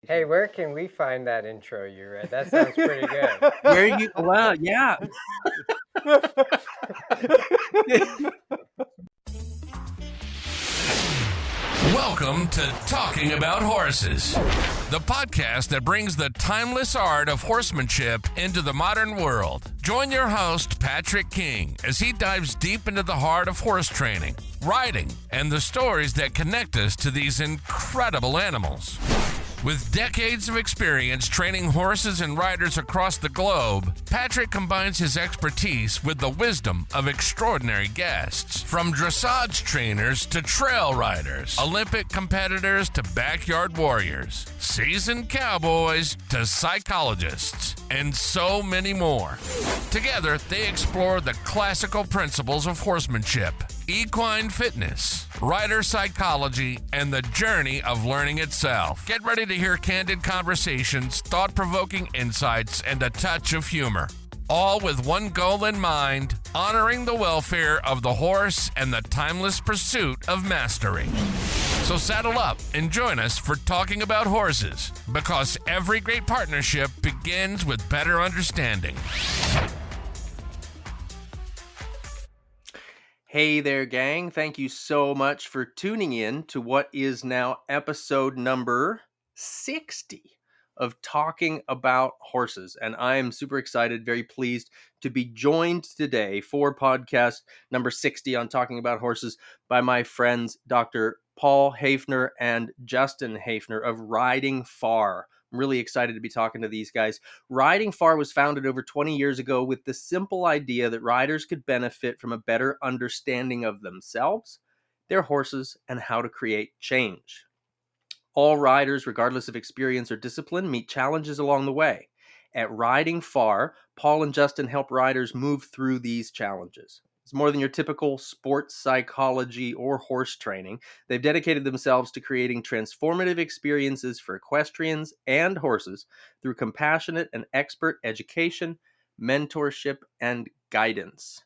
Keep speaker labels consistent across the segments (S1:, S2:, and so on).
S1: Hey, where can we find that intro you read? That sounds pretty good.
S2: Where you? Well, yeah.
S3: Welcome to Talking About Horses, the podcast that brings the timeless art of horsemanship into the modern world. Join your host, Patrick King, as he dives deep into the heart of horse training, riding, and the stories that connect us to these incredible animals. With decades of experience training horses and riders across the globe, Patrick combines his expertise with the wisdom of extraordinary guests. From dressage trainers to trail riders, Olympic competitors to backyard warriors, seasoned cowboys to psychologists, and so many more. Together, they explore the classical principles of horsemanship, equine fitness, rider psychology, and the journey of learning itself. Get ready to hear candid conversations, thought-provoking insights, and a touch of humor. All with one goal in mind, honoring the welfare of the horse and the timeless pursuit of mastery. So saddle up and join us for Talking About Horses, because every great partnership begins with better understanding.
S2: Hey there, gang. Thank you so much for tuning in to what is now episode number 60 of Talking About Horses. And I am super excited, very pleased to be joined today for podcast number 60 on Talking About Horses by my friends, Dr. Paul Haefner and Justin Haefner of Riding Far. I'm really excited to be talking to these guys. Riding Far was founded over 20 years ago with the simple idea that riders could benefit from a better understanding of themselves, their horses, and how to create change. All riders, regardless of experience or discipline, meet challenges along the way. At Riding Far, Paul and Justin help riders move through these challenges. It's more than your typical sports psychology or horse training. They've dedicated themselves to creating transformative experiences for equestrians and horses through compassionate and expert education, mentorship, and guidance.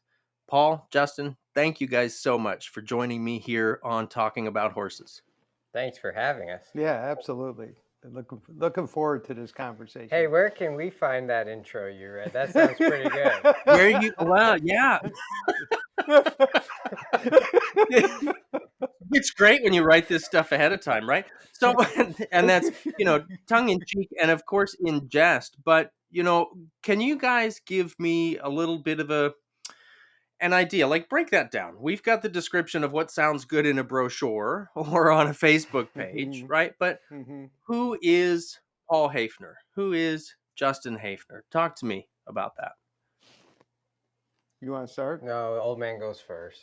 S2: Paul, Justin, thank you guys so much for joining me here on Talking About Horses.
S1: Thanks for having us.
S4: Yeah, absolutely. Looking forward to this conversation.
S1: Hey, where can we find that intro you read? That sounds pretty good.
S2: Where you? Well, yeah. It's great when you write this stuff ahead of time, right? So, and that's, tongue in cheek and of course in jest. But, can you guys give me a little bit of an idea? Like, break that down. We've got the description of what sounds good in a brochure or on a Facebook page, right? But who is Paul Haefner? Who is Justin Haefner? Talk to me about that.
S4: You want to start?
S1: No, old man goes first.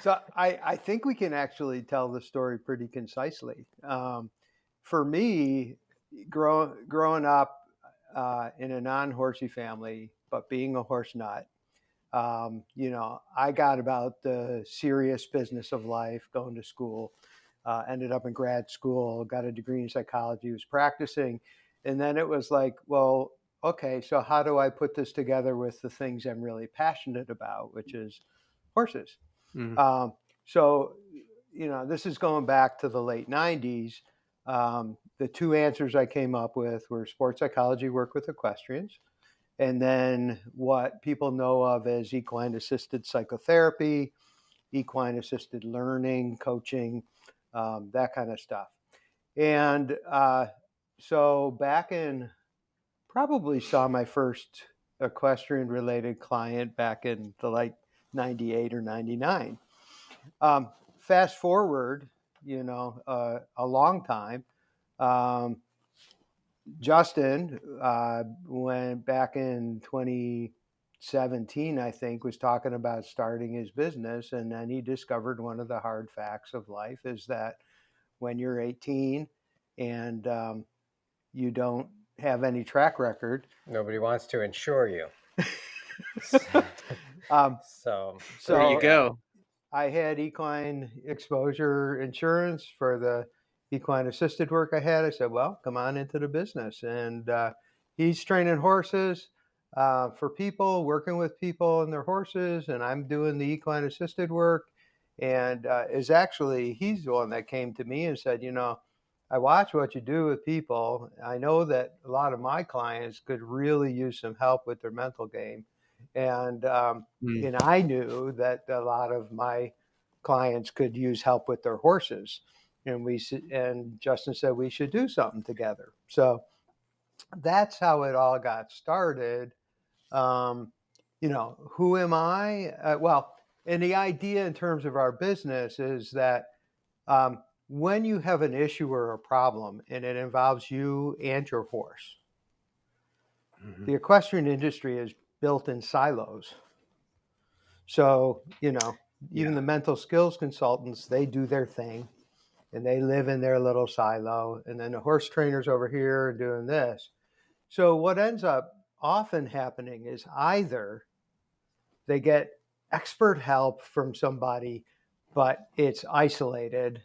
S4: So I think we can actually tell the story pretty concisely. For me, growing up in a non-horsey family, but being a horse nut, I got about the serious business of life, going to school, ended up in grad school, got a degree in psychology, was practicing. And then it was like, well, okay, so how do I put this together with the things I'm really passionate about, which is horses?
S2: Mm-hmm.
S4: So, this is going back to the late 90s. The two answers I came up with were sports psychology work with equestrians, and then what people know of as equine-assisted psychotherapy, equine-assisted learning, coaching, that kind of stuff. And so back in, probably saw my first equestrian-related client back in the like 98 or 99. Fast forward, a long time. Justin, went back in 2017, I think, was talking about starting his business. And then he discovered one of the hard facts of life is that when you're 18 and you don't have any track record,
S1: Nobody wants to insure you. So
S2: there you go.
S4: I had equine exposure insurance for the equine assisted work I had. I said, well, come on into the business. And he's training horses for people, working with people and their horses. And I'm doing the equine assisted work. and he's the one that came to me and said, I watch what you do with people. I know that a lot of my clients could really use some help with their mental game, and
S2: Mm.
S4: I knew that a lot of my clients could use help with their horses, and Justin said we should do something together. So that's how it all got started. Um, who am I? And the idea in terms of our business is that when you have an issue or a problem and it involves you and your horse,
S2: Mhm.
S4: the equestrian industry is built in silos. So, even
S2: Yeah.
S4: the mental skills consultants, they do their thing and they live in their little silo. And then the horse trainers over here are doing this. So, what ends up often happening is either they get expert help from somebody, but it's isolated,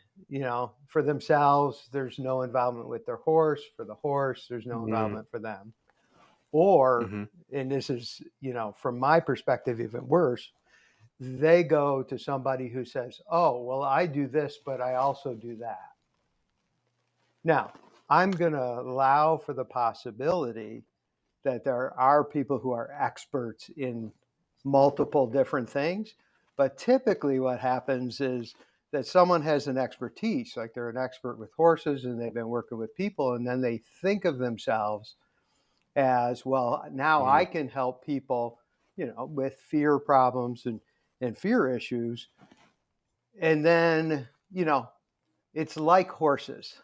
S4: for themselves. There's no involvement with their horse. For the horse, there's no
S2: Mm.
S4: involvement for them. Or,
S2: Mhm.
S4: and this is, from my perspective, even worse, they go to somebody who says, oh, well, I do this, but I also do that. Now, I'm going to allow for the possibility that there are people who are experts in multiple different things. But typically, what happens is that someone has an expertise, like they're an expert with horses and they've been working with people, and then they think of themselves as, well, now I
S2: Mhm.
S4: can help people, with fear problems and fear issues. And then, it's like horses.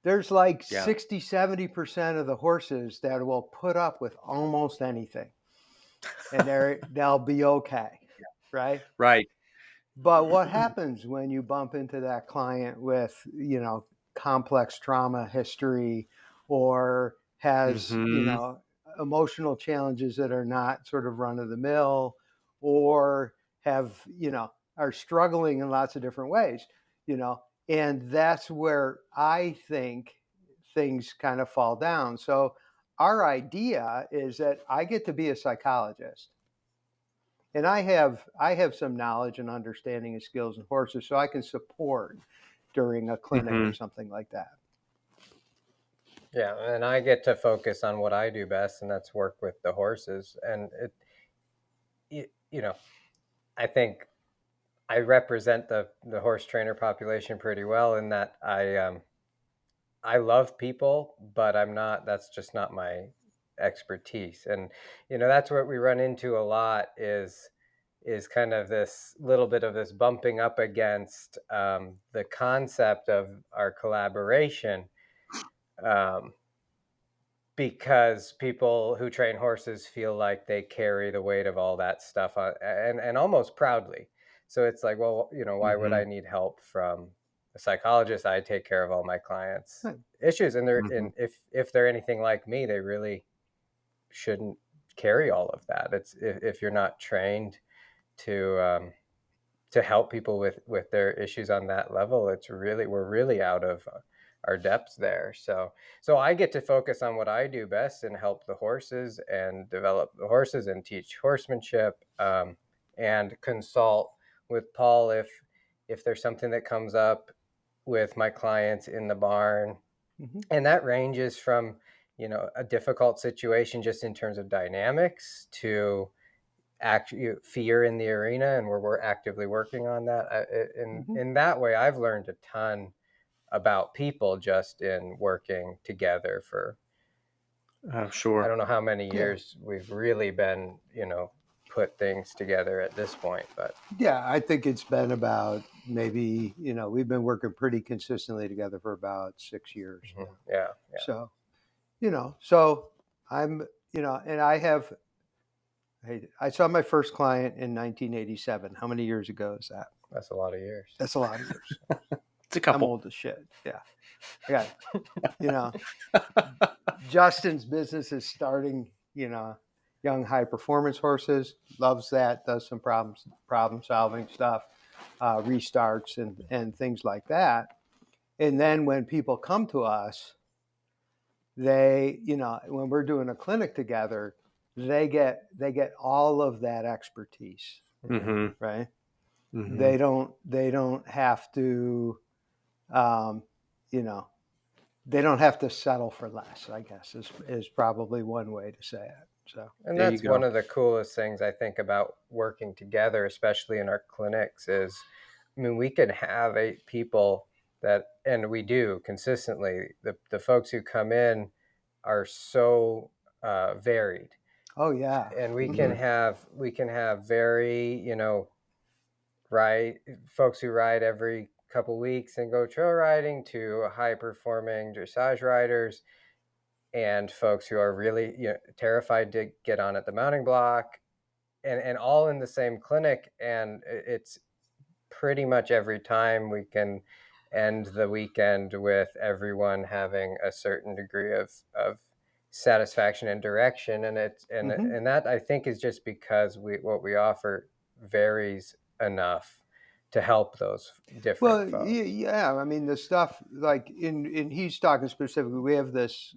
S4: There's like
S2: Yeah.
S4: 60-70% of the horses that will put up with almost anything, and they'll be okay, right?
S2: Right.
S4: But what happens when you bump into that client with, complex trauma history, or has,
S2: Mhm.
S4: emotional challenges that are not sort of run of the mill, or have, are struggling in lots of different ways, and that's where I think things kind of fall down. So our idea is that I get to be a psychologist, and I have some knowledge and understanding and skills in horses, so I can support during a clinic or
S2: Mhm.
S4: something like that.
S1: Yeah, and I get to focus on what I do best, and that's work with the horses. And I think I represent the horse trainer population pretty well in that I love people, but I'm not. That's just not my expertise. And that's what we run into a lot is kind of this little bit of this bumping up against the concept of our collaboration. Um, because people who train horses feel like they carry the weight of all that stuff and almost proudly. So it's like, well, why would I
S2: Mhm.
S1: need help from a psychologist? I take care of all my clients'
S4: Right.
S1: issues, and
S2: Mhm.
S1: if they're anything like me, they really shouldn't carry all of that. It's if you're not trained to help people with their issues on that level, we're really out of our depths there. So I get to focus on what I do best and help the horses and develop the horses and teach horsemanship, and consult with Paul if there's something that comes up with my clients in the barn.
S4: Mm-hmm.
S1: And that ranges from a difficult situation just in terms of dynamics to fear in the arena, and we're actively working on that. In
S4: Mm-hmm.
S1: in that way, I've learned a ton about people just in working together for
S2: Oh,
S1: I
S2: sure.
S1: don't know how many
S4: Yeah.
S1: years we've really been put things together at this point, but
S4: Yeah, I think it's been about maybe, we've been working pretty consistently together for about 6 years now.
S1: yeah, yeah,
S4: So, so I'm, and I saw my first client in 1987. How many years ago is that?
S1: that's a lot of years.
S4: That's a lot of years.
S2: It's a
S4: I'm
S2: couple.
S4: old as shit. Yeah. I got, you know, Justin's business is starting, young high performance horses, loves that, does some problem solving stuff, restarts and things like that. And then when people come to us, they, when we're doing a clinic together, they get all of that expertise,
S2: Mhm.
S4: right?
S2: Mhm.
S4: They don't have to, you know, they don't have to settle for less, I guess is probably one way to say it. So,
S1: And
S2: There you
S1: that's one
S2: go.
S1: of the coolest things I think about working together, especially in our clinics, is I mean, we can have 8 people that, and we do consistently. The folks who come in are so varied,
S4: oh yeah.
S1: and
S2: Mhm.
S1: we can have very, ride folks who ride every couple weeks and go trail riding to high performing dressage riders, and folks who are really terrified to get on at the mounting block, and all in the same clinic. And it's pretty much every time we can end the weekend with everyone having a certain degree of satisfaction and direction. And it's
S4: Hmm.
S1: and that, I think, is just because what we offer varies enough to help those different
S4: Well,
S1: folks.
S4: yeah. I mean, the stuff like in he's talking specifically. We have this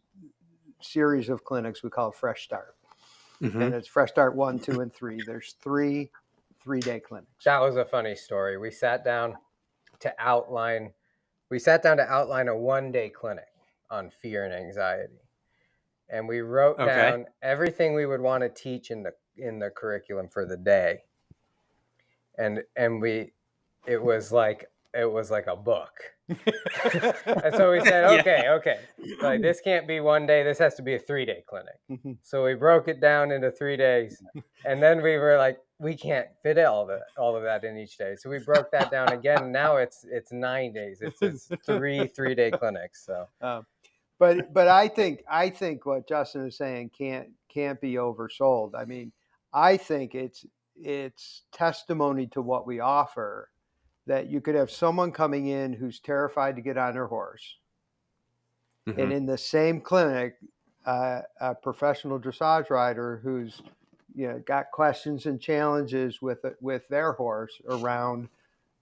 S4: series of clinics we call Fresh Start, and
S2: Mhm.
S4: it's Fresh Start 1, 2, and 3. There's 3 3-day clinics.
S1: That was a funny story. To outline we sat down to outline a 1-day clinic on fear and anxiety, and we wrote
S2: Okay.
S1: down everything we would want to teach in the curriculum for the day. And we it was like a book. And so we said,
S2: Yeah.
S1: okay, like, this can't be 1 day, this has to be a 3-day clinic.
S4: Mhm.
S1: So we broke it down into 3 days, and then we were like, we can't fit all of that in each day, so we broke that down again, and now it's 9 days. It's 3 3-day clinics. So
S4: Um, but I think what Justin is saying can't be oversold. I mean, I think it's testimony to what we offer that you could have someone coming in who's terrified to get on their horse, and
S2: Mhm.
S4: in the same clinic, a professional dressage rider who's got questions and challenges with their horse around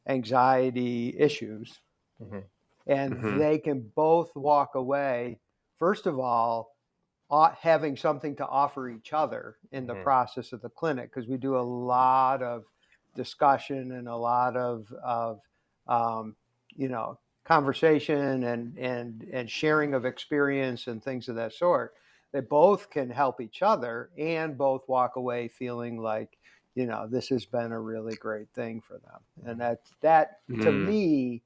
S4: anxiety issues,
S1: mhm,
S4: and
S2: Mhm.
S4: they can both walk away, first of all, having something to offer each other in the
S1: mhm,
S4: process of the clinic, because we do a lot of discussion and a lot of um, conversation and sharing of experience and things of that sort. They both can help each other and both walk away feeling like this has been a really great thing for them, and that to
S2: Mm.
S4: me,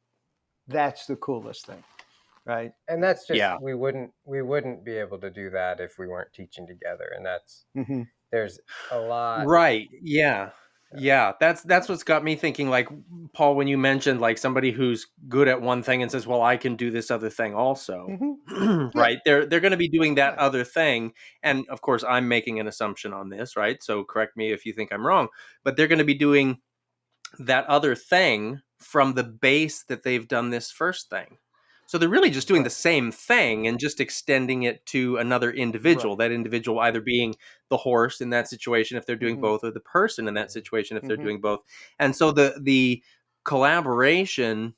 S4: that's the coolest thing, right?
S1: and that's just,
S2: Yeah.
S1: we wouldn't be able to do that if we weren't teaching together. And that's
S4: Hmm.
S1: there's a lot.
S2: Right. Yeah. Yeah. That's what's got me thinking, like, Paul, when you mentioned like somebody who's good at one thing and says, "Well, I can do this other thing also."
S4: Hmm. Yeah,
S2: Right? They're going to be doing that
S4: right.
S2: other thing, and of course, I'm making an assumption on this, right? So correct me if you think I'm wrong, but they're going to be doing that other thing from the base that they've done this first thing. So they're really just doing the
S4: Right.
S2: same thing and just extending it to another individual.
S4: Right.
S2: That individual either being the horse in that situation if they're doing
S4: Hmm.
S2: both, or the person in that situation if they're
S4: Hmm.
S2: doing both. And so the collaboration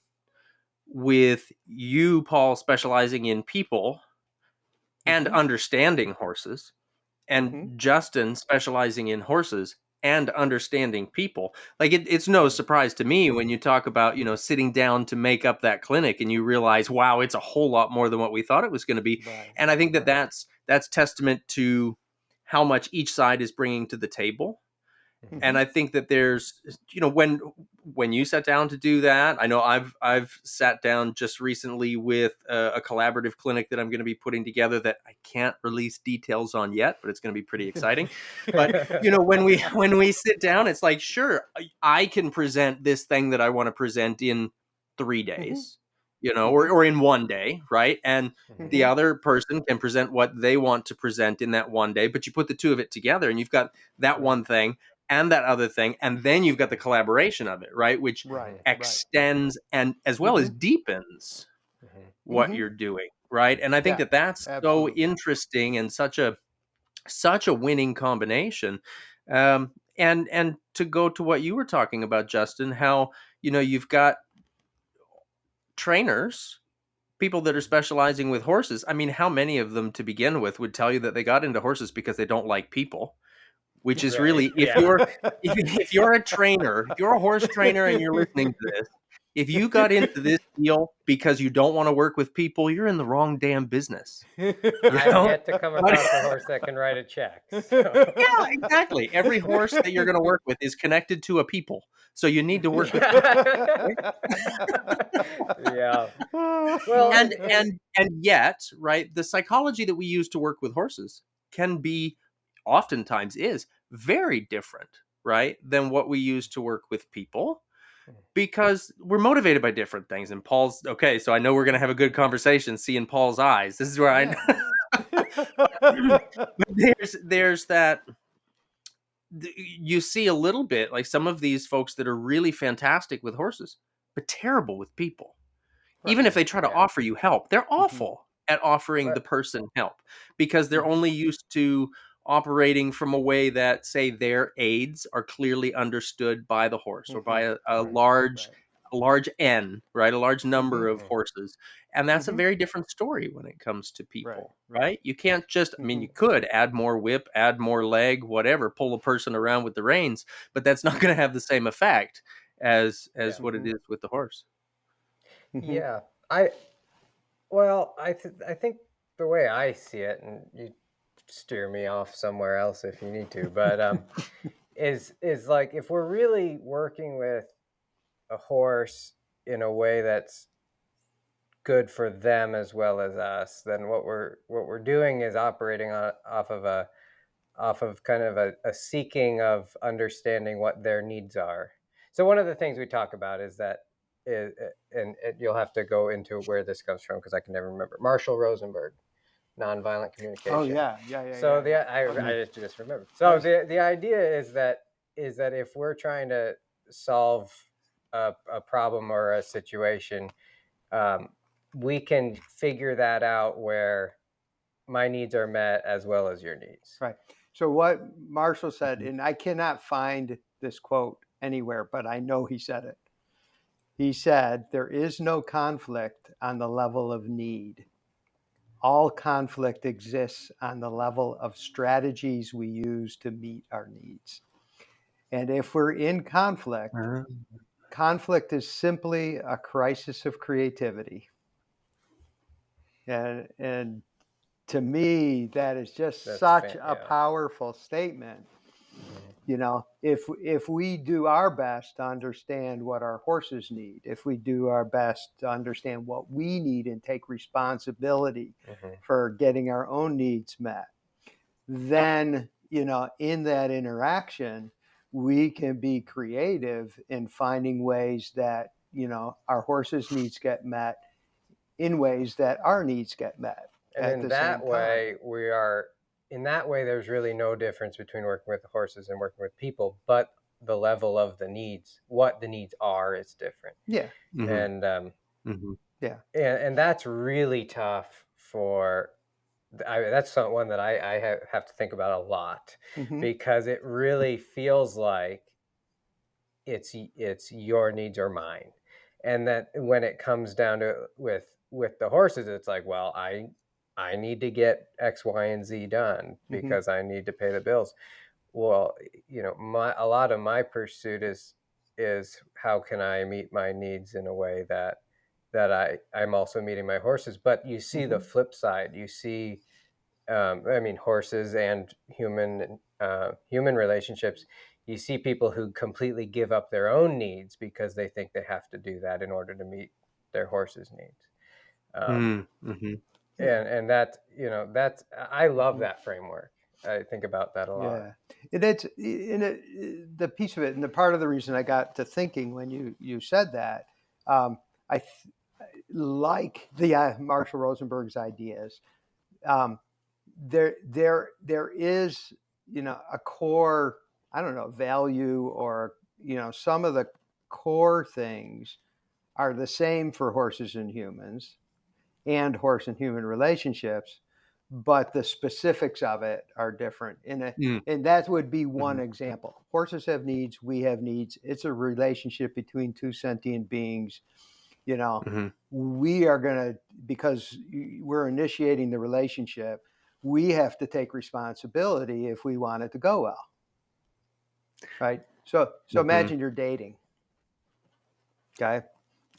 S2: with you, Paul, specializing in people and
S4: Hmm.
S2: understanding horses, and
S4: Hmm.
S2: Justin specializing in horses and understanding people. Like it's no
S4: Right.
S2: surprise to me when you talk about, sitting down to make up that clinic and you realize, wow, it's a whole lot more than what we thought it was going to be.
S4: Right.
S2: And I think that
S4: Right.
S2: that's testament to how much each side is bringing to the table. And
S4: Hmm.
S2: I think that there's, when you sat down to do that, I know I've sat down just recently with a collaborative clinic that I'm going to be putting together that I can't release details on yet, but it's going to be pretty exciting. But when we sit down, it's like, sure, I can present this thing that I want to present in 3 days,
S4: Hmm.
S2: or in one day, right? And the
S4: Hmm.
S1: Mhm.
S2: other person can present what they want to present in that one day, but you put the two of it together and you've got that
S1: Right.
S2: one thing and that other thing, and then you've got the collaboration of it, right, which
S4: Right.
S1: Mhm.
S4: Right.
S2: extends and as well as
S4: Hmm.
S2: deepens
S1: Mhm.
S2: what
S4: Hmm.
S2: you're doing, right? And I think
S4: Yeah.
S2: that that's so
S4: Absolutely.
S2: interesting and such a winning combination. And to go to what you were talking about, Justin, how you've got trainers, people that are specializing with horses. I mean, how many of them to begin with would tell you that they got into horses because they don't like people? which is
S1: Right.
S2: really, if
S1: Yeah.
S2: you're if you're a trainer, if you're a horse trainer and you're listening to this, if you got into this deal because you don't want to work with people, you're in the wrong damn business. You
S1: I've
S2: know?
S1: yet to come
S2: But-
S1: across a horse that can write a check. So.
S2: yeah, exactly. Every horse that you're going to work with is connected to a people. So you need to work with people.
S1: Yeah. Well,
S2: And yet, right, the psychology that we use to work with horses can be, oftentimes is, very different, right, than what we use to work with people, because we're motivated by different things. And Paul's okay, so I know we're going to have a good conversation seeing Paul's eyes. This is where I there's that you see a little bit like some of these folks that are really fantastic with horses but terrible with people. Even if they try to
S1: Yeah.
S2: offer you help, they're awful at offering the
S1: But
S2: person help because they're only used to operating from a way that, say, their aids are clearly understood by the horse or by a large N, right? A large number of horses. And that's a very different story when it comes to people, right? You can't just, I mean, you could add more whip, add more leg, whatever, pull a person around with the reins, but that's not going to have the same effect as what it is with the horse.
S1: yeah, I think the way I see it, and you steer me off somewhere else if you need to, but is like if we're really working with a horse in a way that's good for them as well as us, then what we're doing is operating off of kind of a seeking of understanding what their needs are. So one of the things we talk about is that and you'll have to go into where this comes from because I can never remember. Marshall Rosenberg, nonviolent communication.
S4: Oh yeah.
S1: So I just remembered. So the idea is that if we're trying to solve a problem or a situation, we can figure that out where my needs are met as well as your needs.
S4: Right. So what Marshall said, and I cannot find this quote anywhere, but I know he said it. He said, "There is no conflict on the level of need. All conflict exists on the level of strategies we use to meet our needs." And if we're in conflict, conflict is simply a crisis of creativity. And to me, that is just such a powerful statement. You know, if we do our best to understand what our horses need, if we do our best to understand what we need and take responsibility for getting our own needs met, then, you know, in that interaction, we can be creative in finding ways that, you know, our horses' needs get met in ways that our needs get met.
S1: And in that way, there's really no difference between working with the horses and working with people, but the level of the needs, what the needs are, is different.
S4: Yeah.
S1: And
S4: yeah.
S1: And that's really tough that's one that I have to think about a lot because it really feels like it's your needs or mine. And that when it comes down to with the horses, it's like, well, I need to get X, Y, and Z done because I need to pay the bills. Well, you know, a lot of my pursuit is how can I meet my needs in a way that I'm also meeting my horses. But you see the flip side. You see, I mean, horses and human relationships. You see people who completely give up their own needs because they think they have to do that in order to meet their horse's needs. And that, you know, that's, I love that framework. I think about that a lot.
S4: Yeah, and it's the piece of it, and the part of the reason I got to thinking when you said that, like the Marshall Rosenberg's ideas. There is, you know, a core, I don't know, value, or, you know, some of the core things are the same for horses and humans and horse and human relationships, but the specifics of it are different. And that would be one example. Horses have needs, we have needs. It's a relationship between two sentient beings. You know, we are going to, because we're initiating the relationship, we have to take responsibility if we want it to go well. right? So imagine you're dating, okay,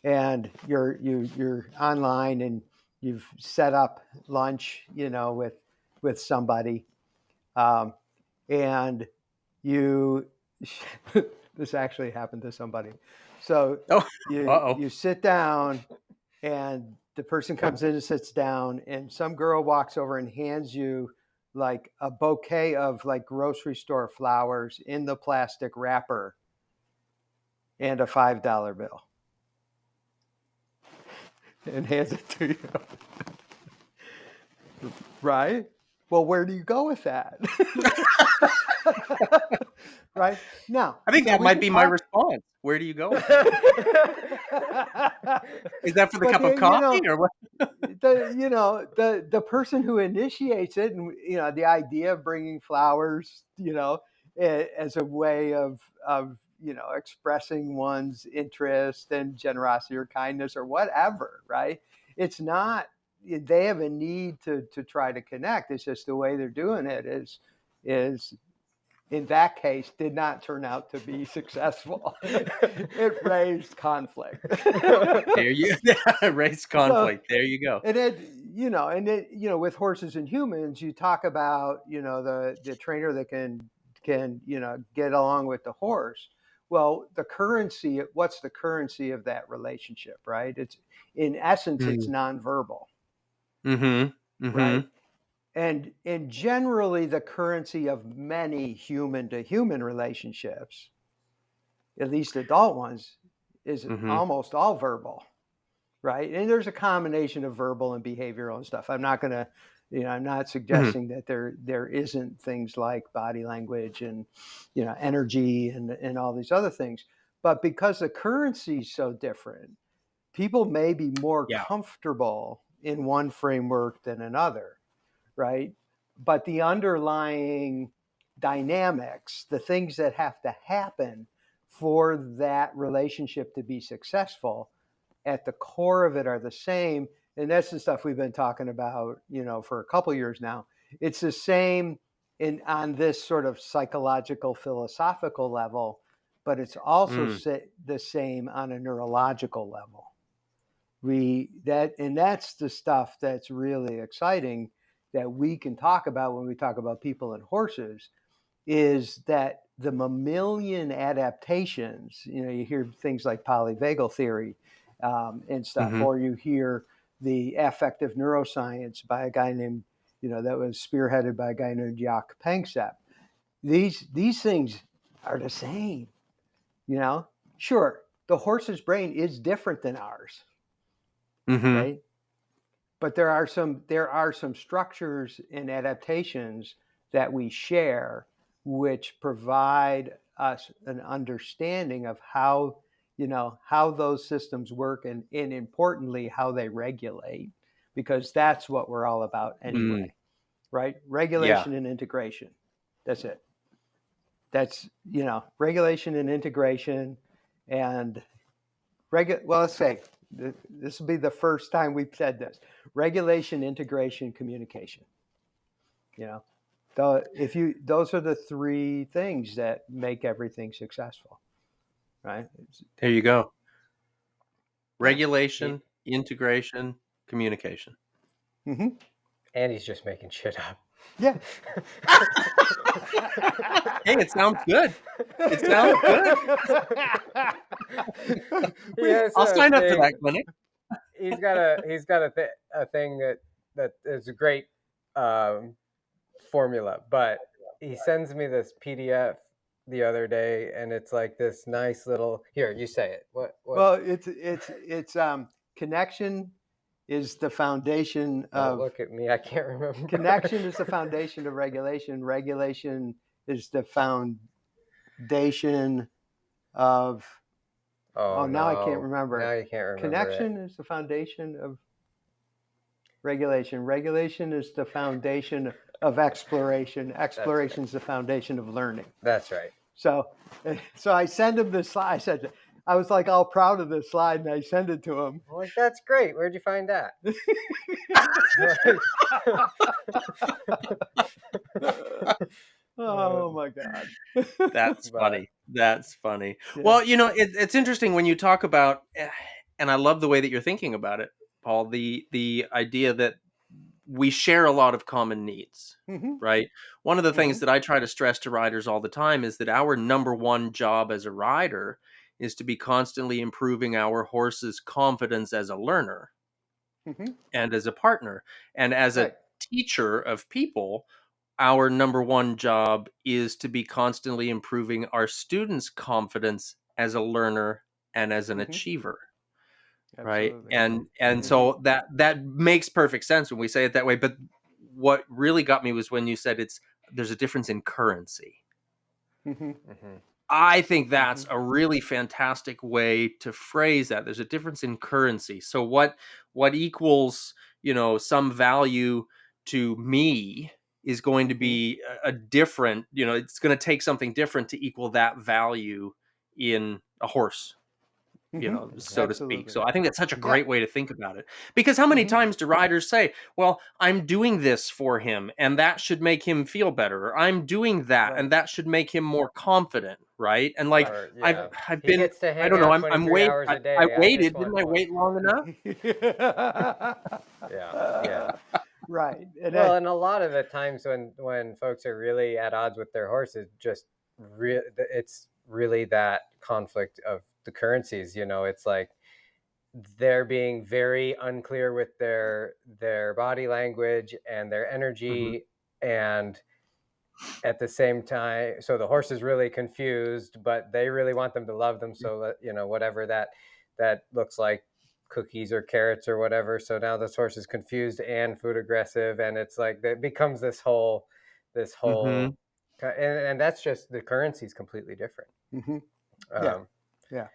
S4: and you're online and you've set up lunch, with somebody, and you this actually happened to somebody. So
S2: Oh,
S4: you sit down and the person comes in and sits down and some girl walks over and hands you like a bouquet of like grocery store flowers in the plastic wrapper and a $5 bill and hands it to you. Right? Well, where do you go with that? Right? Now,
S2: I think that might be my response. Where do you go with that? Is that for the cup of coffee or what?
S4: The person who initiates it, and the idea of bringing flowers, as a way of expressing one's interest and generosity or kindness or whatever, right? It's not they have a need to try to connect. It's just the way they're doing it is in that case did not turn out to be successful. It raised conflict.
S2: There you raised conflict. There you go.
S4: And it, with horses and humans, you talk about, the trainer that can, get along with the horse. Well, what's the currency of that relationship, right? It's in essence, it's nonverbal. Right. And generally the currency of many human to human relationships, at least adult ones, is almost all verbal. Right. And there's a combination of verbal and behavioral and stuff. I'm not suggesting that there isn't things like body language and, energy and all these other things. But because the currency is so different, people may be more comfortable in one framework than another. Right. But the underlying dynamics, the things that have to happen for that relationship to be successful, at the core of it are the same. And that's the stuff we've been talking about, for a couple of years now. It's the same on this sort of psychological, philosophical level, but it's also the same on a neurological level. That's the stuff that's really exciting that we can talk about when we talk about people and horses, is that the mammalian adaptations, you hear things like polyvagal theory and stuff, or you hear the affective neuroscience by a guy named, that was spearheaded by a guy named Jaak Panksepp. These things are the same, Sure, the horse's brain is different than ours, right? But there are some structures and adaptations that we share, which provide us an understanding of how those systems work and importantly how they regulate, because that's what we're all about anyway, right? Regulation and integration. That's it. That's regulation and integration, and let's say this will be the first time we've said this: regulation, integration, communication. Those are the three things that make everything successful, right?
S2: There you go. Regulation, integration, communication.
S1: And he's just making shit up.
S4: Yeah.
S2: Hey, it sounds good. It sounds good. I'll sign up for that clinic.
S1: He's got a thing that is a great formula, but he sends me this PDF the other day, and it's like this nice little. Here, you say it. What?
S4: Well, it's connection is the foundation of.
S1: Look at me, I can't remember.
S4: Connection is the foundation of regulation. Regulation is the foundation of. Now no. I can't remember.
S1: Now you can't remember.
S4: Connection is the foundation of regulation. Regulation is the foundation of exploration. Exploration is the foundation of learning.
S1: That's right.
S4: So I send him this slide. I was like all proud of this slide, and I send it to him.
S1: I'm like, that's great. Where'd you find that?
S4: Oh my God.
S2: That's
S1: But
S2: funny. That's funny.
S4: Yeah.
S2: Well, it's interesting when you talk about, and I love the way that you're thinking about it, Paul. The idea that we share a lot of common needs,
S4: Hmm.
S2: right? One of the
S4: Hmm.
S2: things that I try to stress to riders all the time is that our number one job as a rider is to be constantly improving our horse's confidence as a learner
S4: Hmm.
S2: and as a partner. And as a
S4: Right.
S2: teacher of people, our number one job is to be constantly improving our students' confidence as a learner and as an
S4: Hmm.
S2: achiever, right?
S4: Absolutely.
S2: And
S4: Hmm.
S2: so that makes perfect sense when we say it that way. But what really got me was when you said there's a difference in currency.
S4: Hmm.
S1: mhm,
S2: I think
S4: Hmm.
S2: that's a really fantastic way to phrase that. There's a difference in currency. So what equals, some value to me is going to
S4: Hmm.
S2: be a different, it's going to take something different to equal that value in a horse,
S4: Hmm.
S2: so to speak.
S4: Absolutely.
S2: So I think that's such a
S4: Yeah.
S2: great way to think about it. Because how many
S4: Hmm.
S2: times do riders say, "Well, I'm doing this for him and that should make him feel better," or "I'm doing that
S4: Right.
S2: and that should make him more confident," right? And like
S1: or
S2: I've
S1: yeah,
S2: I've
S1: he
S2: been
S1: gets to
S2: I
S1: hang
S2: don't know,
S1: out
S2: I'm
S1: 23
S2: wait
S1: hours a
S2: I
S1: day. I just
S2: waited. Didn't
S1: want
S2: I
S1: more.
S2: wait long enough?
S1: Yeah, yeah.
S4: Right. And
S1: Well,
S4: that,
S1: and a lot of the times when folks are really at odds with their horses, just it's really that conflict of the currencies. It's like they're being very unclear with their body language and their
S2: Mhm.
S1: energy, and at the same time, so the horse is really confused, but they really want them to love them. So that, whatever that looks like, cookies or carrots or whatever. So now this horse is confused and food aggressive, and it's like it becomes this
S2: Mhm.
S1: whole, and that's just the currency is completely different.
S4: hmm. Yeah.
S1: Um,
S4: Yeah.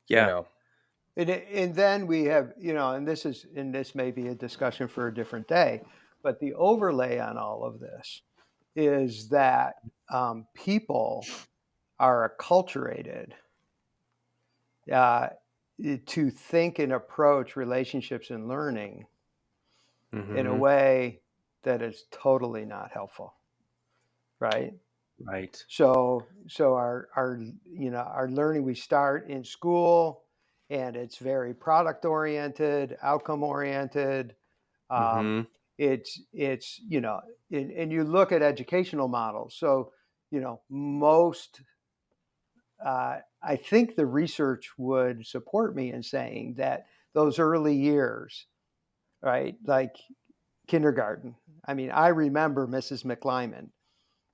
S1: you
S2: Yeah.
S1: know,
S4: And then we have, and this may be a discussion for a different day, but the overlay on all of this is that people are acculturated uh, to think and approach relationships and learning in a
S2: Mhm.
S4: way that is totally not helpful, right?
S2: Right.
S4: So our learning, we start in school, and it's very product oriented, outcome oriented. Um,
S2: Mhm.
S4: it's and you look at educational models. So most I think the research would support me in saying that those early years, right, like kindergarten. I mean, I remember Mrs. McLyman,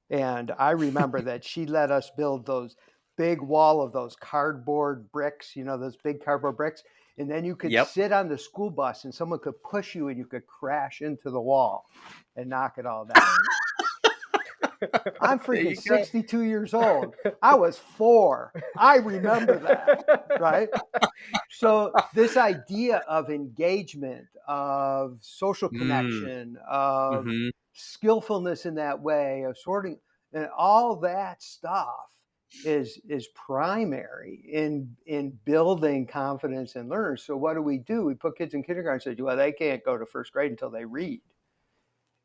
S4: and I remember that she let us build those big wall of those cardboard bricks, those big cardboard bricks. And then you could
S2: Yep.
S4: sit on the school bus and someone could push you and you could crash into the wall and knock it all down. I'm
S2: There
S4: freaking
S2: you go.
S4: 62 years old. I was 4. I remember that, right? So this idea of engagement, of social
S2: Mm.
S4: connection, of
S2: Mhm.
S4: skillfulness in that way, of sorting, and all that stuff is primary in building confidence in learners. So what do? We put kids in kindergarten and say, well, they can't go to first grade until they read.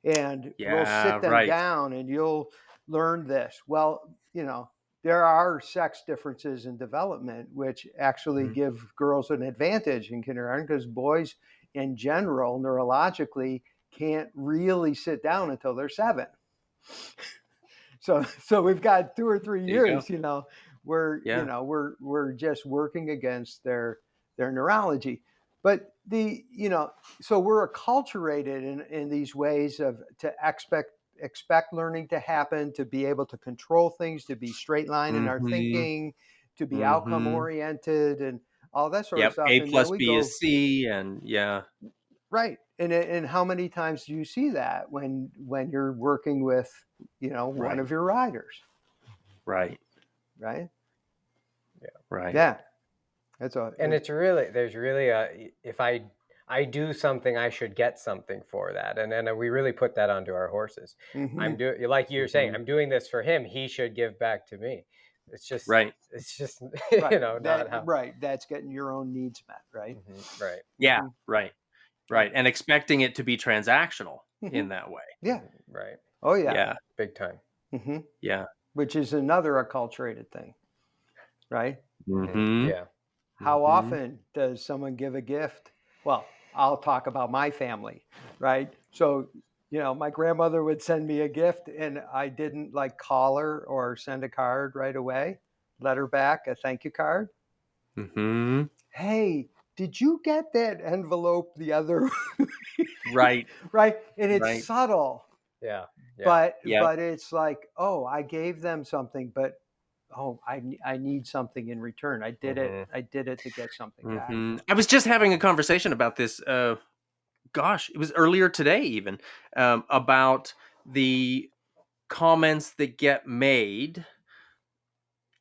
S4: And we'll
S2: Yeah,
S4: sit them
S2: right.
S4: down and you'll learn this. Well, there are sex differences in development, which actually
S2: Mhm.
S4: give girls an advantage in kindergarten because boys in general, neurologically, can't really sit down until they're 7. So we've got 2 or 3 years,
S2: There you go.
S4: where
S2: Yeah.
S4: we're just working against their neurology. But so we're acculturated in these ways of to expect learning to happen, to be able to control things, to be straight line in our
S2: Mhm.
S4: thinking, to be outcome
S2: Mhm.
S4: oriented, and all that sort of
S2: Yep,
S4: stuff.
S2: A
S4: And then
S2: plus
S4: we
S2: B
S4: go
S2: is C, and yeah.
S4: right. And how many times do you see that when you're working with one
S2: Right,
S4: of your riders,
S2: right,
S4: right?
S1: yeah.
S2: right.
S4: Yeah, that's a
S1: And there's really a, if I do something, I should get something for that, and we really put that onto our horses.
S4: mm-hmm,
S1: I'm doing, like you're saying,
S2: Mhm.
S1: I'm doing this for him. He should give back to me. It's just
S2: Right.
S1: it's just
S4: right.
S1: not how.
S4: That's getting your own needs met, right?
S1: Right.
S2: Yeah,
S4: Mm-hmm,
S2: right,
S4: yeah,
S2: right, and expecting it to be transactional
S4: mm-hmm,
S2: in that way.
S4: yeah.
S1: Right.
S4: Oh yeah,
S2: Yeah.
S1: Big time.
S4: Mm-hmm.
S2: Yeah.
S4: Which is another acculturated thing, right?
S2: Mm-hmm.
S1: Yeah.
S4: How
S2: Mm-hmm.
S4: often does someone give a gift? Well, I'll talk about my family, right? So, my grandmother would send me a gift and I didn't like call her or send a card right away, let her back a thank you card.
S2: Mm-hmm.
S4: Hey, did you get that envelope the other
S2: Right.
S4: right? And it's
S2: Right.
S4: subtle,
S1: Yeah. Yeah.
S4: but
S2: Yeah.
S4: it's like, oh, I gave them something, but oh, I need something in return. I did
S1: Mhm.
S4: it to get something back.
S2: Mm-hmm. I was just having a conversation about this. Gosh, it was earlier today, even about the comments that get made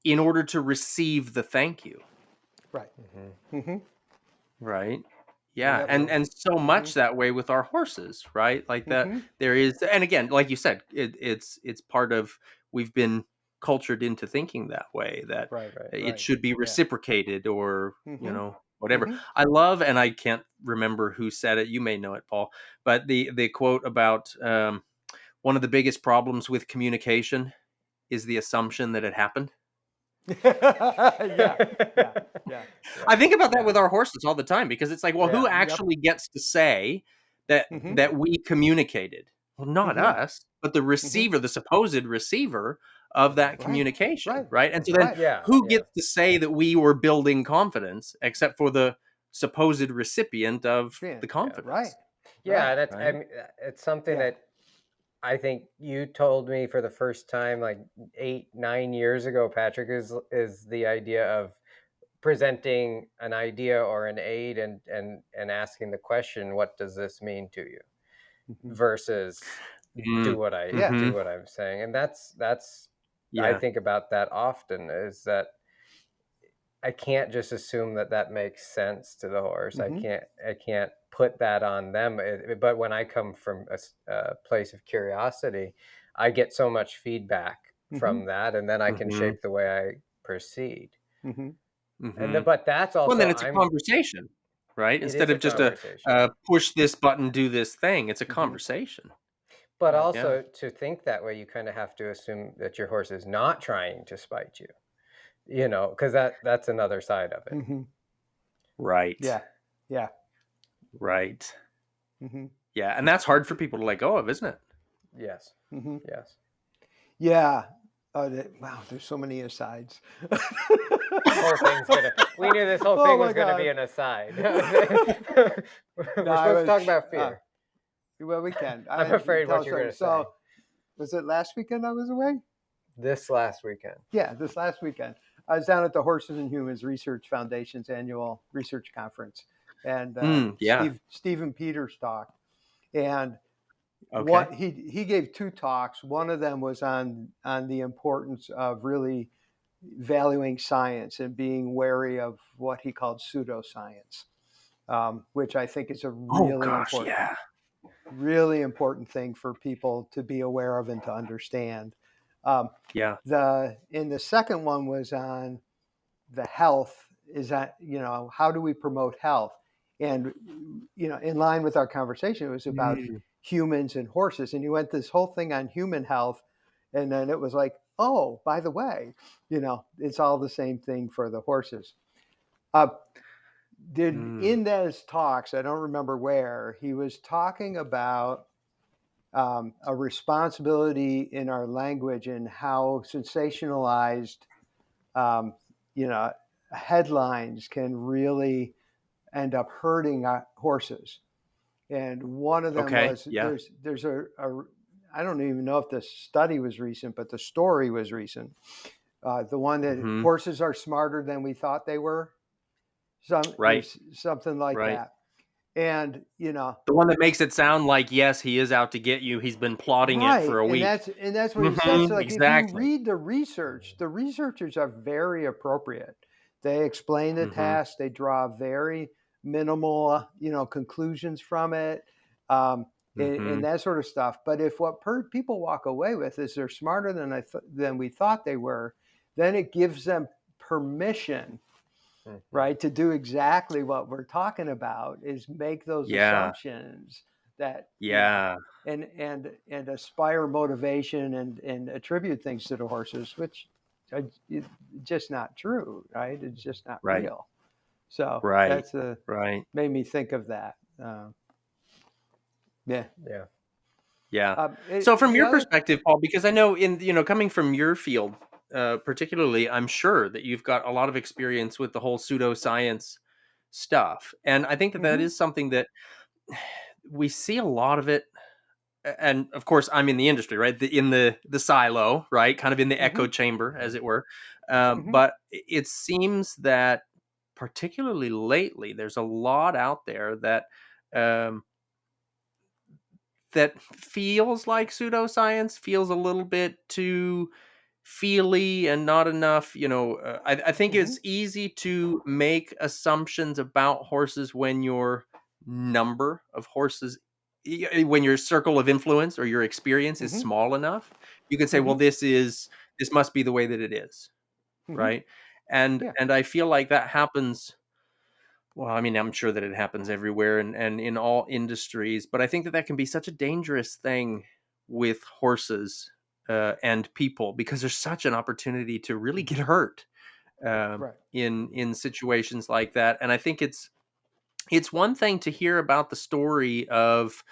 S2: in order to receive the thank you.
S4: Right.
S1: Mhm.
S4: Mm-hmm.
S2: Right. Yeah,
S4: Yep.
S2: and so
S4: Mm-hmm.
S2: much that way with our horses, right? Like that
S4: Mm-hmm.
S2: there is, and again, like you said, it's part of, we've been cultured into thinking that way, that
S4: Right.
S1: Right.
S2: it
S4: Right.
S2: should be
S4: Yeah.
S2: reciprocated, or
S4: Mm-hmm.
S2: whatever.
S4: Mm-hmm.
S2: I love, and I can't remember who said it. You may know it, Paul, but the quote about one of the biggest problems with communication is the assumption that it happened.
S4: Yeah. Yeah. Yeah.
S2: I
S1: Yeah.
S2: think about that
S4: Yeah.
S2: with our horses all the time, because it's like, well, who
S1: Yeah.
S4: Yep.
S2: actually gets to say that
S4: Mm-hmm.
S2: we communicated? Well, not
S4: Mm-hmm.
S1: Yeah.
S2: us, but the
S4: Mm-hmm.
S2: receiver, the supposed receiver of that
S4: Right.
S2: communication,
S4: Right.
S2: right? And so then
S4: Right.
S1: Yeah.
S2: who
S1: Yeah.
S2: gets to say that we were building confidence except for the supposed recipient of
S4: Yeah.
S2: the
S4: Right.
S2: confidence,
S1: Yeah,
S4: Right.
S1: and that's, I
S2: right?
S1: mean, it's something
S4: Yeah.
S1: that I think you told me for the first time like 8, 9 years ago, Patrick, is the idea of presenting an idea or an aid, and asking the question, what does this mean to you,
S4: Mm-hmm.
S1: versus
S2: Mm.
S4: Yeah.
S1: do
S2: Hmm.
S1: what I'm saying. And that's I
S2: Yeah.
S1: think about that often, is that I can't just assume that that makes sense to the horse.
S4: Mm-hmm.
S1: I can't put that on them. But when I come from a place of curiosity, I get so much feedback
S4: Mm-hmm.
S1: from that, and then I can
S2: Hmm.
S1: shape the way I proceed.
S4: Mm-hmm.
S1: And
S2: Hmm.
S1: but that's
S2: Well, then
S1: also,
S2: it's a
S1: I'm
S2: conversation, right?
S1: it
S2: Instead
S1: is a
S2: of just a
S1: conversation.
S2: push this button, do this thing. It's a
S4: Mm-hmm.
S2: conversation.
S1: But
S4: Right.
S2: Yeah.
S1: also, to think that way, you kind of have to assume that your horse is not trying to spite you, because that's another side of it.
S4: Mm-hmm.
S2: Right.
S4: Yeah. Yeah.
S2: Right.
S4: Mm-hmm.
S2: Yeah, and that's hard for people to let go of, isn't it?
S1: Yes.
S4: Mm-hmm.
S1: Yes.
S4: Yeah. Wow. There's so many asides.
S1: This whole thing's gonna. We knew this whole
S4: Oh
S1: thing
S4: my
S1: was gonna be
S4: God.
S1: an aside.
S4: No,
S1: We're
S4: I
S1: supposed to
S4: was.
S1: talk about fear.
S4: Well, we can.
S1: I'm afraid
S4: Tell
S1: what
S4: us.
S1: you're gonna say.
S4: So, was it last weekend I was away?
S1: This last weekend.
S4: Yeah, this last weekend. I was down at the Horses and Humans Research Foundation's annual research conference, and
S2: Yeah.
S4: Stephen Peters talked, and
S2: Okay.
S4: what he gave two talks. One of them was on the importance of really valuing science and being wary of what he called pseudoscience, which I think is a
S2: Oh gosh, yeah.
S4: really important thing for people to be aware of and to understand. Um,
S2: Yeah.
S4: in the second one was on the health. Is that, how do we promote health? And in line with our conversation, it was about
S2: Mm.
S4: humans and horses, and you went this whole thing on human health, and then it was like, oh, by the way, it's all the same thing for the horses. Uh,
S2: Mm.
S4: in those talks, I don't remember where, he was talking about a responsibility in our language and how sensationalized, um, you know, headlines can really end up hurting horses. And one of them
S2: Okay.
S4: was
S2: Yeah.
S4: there's a I don't even know if the study was recent, but the story was recent. The one that
S2: Hmm.
S4: horses are smarter than we thought they were.
S2: Right.
S4: There's something like
S2: Right.
S4: that, and
S2: The one that makes it sound like, yes, he is out to get you. He's been plotting it for
S4: right,
S2: a
S4: and
S2: week.
S4: that's what he said. So, like, if you
S2: Exactly.
S4: read the research, the researchers are very appropriate. They explain the
S2: Hmm.
S4: task. They draw very minimal, conclusions from it, um,
S2: Hmm.
S4: and that sort of stuff. But if what people walk away with is they're smarter than we thought they were, then it gives them permission,
S1: Mhm.
S4: right, to do exactly what we're talking about, is make those
S2: Yeah.
S4: assumptions that,
S2: Yeah.
S4: and aspire motivation and attribute things to the horses, which are just not true, right? It's just not
S2: Right.
S4: real. So
S2: Right.
S4: that's
S2: Right.
S4: made me think of that. Yeah.
S1: Yeah.
S2: Yeah. So from
S4: The
S2: your
S4: other,
S2: perspective, Paul, because I know coming from your field, particularly, I'm sure that you've got a lot of experience with the whole pseudoscience stuff. And I think that that
S4: Mhm,
S2: is something that we see a lot of it. And of course, I'm in the industry, right? In the silo, right? Kind of in the echo
S4: mhm,
S2: chamber, as
S1: Mhm.
S2: it were.
S4: mhm,
S2: But it seems that particularly lately, there's a lot out there that um, that feels like pseudoscience, feels a little bit too feely and not enough. I think
S4: mhm,
S2: it's easy to make assumptions about horses when your number of horses, when your circle of influence or your experience is
S4: mhm,
S2: small enough. You can say, well,
S4: mhm,
S2: this must be the way that it is,
S4: mhm.
S2: right? and
S4: Yeah.
S2: and I feel like that happens. Well, I mean, I'm sure that it happens everywhere and in all industries, but I think that that can be such a dangerous thing with horses and people, because there's such an opportunity to really get hurt
S4: Right.
S2: in situations like that. And I think it's one thing to hear about the story of,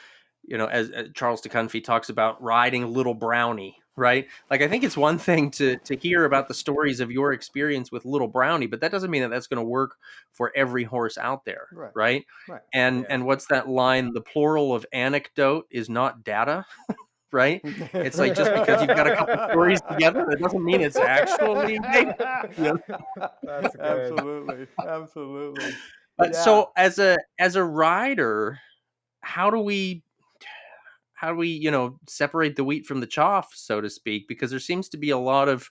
S2: as Charles de Cunfee talks about riding Little Brownie, right? Like, I think it's one thing to hear about the stories of your experience with Little Brownie, but that doesn't mean that that's going to work for every horse out there,
S4: Right.
S2: right?
S4: Right.
S2: And
S1: Yeah.
S2: and what's that line? The plural of anecdote is not data, right? It's like, just because you've got a couple stories together, that doesn't mean it's actually data. You know?
S1: That's good.
S4: Absolutely. Absolutely.
S2: But
S4: Yeah.
S2: so as a rider, how do we separate the wheat from the chaff, so to speak? Because there seems to be a lot of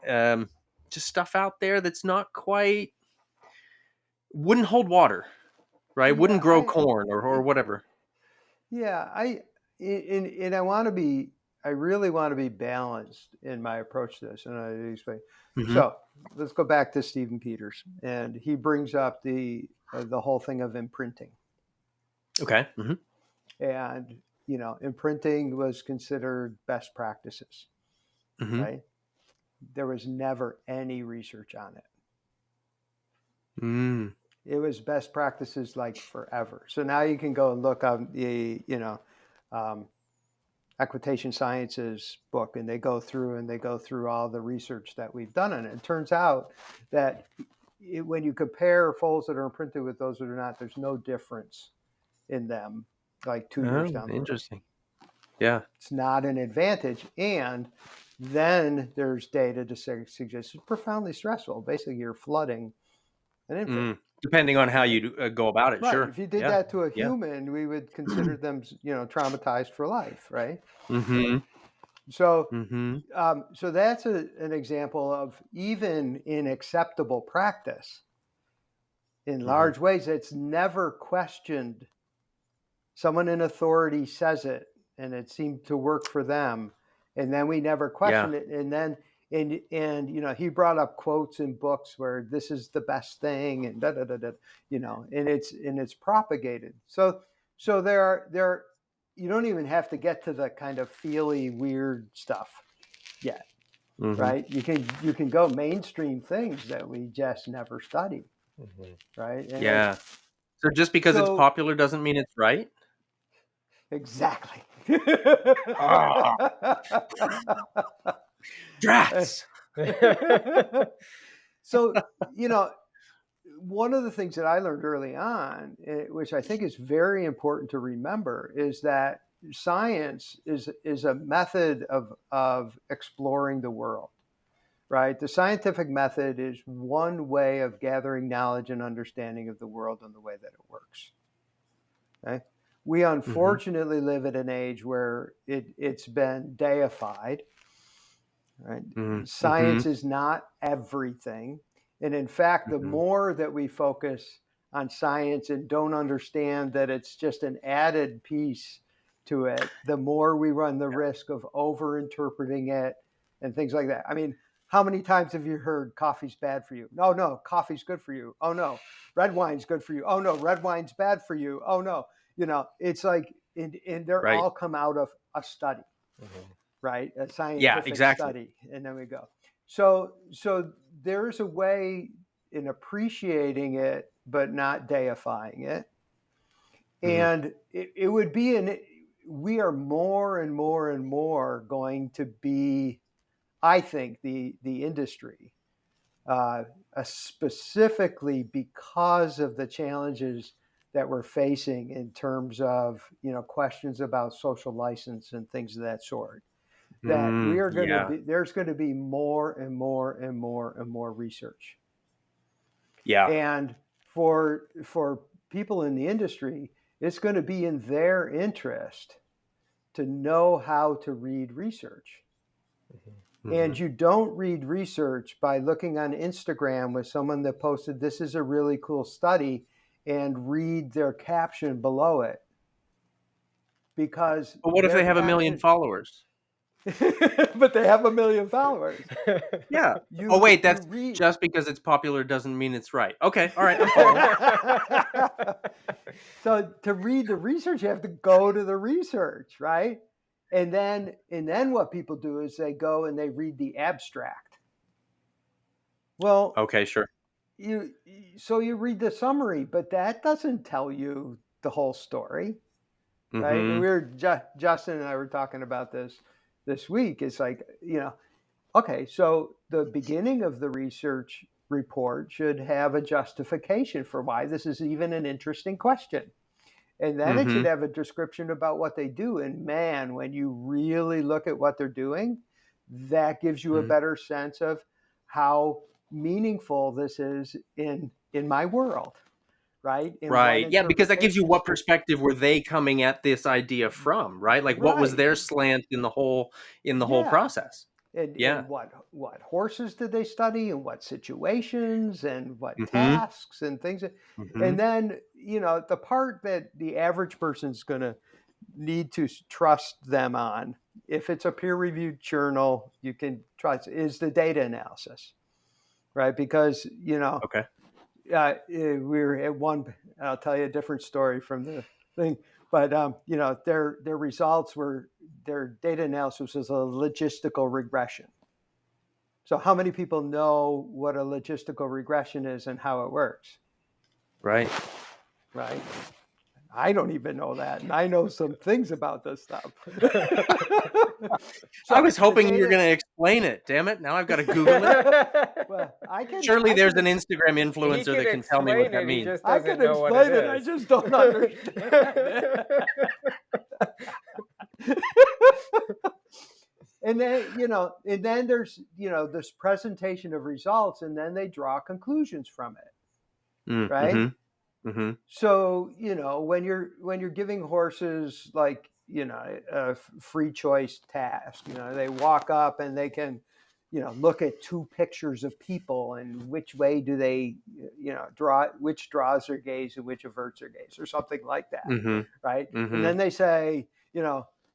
S2: um, just stuff out there that's not quite, wouldn't hold water, right? Wouldn't
S4: Yeah.
S2: grow corn or
S4: It,
S2: whatever.
S4: yeah. And I really want to be balanced in my approach to this. And I explain.
S2: Hmm.
S4: So let's go back to Stephen Peters. And he brings up the whole thing of imprinting.
S2: Okay. Hmm.
S4: And, imprinting was considered best practices,
S2: Hmm.
S4: right? There was never any research on it.
S2: Mm.
S4: It was best practices like forever. So now you can go and look on um, Equitation Sciences book, and they go through all the research that we've done on it. It turns out that when you compare foals that are imprinted with those that are not, there's no difference in them like 2 years
S2: Oh,
S4: down the road.
S2: interesting. Yeah.
S4: It's not an advantage. And then there's data to suggest it's profoundly stressful. Basically, you're flooding an infant,
S2: Mm. Depending on how
S4: right?
S2: you go about it,
S4: Right.
S2: sure.
S4: If you did
S2: Yeah.
S4: that to a
S2: Yeah.
S4: human, we would consider them, traumatized for life, right?
S2: Hmm.
S4: So,
S2: Hmm.
S4: so that's an example of, even in acceptable practice, in
S2: Hmm.
S4: large ways, it's never questioned. Someone in authority says it, and it seemed to work for them, and then we never
S2: Yeah.
S4: questioned it. And then, he brought up quotes in books where this is the best thing, and da da da da, and it's propagated. So there you don't even have to get to the kind of feely weird stuff yet,
S2: Hmm.
S4: right? You can go mainstream things that we just never studied,
S1: Mhm.
S4: right? And
S2: Yeah. So just because it's
S4: so
S2: popular doesn't mean it's right.
S4: exactly.
S2: Ah, drats.
S4: So, you know, one of the things that I learned early on, which I think is very important to remember, is that science is a method of exploring the world, right? The scientific method is one way of gathering knowledge and understanding of the world and the way that it works. Okay? We
S2: Hmm.
S4: unfortunately live at an age where it's been deified. Right?
S2: Hmm.
S4: Science is not everything. And in fact, the
S2: Hmm.
S4: more that we focus on science and don't understand that it's just an added piece to it, the more we run the risk of over interpreting it and things like that. I mean, how many times have you heard coffee's bad for you? No, no, coffee's good for you. Oh no, red wine's good for you. Oh no, red wine's bad for you. Oh no. It's like and they're
S2: Right.
S4: all come out of a study,
S1: Mhm.
S4: right? A
S2: Yeah,
S4: scientific
S2: exactly.
S4: study, and then we go. So there's a way in appreciating it, but not deifying it.
S2: Mhm.
S4: And it would be we are more and more and more going to be, I think, the industry, specifically because of the challenges that we're facing in terms of questions about social license and things of that sort. That we are going to
S2: Yeah.
S4: be there's going to be more and more and more and more research,
S2: Yeah.
S4: and for people in the industry, it's going to be in their interest to know how to read research. And
S2: Mhm.
S4: you don't read research by looking on Instagram with someone that posted, "This is a really cool study," and read their caption below it, because
S2: But what if
S4: their
S2: they have 1,000,000
S4: caption,
S2: followers?
S4: but they have 1 million followers.
S2: Yeah. Oh,
S4: You
S2: wait,
S4: you
S2: that's
S4: read.
S2: just because it's popular doesn't mean it's right. Okay, all right, I'm following.
S4: So to read the research, you have to go to the research, right? And then what people do is they go and they read the abstract. Well,
S2: Okay, sure.
S4: you so you read the summary, but that doesn't tell you the whole story, right? And
S2: Mhm.
S4: Justin and I were talking about this week. It's like, okay, so the beginning of the research report should have a justification for why this is even an interesting question. And then it should
S2: Mhm.
S4: have a description about what they do. And man, when you really look at what they're doing, that gives you a
S2: Mhm.
S4: better sense of how meaningful this is in my world, right? And what
S2: Right. Yeah, because that gives you
S4: interpretations.
S2: what perspective were they coming at this idea from, right? Like what was
S4: Right.
S2: their slant in the whole
S4: Yeah.
S2: process?
S4: And
S2: Yeah.
S4: what horses did they study, and what situations, and what
S2: Mhm.
S4: tasks and things. And
S2: Mhm.
S4: then, the part that the average person's going to need to trust them on, if it's a peer-reviewed journal, you can trust, is the data analysis, right? Because
S2: Okay.
S4: we were at one. I'll tell you a different story from the thing, but their results were, their data analysis was a logistical regression. So how many people know what a logistical regression is and how it works,
S2: Right.
S4: right? I don't even know that, and I know some things about this stuff.
S2: I
S4: So
S2: was
S4: the
S2: hoping you were
S4: data,
S2: gonna explain it. Damn it, now I've gotta Google it.
S4: well, I can
S2: Surely
S4: I
S2: there's
S4: can
S2: an Instagram
S1: He
S2: influencer
S1: can
S2: that can tell me what
S1: explain
S2: that
S1: it, he
S2: means.
S1: just
S4: I
S1: doesn't
S4: can
S1: know what it
S4: explain it. I
S1: is.
S4: just don't understand it. And then there's this presentation of results, and then they draw conclusions from it,
S2: Mm,
S4: right?
S2: mhm. Mhm.
S4: So when you're giving horses, like, a free choice task, they walk up and they can look at two pictures of people, and which way do they draw, which draws their gaze and which averts their gaze, or something like that,
S2: Mhm.
S4: right? And then
S2: Mhm.
S4: they say,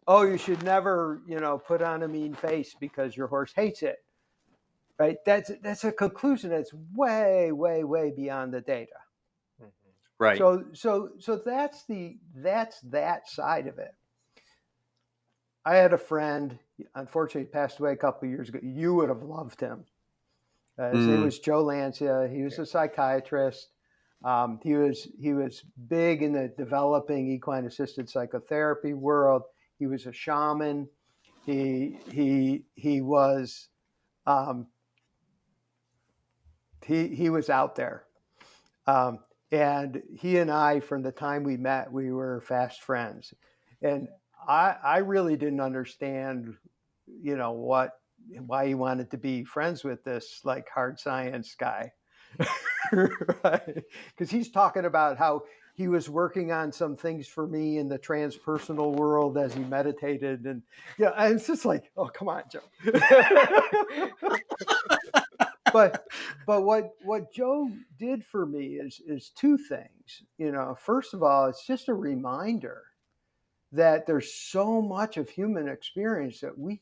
S4: oh, you should never put on a mean face because your horse hates it, right? That's a conclusion that's way, way, way beyond the data.
S1: Mhm.
S2: Right.
S4: So that's that side of it. I had a friend, unfortunately passed away a couple of years ago. You would have loved him. His name
S2: Mm.
S4: was Joe Lancia. He was a psychiatrist. He was big in the developing equine assisted psychotherapy world. He was a shaman. He was um, he was out there. Um, and he and I, from the time we met, we were fast friends. And I really didn't understand, why he wanted to be friends with this, like, hard science guy. Right? Because he's talking about how he was working on some things for me in the transpersonal world as he meditated. And and it's just like, oh, come on, Joe. but what Joe did for me is two things. First of all, it's just a reminder that there's so much of human experience that we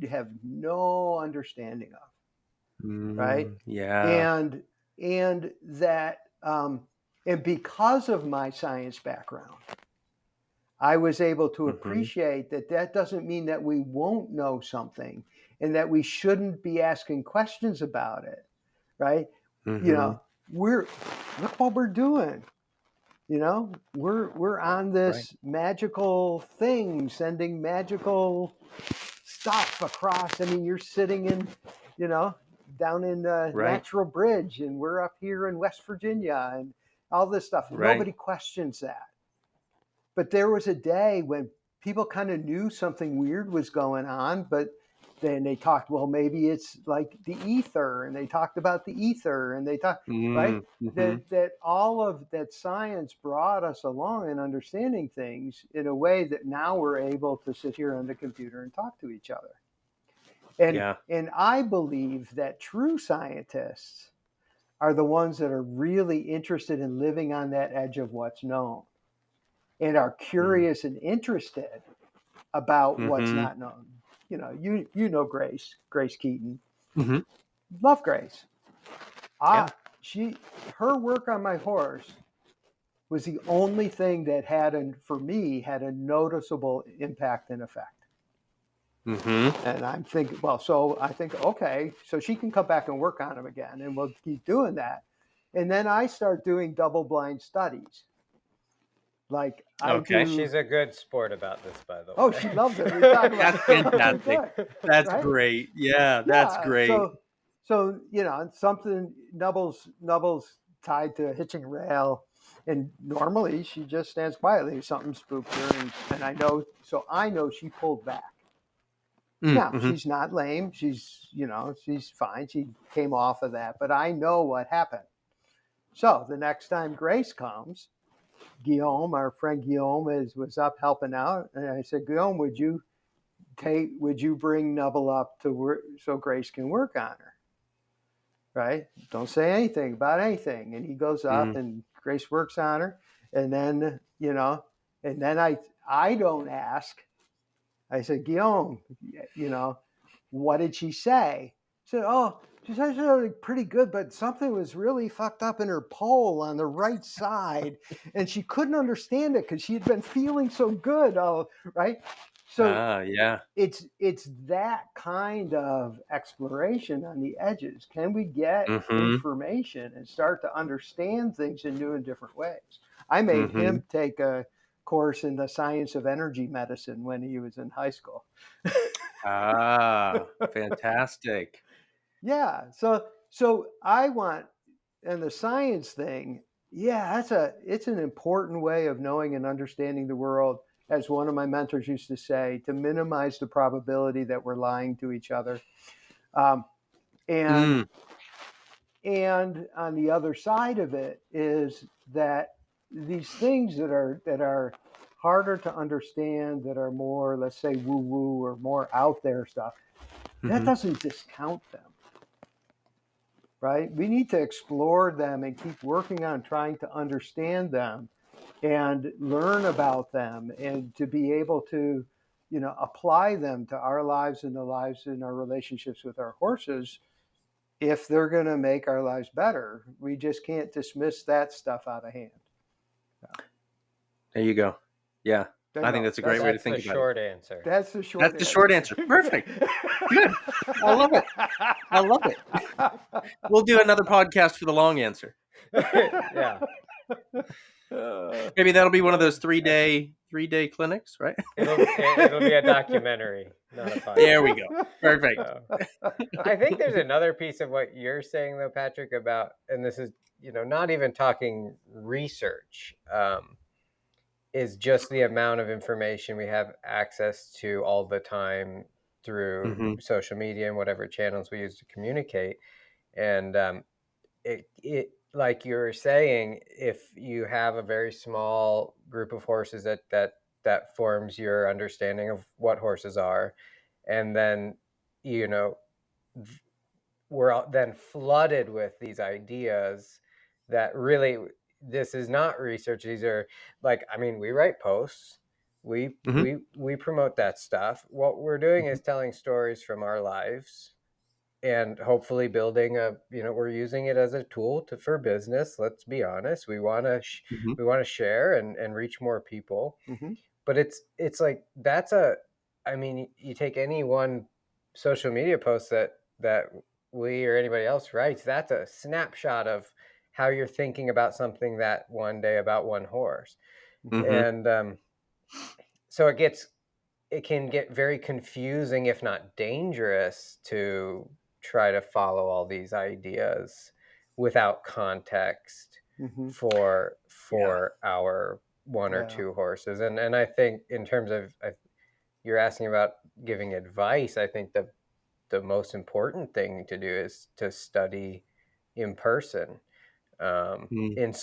S4: have no understanding of, right?
S2: Yeah.
S4: And that and because of my science background, I was able to appreciate that that doesn't mean that we won't know something and that we shouldn't be asking questions about it, right? You know, look what we're doing. You know, we're on this magical thing, sending magical stuff across. I mean, you're sitting in, you know, down in Natural Bridge, and we're up here in West Virginia, and all this stuff. Nobody questions that. But there was a day when people kind of knew something weird was going on, but then they talked, well, maybe it's like the ether, and they talked about the ether, and they talked, right? That all of that science brought us along in understanding things in a way that now we're able to sit here on the computer and talk to each other. And I believe that true scientists are the ones that are really interested in living on that edge of what's known and are curious and interested about what's not known. You know, you know Grace Keaton. Love Grace. Her work on my horse was the only thing that for me had a noticeable impact and effect. And I'm thinking, well, so I think, okay, so she can come back and work on them again, and we'll keep doing that. And then I start doing double-blind studies. Like
S1: She's a good sport about this, by the way.
S4: Oh, she loves it. We talk about
S2: That's fantastic. That's great. Yeah, that's great.
S4: So you know, something Nubble's tied to a hitching rail, and normally she just stands quietly. Something spooked her, and I know she pulled back. Now she's not lame. She's fine. She came off of that, but I know what happened. So the next time Grace comes, Guillaume, our friend Guillaume, was up helping out, and I said, Guillaume, would you bring Nubble up to work so Grace can work on her? Right? Don't say anything about anything. And he goes up, and Grace works on her, and then I don't ask. I said, Guillaume, what did she say? He said, oh, she said something pretty good, but something was really fucked up in her pole on the right side, and she couldn't understand it because she had been feeling so good. Oh, right. So it's that kind of exploration on the edges. Can we get information and start to understand things in new and different ways? I made him take a course in the science of energy medicine when he was in high school.
S2: Fantastic.
S4: Yeah. So I want, and the science thing, it's an important way of knowing and understanding the world, as one of my mentors used to say, to minimize the probability that we're lying to each other. And on the other side of it is that these things that are harder to understand, that are more, let's say, woo-woo or more out there stuff, that doesn't discount them. Right? We need to explore them and keep working on trying to understand them and learn about them, and to be able to, apply them to our lives and the lives in our relationships with our horses. If they're going to make our lives better, we just can't dismiss that stuff out of hand.
S2: There you go. Yeah. I think that's a great way to think about it.
S1: Short answer.
S4: That's the short answer.
S2: That's the short answer. Perfect. Good. I love it. We'll do another podcast for the long answer.
S1: Yeah.
S2: Maybe that'll be one of those 3-day clinics, right?
S1: It'll be a documentary, not a podcast.
S2: There we go. Perfect.
S1: I think there's another piece of what you're saying, though, Patrick, about, and this is, not even talking research, is just the amount of information we have access to all the time through social media and whatever channels we use to communicate. And it like you were saying, if you have a very small group of horses that forms your understanding of what horses are, and then we're then flooded with these ideas that really, this is not research. These are we write posts, we promote that stuff. What we're doing is telling stories from our lives, and hopefully building we're using it as a tool for business. Let's be honest. We want to share and reach more people. but it's like I mean, you take any one social media post that we or anybody else writes, that's a snapshot of how you're thinking about something that one day about one horse.
S2: Mm-hmm.
S1: And so it can get very confusing, if not dangerous, to try to follow all these ideas without context
S4: Mhm.
S2: Yeah.
S1: for our one or
S4: Yeah.
S1: two horses. And I think in terms of you're asking about giving advice, I think the most important thing to do is to study in person,
S2: Mm.
S1: in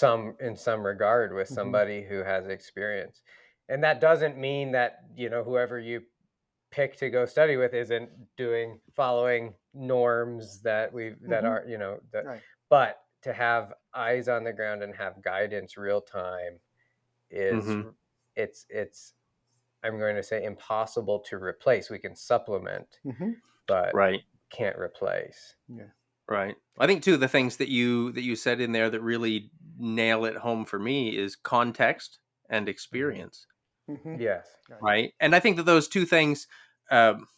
S1: some regard, with
S4: Mhm.
S1: somebody who has experience. And that doesn't mean that, whoever you pick to go study with isn't following norms that
S4: Mhm.
S1: are, that,
S4: Right.
S1: but to have eyes on the ground and have guidance real time is
S2: Mm-hmm.
S1: it's I'm going to say impossible to replace. We can supplement,
S4: Mhm.
S1: but
S2: Right.
S1: can't replace.
S4: Yeah.
S2: Right. I think too the things that you said in there that really nail it home for me is context and
S1: Hmm.
S2: experience.
S4: Mhm.
S1: Yes.
S4: Right.
S2: Right. And I think that those two things, um,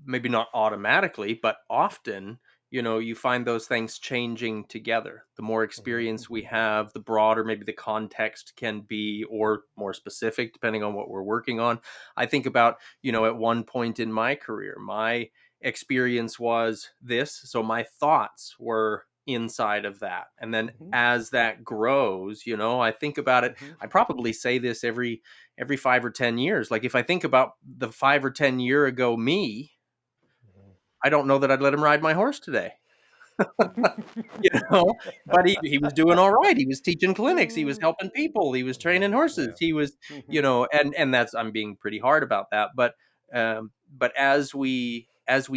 S2: maybe not automatically, but often, you find those things changing together. The more
S1: Hmm.
S2: experience we
S4: Mhm.
S2: have, the broader maybe the context can be, or more specific, depending on what we're working on. I think about, at one point in my career, my experience was this. So my thoughts were inside of that. And then
S4: Mhm.
S2: as that grows, I think about it.
S4: Mhm.
S2: I probably say this every 5 or 10 years. Like if I think about the 5 or 10 year ago me, I don't know that I'd let him ride my horse today. you know, but he was doing all right. He was teaching clinics, he was helping people, he was
S1: Hmm.
S2: training horses,
S1: Yeah.
S2: he was,
S4: Mhm.
S2: and that's, I'm being pretty hard about that, but as we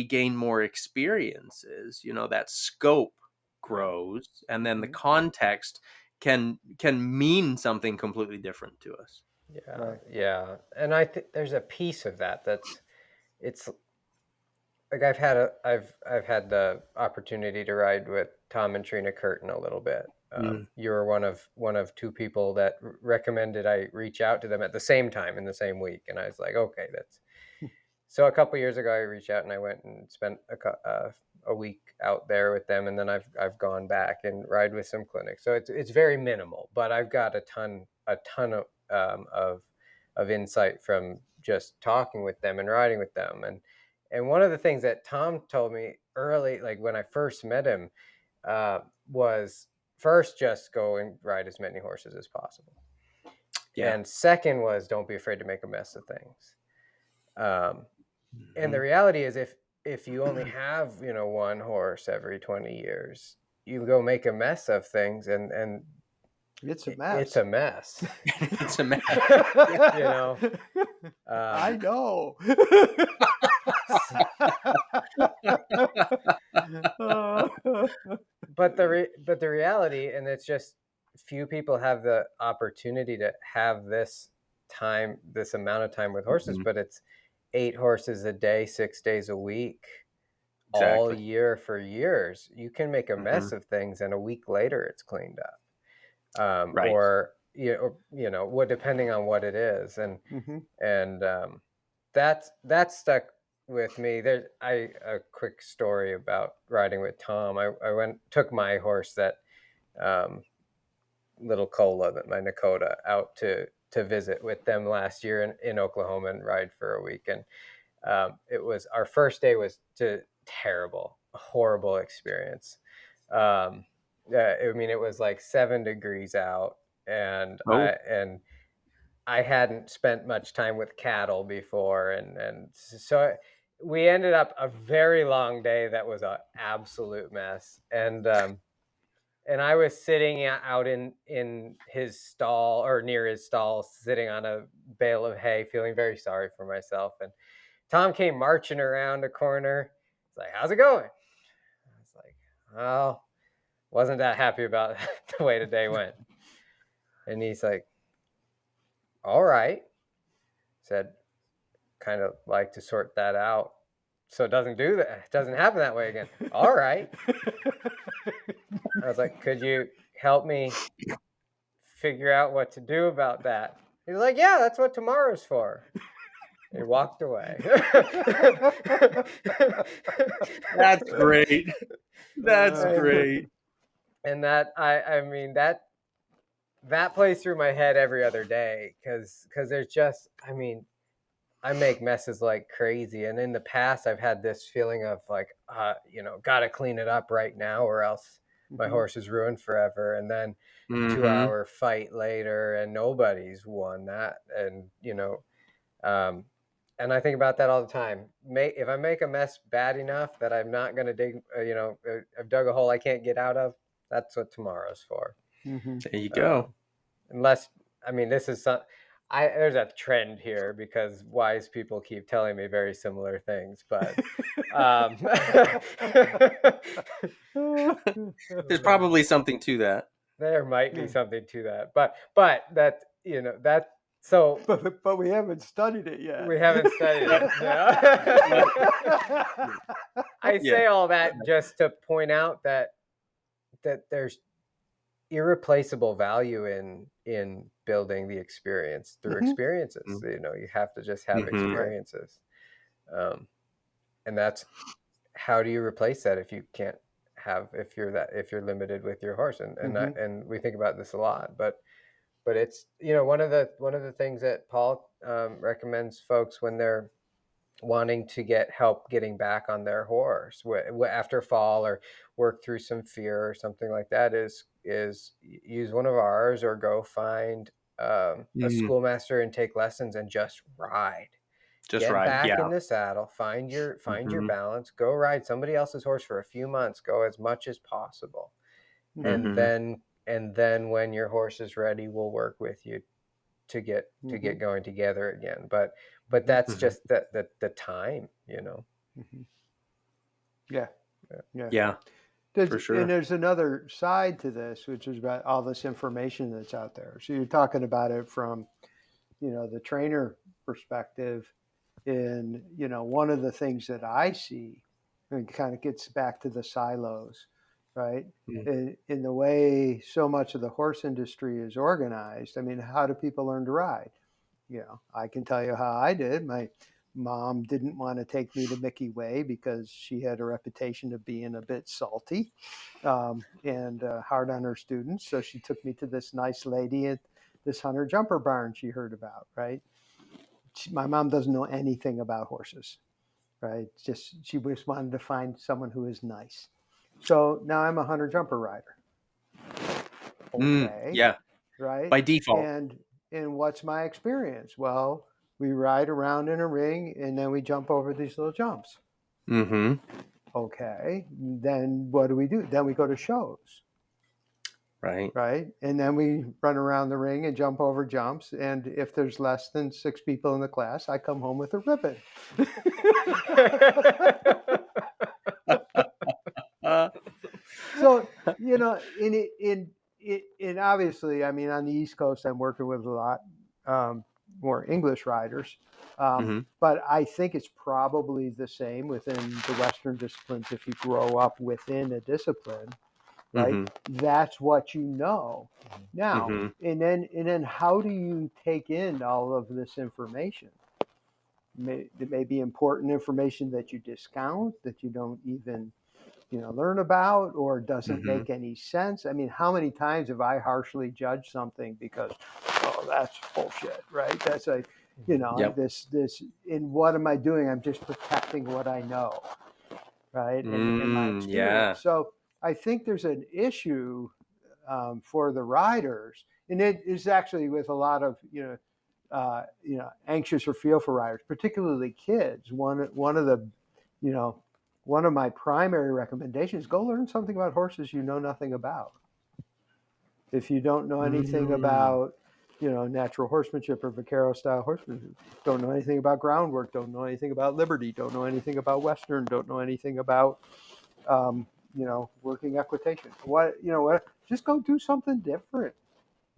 S2: gain more experiences, that scope grows, and then the
S4: Mhm.
S2: context can mean something completely different to us.
S1: Yeah.
S4: Right.
S1: Yeah. And I think there's a piece of that it's like I've had the opportunity to ride with Tom and Trina Curtin a little bit.
S2: Mm.
S1: You were one of two people that recommended I reach out to them at the same time in the same week, and I was like, okay, that's so. A couple years ago, I reached out and I went and spent a week out there with them, and then I've gone back and ride with some clinics. So it's very minimal, but I've got a ton of insight from just talking with them and riding with them. And one of the things that Tom told me early, like when I first met him, uh, was first just go and ride as many horses as possible,
S2: Yeah.
S1: and second was don't be afraid to make a mess of things. Um, and the
S2: Mhm.
S1: reality is, if you only have one horse every 20 years, you go make a mess of things, and
S4: It's a
S1: it's
S4: mess.
S1: a mess.
S2: It's a mess.
S1: you know
S4: I
S1: um,
S4: know.
S1: but the reality, and it's just few people have the opportunity to have this amount of time with horses,
S2: Mhm.
S1: but it's 8 horses a day, 6 days a week, all
S2: Exactly.
S1: year for years. You can make a
S2: Hmm.
S1: mess of things, and a week later it's cleaned up.
S2: Right.
S1: Or what, depending on what it is.
S4: Mhm.
S1: And that's stuck with me. There, a quick story about riding with Tom. I took my horse, that um, little Cola, that my Nakota, out to visit with them last year in Oklahoma and ride for a week. And it was our first day was terrible, horrible experience. I mean, it was like 7 degrees out, and
S2: Oh.
S1: I hadn't spent much time with cattle before, and so we ended up a very long day that was an absolute mess. And I was sitting out in his stall, or near his stall, sitting on a bale of hay, feeling very sorry for myself. And Tom came marching around a corner. He's like, "How's it going?" I was like, "Oh, wasn't that happy about the way the day went." And he's like, "All right." Said, "Kind of like to sort that out so it doesn't happen that way again." "All right." I was like, "Could you help me figure out what to do about that?" He's like, yeah, that's what tomorrow's for. He walked away.
S2: That's great. That's
S4: Uh,
S2: great.
S1: And that I mean that plays through my head every other day because there's just I mean I make messes like crazy, and in the past I've had this feeling of like gotta clean it up right now or else my
S4: mhm,
S1: horse is ruined forever. And then two
S2: Mm-hmm.
S1: hour fight later and nobody's won that. And um, and I think about that all the time. If I make a mess bad enough that I'm not going to dig, I've dug a hole I can't get out of. That's what tomorrow's for.
S4: mhm.
S2: There you go.
S1: Um, unless, I mean, this is some. There's a trend here because wise people keep telling me very similar things, but um,
S2: There's probably something to that.
S1: there might be
S4: Yeah.
S1: something to that. But that that so
S4: But we haven't studied it yet.
S1: we haven't studied
S2: Yep.
S1: it.
S2: Yep.
S1: No. I
S2: Yeah.
S1: say all that just to point out that there's irreplaceable value in building the experience through
S4: Mhm.
S1: experiences. You have to just have
S2: Mm-hmm.
S4: Right.
S1: experiences, um, and that's how do you replace that if you can't have if you're limited with your horse.
S4: Mhm.
S1: And we think about this a lot, but it's one of the things that Paul recommends folks when they're wanting to get help getting back on their horse after fall or work through some fear or something like that is use one of ours or go find a
S2: Mm.
S1: schoolmaster and take lessons and just ride.
S2: Just
S1: Get
S2: right.
S1: back
S2: Yeah.
S1: in the saddle, find your
S2: Mm-hmm.
S1: balance, go ride somebody else's horse for a few months, go as much as possible,
S4: Mhm.
S1: and
S2: Mm-hmm.
S1: then when your horse is ready, we'll work with you to
S4: Mhm.
S1: get going together again. But
S4: Mhm.
S1: that's
S2: Mm-hmm.
S1: just the time.
S4: Mhm. Yeah.
S1: Yeah.
S4: Yeah.
S2: Yeah, for
S4: And
S2: sure.
S4: there's another side to this, which is about all this information that's out there. So you're talking about it from, the trainer perspective. And, one of the things that I see, and it kind of gets back to the silos, right?
S2: Mm.
S4: In the way so much of the horse industry is organized. I mean, how do people learn to ride? I can tell you how I did. My mom didn't want to take me to Mickey Way because she had a reputation of being a bit salty and hard on her students. So she took me to this nice lady at this hunter jumper barn she heard about, right? My mom doesn't know anything about horses, right? She just wanted to find someone who is nice. So now I'm a hunter jumper rider. Okay,
S2: Yeah,
S4: right?
S2: by default.
S4: And what's my experience? Well, we ride around in a ring and then we jump over these little jumps.
S2: Mm-hmm.
S4: Okay, then what do? Then we go to shows,
S2: Right.
S4: right? And then we run around the ring and jump over jumps. And if there's less than 6 people in the class, I come home with a ribbon.
S2: Uh,
S4: So, in obviously, I mean, on the East Coast, I'm working with a lot more English riders.
S2: mm-hmm.
S4: But I think it's probably the same within the Western disciplines. If you grow up within a discipline, right,
S2: Mm-hmm.
S4: that's what you know. Now,
S2: Mm-hmm.
S4: and then how do you take in all of this information? There may be important information that you discount, that you don't even learn about, or doesn't
S2: Mm-hmm.
S4: make any sense. I mean, how many times have I harshly judged something because, oh, that's bullshit, right? That's
S2: Yep.
S4: this. And what am I doing? I'm just protecting what I know, right? And my
S2: Yeah.
S4: experience. So I think there's an issue for the riders, and it is actually with a lot of anxious or fearful riders, particularly kids. One of the you know one of my primary recommendations: go learn something about horses you know nothing about. If you don't know anything
S2: Mm.
S4: about natural horsemanship or vaquero style horsemanship, don't know anything about groundwork, don't know anything about liberty, don't know anything about western, don't know anything about um, working equitation, what, just go do something different,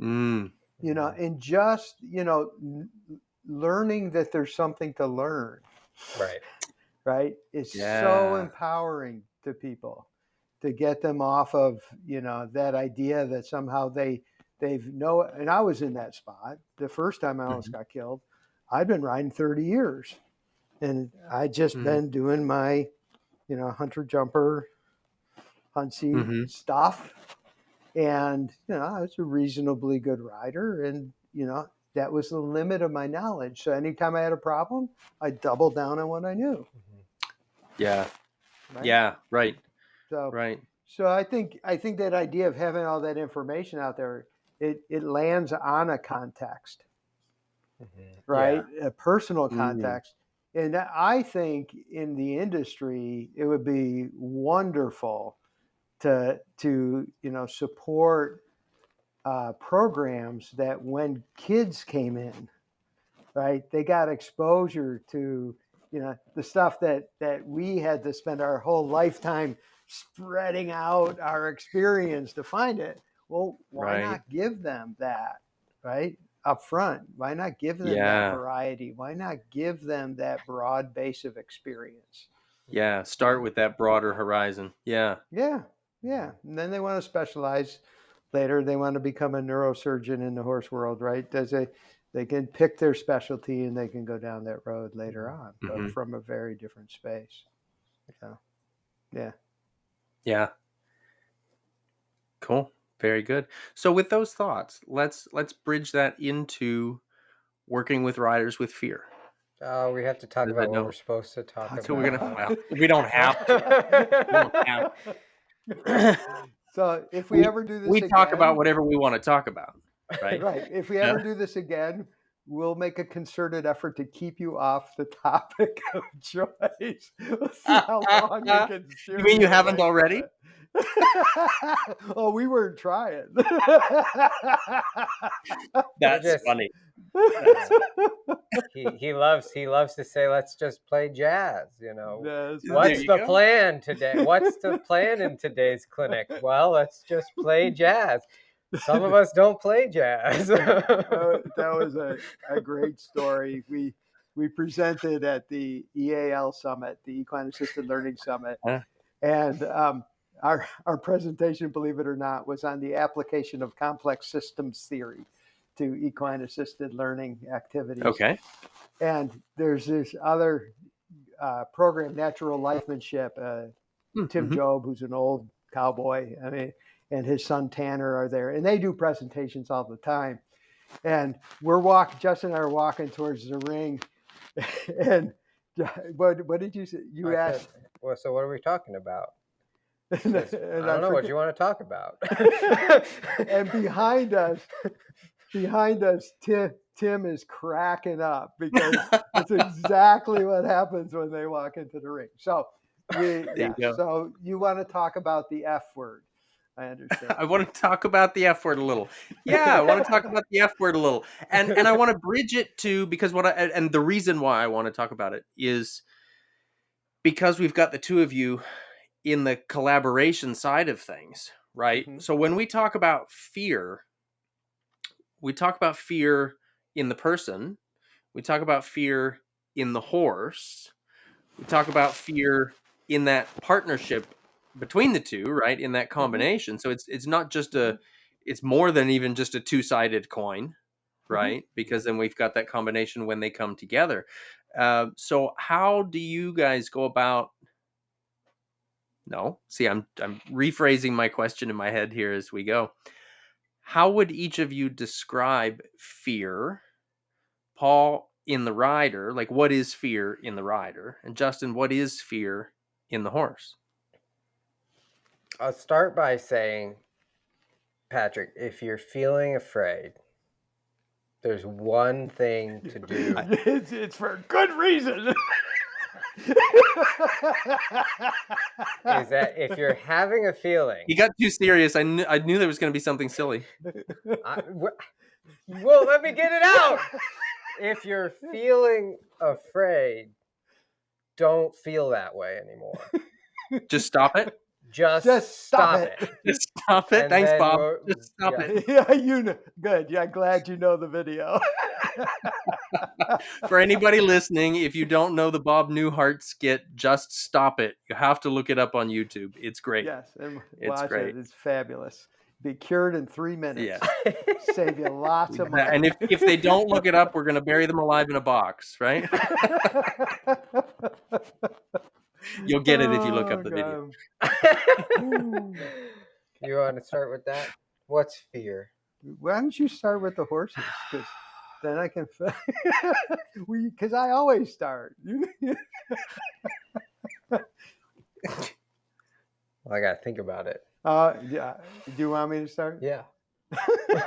S2: Mm.
S4: and just learning that there's something to learn,
S1: Right.
S4: right, is so
S2: Yeah.
S4: empowering to people, to get them off of that idea that somehow and I was in that spot the first time I almost got killed. I'd been riding 30 years, and I'd just been doing my, hunter jumper, huntsy stuff, and I was a reasonably good rider, and that was the limit of my knowledge. So anytime I had a problem, I doubled down on what I knew.
S2: Yeah.
S4: Right?
S2: Yeah. Right.
S4: So,
S2: Right.
S4: So I think that idea of having all that information out there, it lands on a context, right?
S1: Yeah.
S4: A personal context. And I think in the industry, it would be wonderful to support programs that when kids came in, right, they got exposure to the stuff that we had to spend our whole lifetime spreading out our experience to find it. Well, why not give them that, right, up front? Why not give them that variety? Why not give them that broad base of experience?
S2: Yeah, start with that broader horizon. Yeah.
S4: And then they want to specialize later. They want to become a neurosurgeon in the horse world, right? They can pick their specialty and they can go down that road later on, but from a very different space. Yeah.
S2: Cool. Very good. So with those thoughts, let's bridge that into working with riders with fear.
S1: We have to talk about what we're supposed to talk about.
S2: So we don't have to.
S4: So if we ever do this
S2: we
S4: again,
S2: talk about whatever we want to talk about, right?
S4: Right. If we ever do this again, we'll make a concerted effort to keep you off the topic of choice. We'll see how long we can steer.
S2: You mean you haven't already?
S4: Oh, we weren't trying.
S2: That's funny.
S1: He loves to say, let's just play jazz. What's the plan today? What's the plan in today's clinic? Well, let's just play jazz. Some of us don't play jazz.
S4: That was a great story. We presented at the EAL Summit, the Equine Assisted Learning Summit, and our presentation, believe it or not, was on the application of complex systems theory to equine assisted learning activities.
S2: Okay.
S4: And there's this other program, Natural Lifemanship. Tim Job, who's an old cowboy, and his son Tanner are there, and they do presentations all the time. And Justin and I are walking towards the ring, and what did you say? You asked.
S1: Well, so what are we talking about? I
S4: don't
S1: know what you want to talk about.
S4: And behind us, Tim is cracking up because that's exactly what happens when they walk into the ring. So, so you want to talk about the F word? I understand.
S2: I want to talk about the F word a little. Yeah, I want to talk about the F word a little, and I want to bridge it to because and the reason why I want to talk about it is because we've got the two of you in the collaboration side of things, right? So when we talk about fear, we talk about fear in the person, we talk about fear in the horse, we talk about fear in that partnership between the two, right? In that combination. So it's not just it's more than even just a two-sided coin, right? Because then we've got that combination when they come together. So how do you guys go about? No, see, I'm rephrasing my question in my head here as we go. How would each of you describe fear? Paul, in the rider, like what is fear in the rider? And Justin, what is fear in the horse?
S1: I'll start by saying, Patrick, if you're feeling afraid, there's one thing to do.
S4: It's for good reason.
S1: Is that if you're having a feeling,
S2: He got too serious. I knew there was going to be something silly.
S1: Well, let me get it out. If you're feeling afraid, don't feel that way anymore.
S2: Just stop it.
S1: Just stop it.
S2: Just stop it.
S1: And
S2: Thanks,
S1: then
S2: Bob. Just stop it.
S4: Yeah, you know. Good. Yeah, glad you know the video.
S2: For anybody listening, if you don't know the Bob Newhart skit, Just Stop It. You have to look it up on YouTube. It's great.
S4: Yes, and
S2: It's
S4: watch
S2: great.
S4: it. It's fabulous. Be cured in 3 minutes.
S2: Yeah.
S4: Save you lots of money.
S2: And if they don't look it up, we're going to bury them alive in a box, right? You'll get it if you look up the video.
S1: You want to start with that? What's fear?
S4: Why don't you start with the horses? Because then I can. Because I always start.
S1: Well, I got to think about it.
S4: Yeah. Do you want me to start?
S1: Yeah.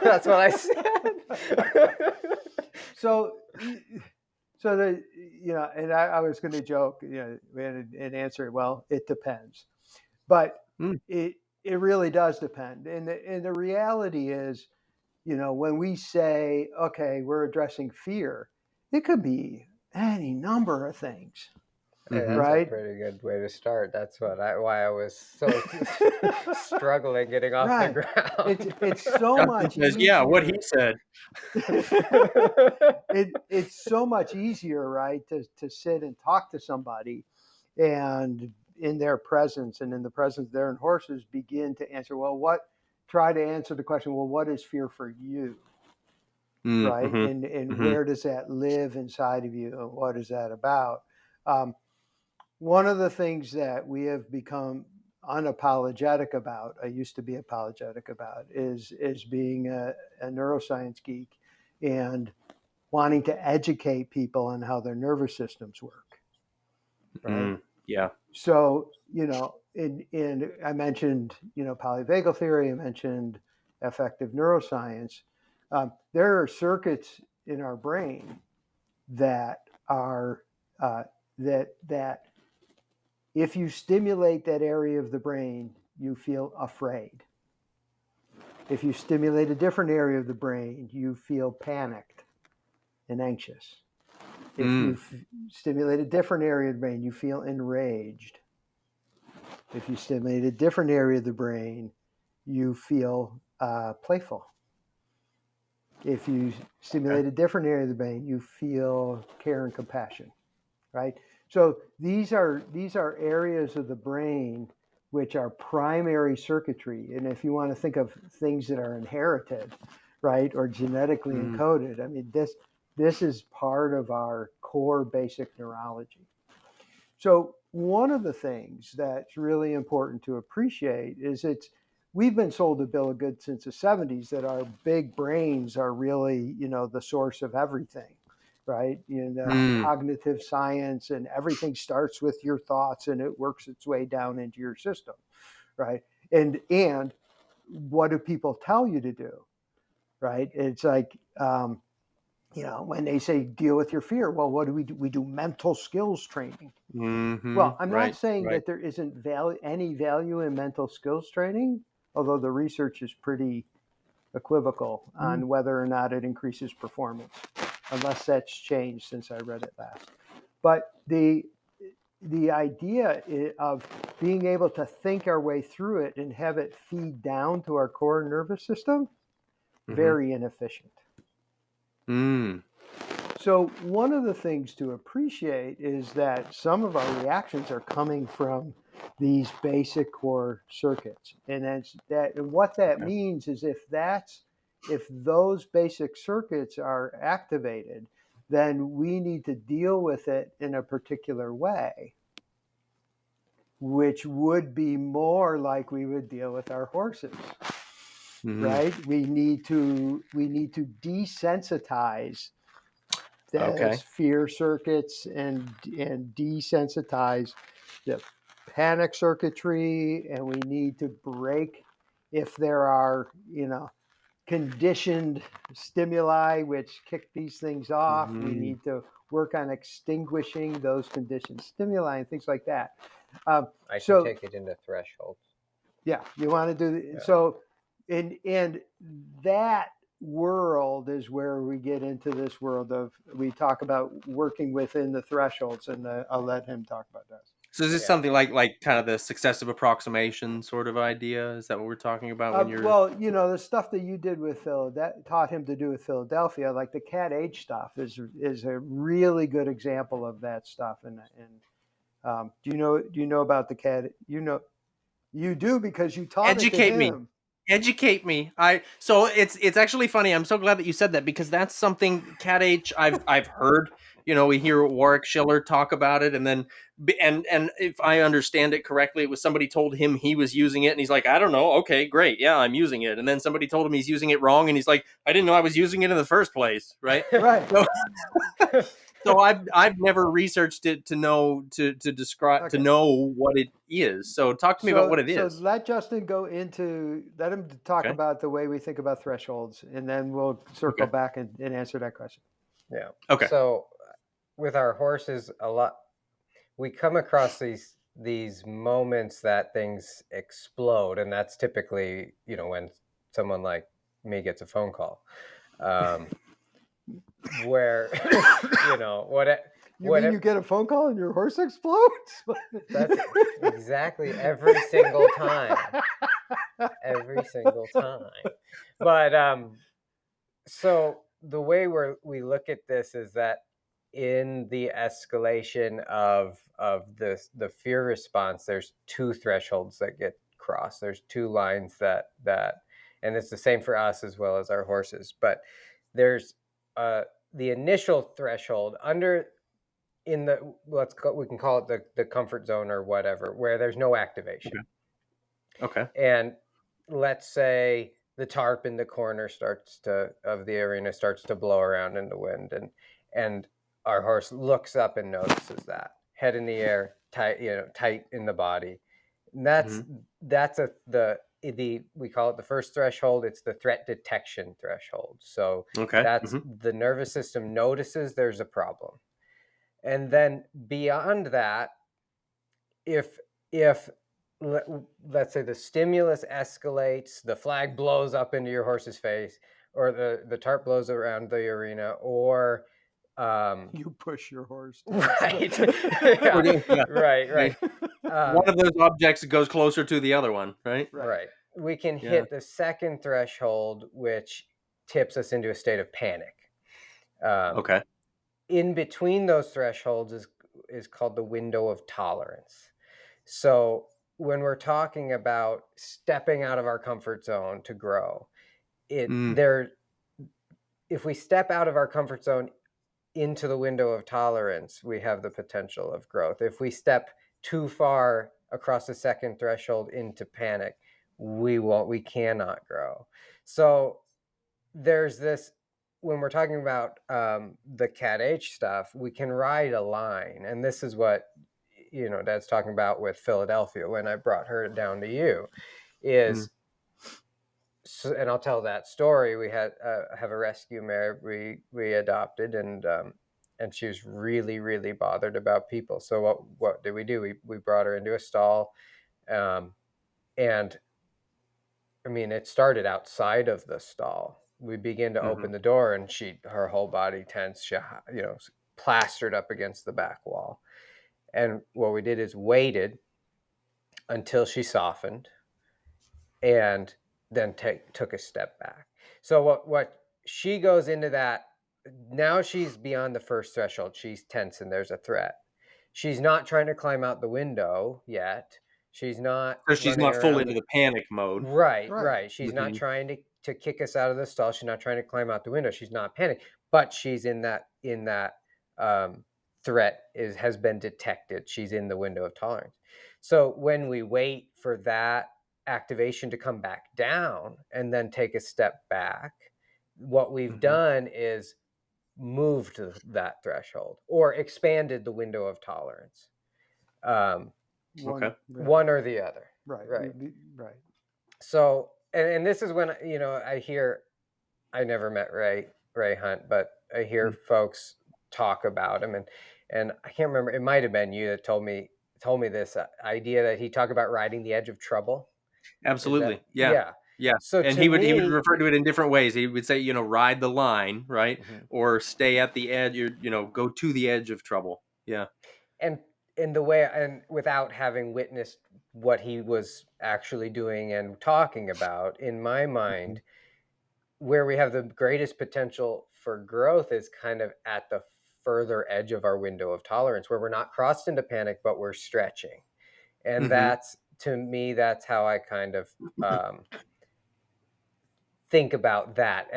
S1: That's what I said.
S4: So the and I was going to joke, and answer it. Well, it depends, but it really does depend. And the reality is, when we say, okay, we're addressing fear, it could be any number of things.
S1: That's
S4: right?
S1: a pretty good way to start. That's why I was so struggling getting off the ground.
S4: It's so much easier.
S2: Yeah, what he said.
S4: It's so much easier, right, to sit and talk to somebody, and in their presence and in the presence of their own horses begin to answer. Try to answer the question. Well, what is fear for you? Right, and where does that live inside of you, and what is that about? One of the things that we have become unapologetic about, I used to be apologetic about, is being a neuroscience geek and wanting to educate people on how their nervous systems work. Right?
S2: Yeah.
S4: So, in I mentioned, polyvagal theory, I mentioned affective neuroscience. There are circuits in our brain that are that if you stimulate that area of the brain, you feel afraid. If you stimulate a different area of the brain, you feel panicked and anxious. If you stimulate a different area of the brain, you feel enraged. If you stimulate a different area of the brain, you feel playful. If you stimulate a different area of the brain, you feel care and compassion, right? So these are areas of the brain which are primary circuitry. And if you want to think of things that are inherited, right, or genetically encoded, I mean, this is part of our core basic neurology. So one of the things that's really important to appreciate is we've been sold a bill of goods since the 70s that our big brains are really, the source of everything. Right? Cognitive science, and everything starts with your thoughts and it works its way down into your system. Right? And what do people tell you to do? Right? It's like, when they say deal with your fear, well, what do? We do mental skills training. Well, I'm not saying that there isn't any value in mental skills training, although the research is pretty equivocal on whether or not it increases performance, unless that's changed since I read it last. But the idea of being able to think our way through it and have it feed down to our core nervous system, very inefficient. So one of the things to appreciate is that some of our reactions are coming from these basic core circuits. And what that means is if those basic circuits are activated, then we need to deal with it in a particular way, which would be more like we would deal with our horses. Right? We need to desensitize those fear circuits and desensitize the panic circuitry, and we need to break if there are conditioned stimuli which kick these things off. We need to work on extinguishing those conditioned stimuli and things like that.
S1: I can take it into thresholds.
S4: Yeah, you want to do so, and that world is where we get into this world of, we talk about working within the thresholds, and I'll let him talk about that.
S2: So is this something like kind of the successive approximation sort of idea? Is that what we're talking about when you're?
S4: Well, the stuff that you did with Phil, that taught him to do with Philadelphia, like the cat age stuff, is a really good example of that stuff. And do you know about the cat? You do, because you taught
S2: Educate
S4: it to
S2: me.
S4: him.
S2: Educate me. So it's actually funny. I'm so glad that you said that, because that's something Cat H I've heard. We hear Warwick Schiller talk about it, and then and if I understand it correctly, it was somebody told him he was using it, and he's like, I don't know. Okay, great, yeah, I'm using it. And then somebody told him he's using it wrong, and he's like, I didn't know I was using it in the first place, right?
S4: Right.
S2: So, so I've never researched it to know to describe to
S4: Okay.
S2: know what it is. So talk to me about what it
S4: So
S2: is.
S4: let Justin let him talk
S2: Okay.
S4: about the way we think about thresholds, and then we'll circle
S2: Okay.
S4: back and answer that question.
S1: Yeah.
S2: Okay.
S1: So with our horses, we come across these moments that things explode, and that's typically when someone like me gets a phone call, where
S4: You mean you get a phone call and your horse explodes?
S1: That's exactly every single time. Every single time. But so the way we look at this is that in the escalation of the fear response, there's two thresholds that get crossed. There's two lines that and it's the same for us as well as our horses. But there's the initial threshold we can call it the comfort zone or whatever, where there's no activation.
S2: Okay.
S1: And let's say the tarp in the corner of the arena starts to blow around in the wind, and our horse looks up and notices that, head in the air, tight in the body. And that's we call it the first threshold. It's the threat detection threshold. So
S2: Okay.
S1: that's the nervous system notices there's a problem. And then beyond that, if let's say the stimulus escalates, the flag blows up into your horse's face, or the tarp blows around the arena, or
S4: you push your horse.
S1: right,
S2: Yeah.
S1: right.
S2: One of those objects goes closer to the other one, right?
S1: Right. We can hit the second threshold, which tips us into a state of panic.
S2: Okay.
S1: In between those thresholds is called the window of tolerance. So when we're talking about stepping out of our comfort zone to grow, if we step out of our comfort zone into the window of tolerance, we have the potential of growth. If we step too far across the second threshold into panic, we cannot grow. So there's this, when we're talking about the Cat H stuff, we can ride a line. And this is what Dad's talking about with Philadelphia when I brought her down to you is so, and I'll tell that story. We have a rescue mare we adopted, and she was really, really bothered about people. So what did we do? We brought her into a stall, and I mean, it started outside of the stall. We began to open the door, and her whole body tense, plastered up against the back wall. And what we did is waited until she softened, and then took a step back. So what she goes into that, now she's beyond the first threshold. She's tense and there's a threat. She's not trying to climb out the window yet. She's not
S2: So she's
S1: running
S2: not full
S1: around.
S2: into the panic mode.
S1: Right. She's not trying to kick us out of the stall. She's not trying to climb out the window. She's not panicking, but she's in that threat has been detected. She's in the window of tolerance. So when we wait for that activation to come back down and then take a step back, what we've done is moved that threshold or expanded the window of tolerance. One or the other. Right. So, and this is when I hear, I never met Ray Hunt, but I hear folks talk about him, and I can't remember. It might have been you that told me this idea that he talked about riding the edge of trouble.
S2: Absolutely.
S1: Yeah.
S2: So and he would refer to it in different ways. He would say, ride the line, right? Or stay at the edge, go to the edge of trouble. Yeah.
S1: And in the way, and without having witnessed what he was actually doing and talking about, in my mind, where we have the greatest potential for growth is kind of at the further edge of our window of tolerance, where we're not crossed into panic, but we're stretching. And that's, to me, that's how I kind of think about that.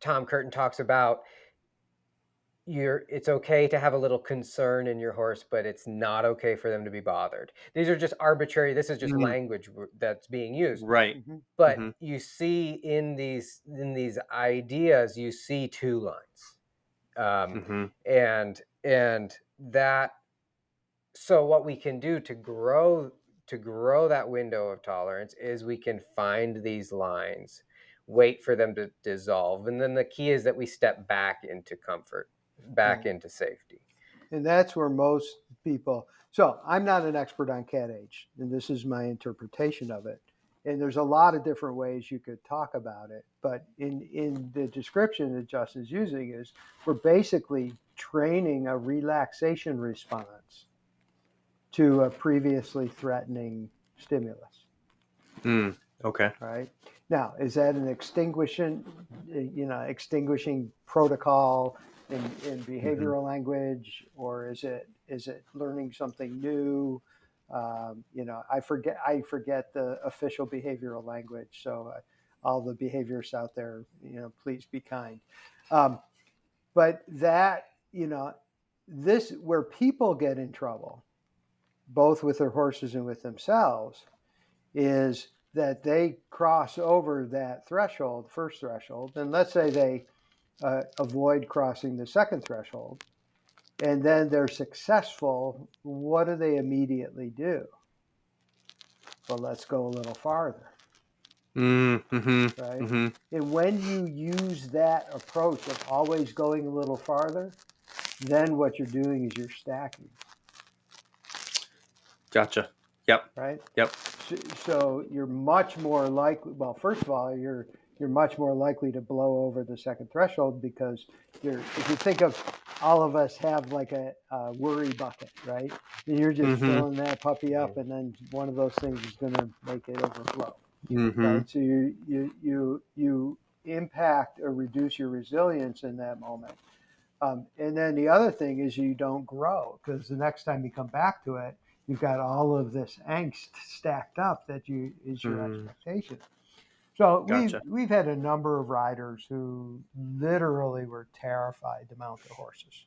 S1: Tom Curtin talks about it's okay to have a little concern in your horse, but it's not okay for them to be bothered. These are just arbitrary. This is just
S2: Mm,
S1: language that's being used.
S2: right.
S4: Mhm.
S1: But
S2: Hmm.
S1: you see in these ideas, you see two lines,
S2: Hmm.
S1: and that. So what we can do to grow that window of tolerance is we can find these lines, wait for them to dissolve, and then the key is that we step back into comfort, back
S4: Yeah.
S1: into safety.
S4: And that's where most people. So I'm not an expert on cat age, and this is my interpretation of it. And there's a lot of different ways you could talk about it, but in the description that Justin's using is we're basically training a relaxation response to a previously threatening stimulus.
S2: Mm, okay.
S4: Right now, is that an extinguishing protocol in
S2: Hmm.
S4: behavioral language, or is it learning something new? I forget the official behavioral language, so all the behaviorists out there, please be kind. Um, but that, this where people get in trouble, both with their horses and with themselves, is that they cross over that threshold, first threshold, and let's say they avoid crossing the second threshold, and then they're successful. What do they immediately do? Well, let's go a little farther,
S2: Mm-hmm.
S4: right?
S2: Hmm.
S4: And when you use that approach of always going a little farther, then what you're doing is you're stacking,
S2: Gotcha. Yep.
S4: right?
S2: Yep.
S4: So you're much more likely. Well, first of all, you're much more likely to blow over the second threshold because if you think of all of us have like a worry bucket, right? And you're just
S2: Hmm.
S4: filling that puppy up, and then one of those things is going to make it overflow,
S2: Hmm.
S4: right? So you impact or reduce your resilience in that moment. And then the other thing is you don't grow because the next time you come back to it, you've got all of this angst stacked up that is your
S2: Mm,
S4: expectation. So we've
S2: gotcha.
S4: we've had a number of riders who literally were terrified to mount their horses.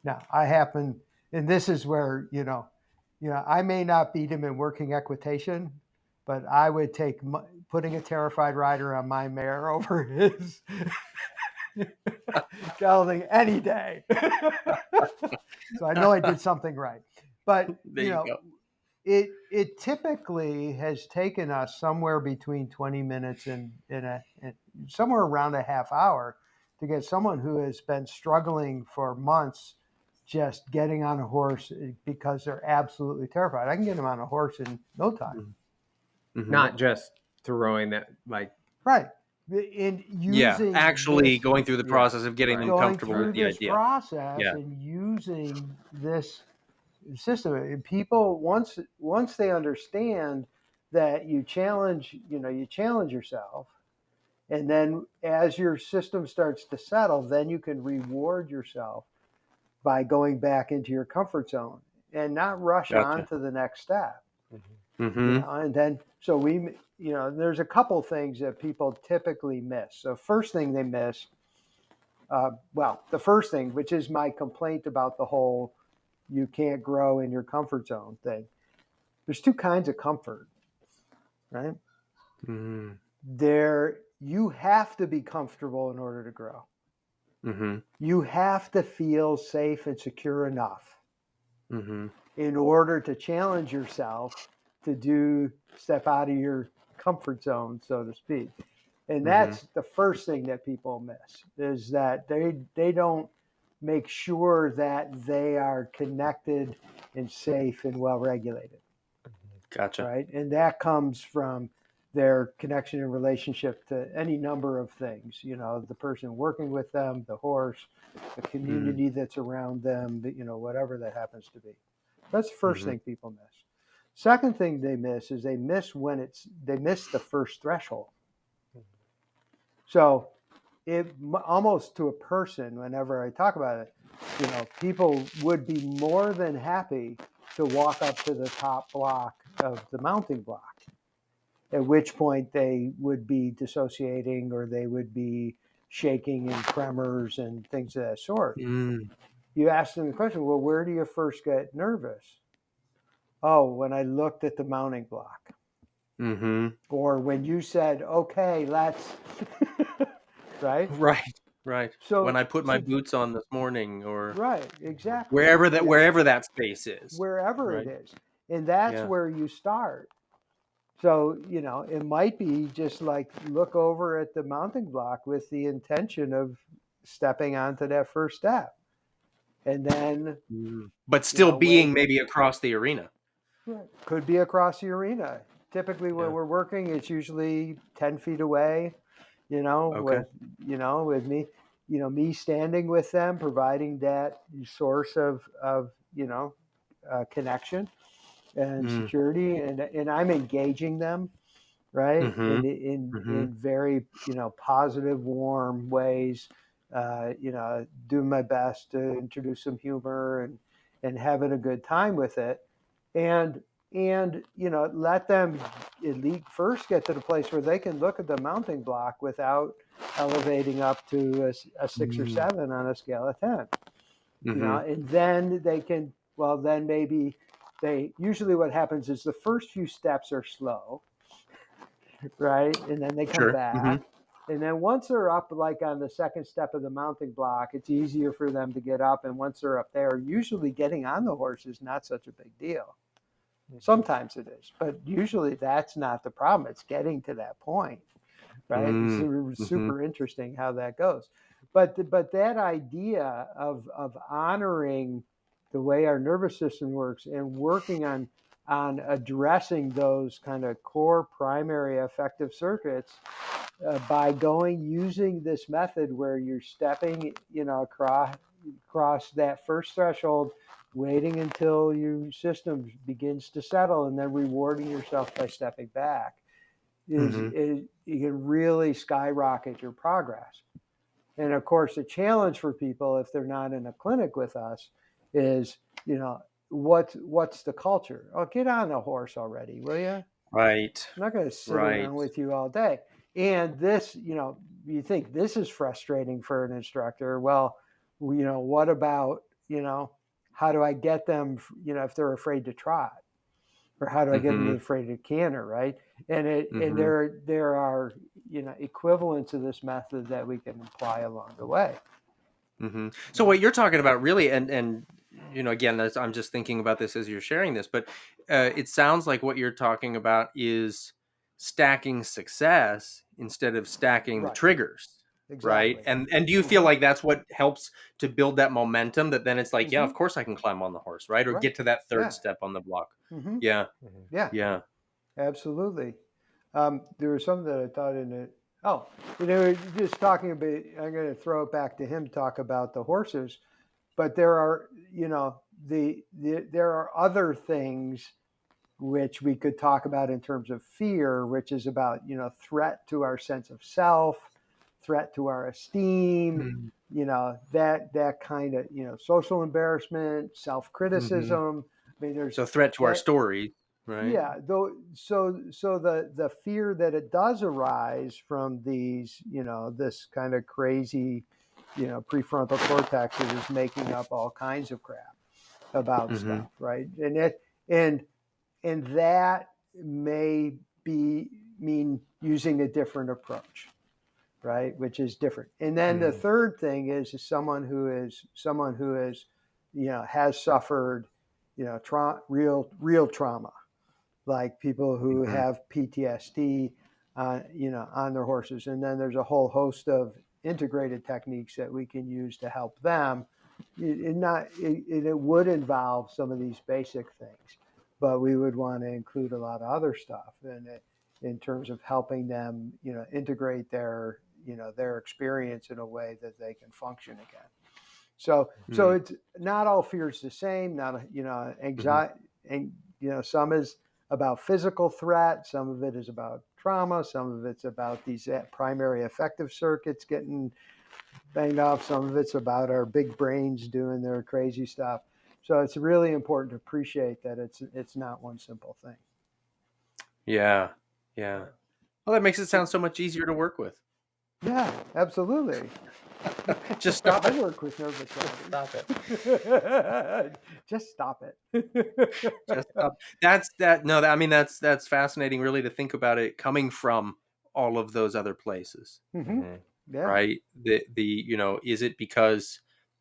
S4: Now I happen, and this is where I may not beat him in working equitation, but I would take putting a terrified rider on my mare over his gelding any day. So I know I did something right. But
S2: There you go.
S4: it typically has taken us somewhere between 20 minutes and somewhere around a half hour to get someone who has been struggling for months just getting on a horse because they're absolutely terrified. I can get them on a horse in no time.
S2: Hmm.
S1: Not just throwing that, like,
S4: Right. In
S2: Yeah.
S4: using
S2: Actually
S4: this,
S2: going through the
S1: yeah,
S2: process of getting
S1: right.
S2: them
S4: going
S2: comfortable with
S4: through
S2: the
S4: this
S2: idea.
S4: process
S2: Yeah.
S4: and using this system, and people once they understand that you challenge yourself, and then as your system starts to settle, then you can reward yourself by going back into your comfort zone and not rush on
S2: Gotcha.
S4: to the next step.
S2: Hmm.
S4: And then so there's a couple things that people typically miss. So first thing they miss, the first thing, which is my complaint about the whole you can't grow in your comfort zone thing. There's two kinds of comfort, right?
S2: Hmm.
S4: You have to be comfortable in order to grow.
S2: Hmm.
S4: You have to feel safe and secure enough
S2: Hmm.
S4: in order to challenge yourself to step out of your comfort zone, so to speak. And
S2: Hmm.
S4: that's the first thing that people miss, is that they don't make sure that they are connected and safe and well regulated,
S2: Gotcha.
S4: right? And that comes from their connection and relationship to any number of things, the person working with them, the horse, the
S2: Mm-hmm.
S4: community that's around them, whatever that happens to be. That's the first
S2: Mm-hmm.
S4: thing people miss. Second thing they miss is they miss the first threshold. So it almost to a person, whenever I talk about it, people would be more than happy to walk up to the top block of the mounting block. at which point they would be dissociating or they would be shaking and tremors and things of that sort.
S2: Mm.
S4: You ask them the question, well, where do you first get nervous? Oh, when I looked at the mounting block.
S2: Mm-hmm.
S4: Or when you said, okay, let's, right?
S2: Right. When
S4: So,
S2: I put my boots on this morning, or
S4: right, exactly.
S2: wherever that space is.
S4: Wherever it
S2: Right.
S4: is. And that's
S2: Yeah.
S4: where you start. So, it might be just like look over at the mounting block with the intention of stepping onto that first step. And then,
S2: But still
S4: wait,
S2: being maybe across the arena.
S4: could be across the arena. Typically, when
S2: Yeah.
S4: we're working, it's usually 10 feet away,
S2: Okay.
S4: with me, me standing with them, providing that source of connection and
S2: Mm.
S4: security, and I'm engaging them, right,
S2: Mm-hmm.
S4: in
S2: Mm-hmm.
S4: very positive, warm ways. Do my best to introduce some humor and having a good time with it, and let them at least first get to the place where they can look at the mounting block without elevating up to a 6 or 7 on a scale of 10.
S2: Mm-hmm.
S4: And then they can, well, then maybe usually what happens is the first few steps are slow, right? And then they come
S2: Sure. Mm-hmm.
S4: back. And then once they're up, like on the second step of the mounting block, it's easier for them to get up. And once they're up there, usually getting on the horse is not such a big deal. Sometimes it is, but usually that's not the problem. It's getting to that point, right? It's
S2: Mm-hmm.
S4: super interesting how that goes. But that idea of honoring the way our nervous system works and working on addressing those kind of core primary affective circuits by using this method where you're stepping across that first threshold, waiting until your system begins to settle, and then rewarding yourself by stepping back
S2: Mm-hmm.
S4: is you can really skyrocket your progress. And of course, the challenge for people if they're not in a clinic with us is, what's the culture? Oh, get on the horse already, will you? I'm
S2: Right.
S4: not going to sit
S2: Right.
S4: around with you all day. And this, you think this is frustrating for an instructor. Well, what about, how do I get them, if they're afraid to trot? Or how do I get them
S2: Mm-hmm.
S4: afraid to canter, right? And
S2: Mm-hmm.
S4: there are equivalents of this method that we can apply along the way.
S2: Mm-hmm. So what you're talking about really, and again, I'm just thinking about this as you're sharing this, but it sounds like what you're talking about is stacking success instead of stacking the
S4: Right.
S2: triggers, right?
S4: Exactly.
S2: And do you feel like that's what helps to build that momentum? That then it's like, yeah,
S4: Mm-hmm.
S2: of course I can climb on the horse, right? Or
S4: Right.
S2: get to that third
S4: Yeah.
S2: step on the block.
S4: Mm-hmm.
S2: Yeah,
S4: Yeah.
S2: yeah.
S4: Absolutely. There was something that I thought in it. Oh, they were just talking about. I'm going to throw it back to him. Talk about the horses, but there are, there are other things which we could talk about in terms of fear, which is about, threat to our sense of self, threat to our esteem, that kind of, social embarrassment,
S2: Mm-hmm.
S4: self-criticism. I mean, there's
S2: So threat to our
S4: that,
S2: story, right?
S4: yeah, though, so the fear that it does arise from these, this kind of crazy, prefrontal cortex that is making up all kinds of crap about
S2: Mm-hmm.
S4: stuff, right? And that may mean using a different approach, right? Which is different. And then the third thing is someone who is has suffered, real trauma, like people who
S2: Mm-hmm.
S4: have PTSD, on their horses. And then there's a whole host of integrated techniques that we can use to help them. It would involve some of these basic things, but we would want to include a lot of other stuff in terms of helping them, integrate their experience in a way that they can function again. So it's not all fears the same. Not
S2: Mm-hmm.
S4: anxiety, and some is about physical threat. Some of it is about trauma. Some of it's about these primary affective circuits getting banged off. Some of it's about our big brains doing their crazy stuff. So it's really important to appreciate that it's not one simple thing.
S2: Yeah. Yeah. Well, that makes it sound so much easier to work with.
S4: Yeah, absolutely.
S2: Just stop
S4: I
S2: it.
S4: work with nervous
S1: Stop it.
S4: riders. Just stop it.
S2: Just stop. I mean, that's fascinating, really, to think about it coming from all of those other places,
S1: Hmm.
S4: Yeah.
S2: right? Is it because,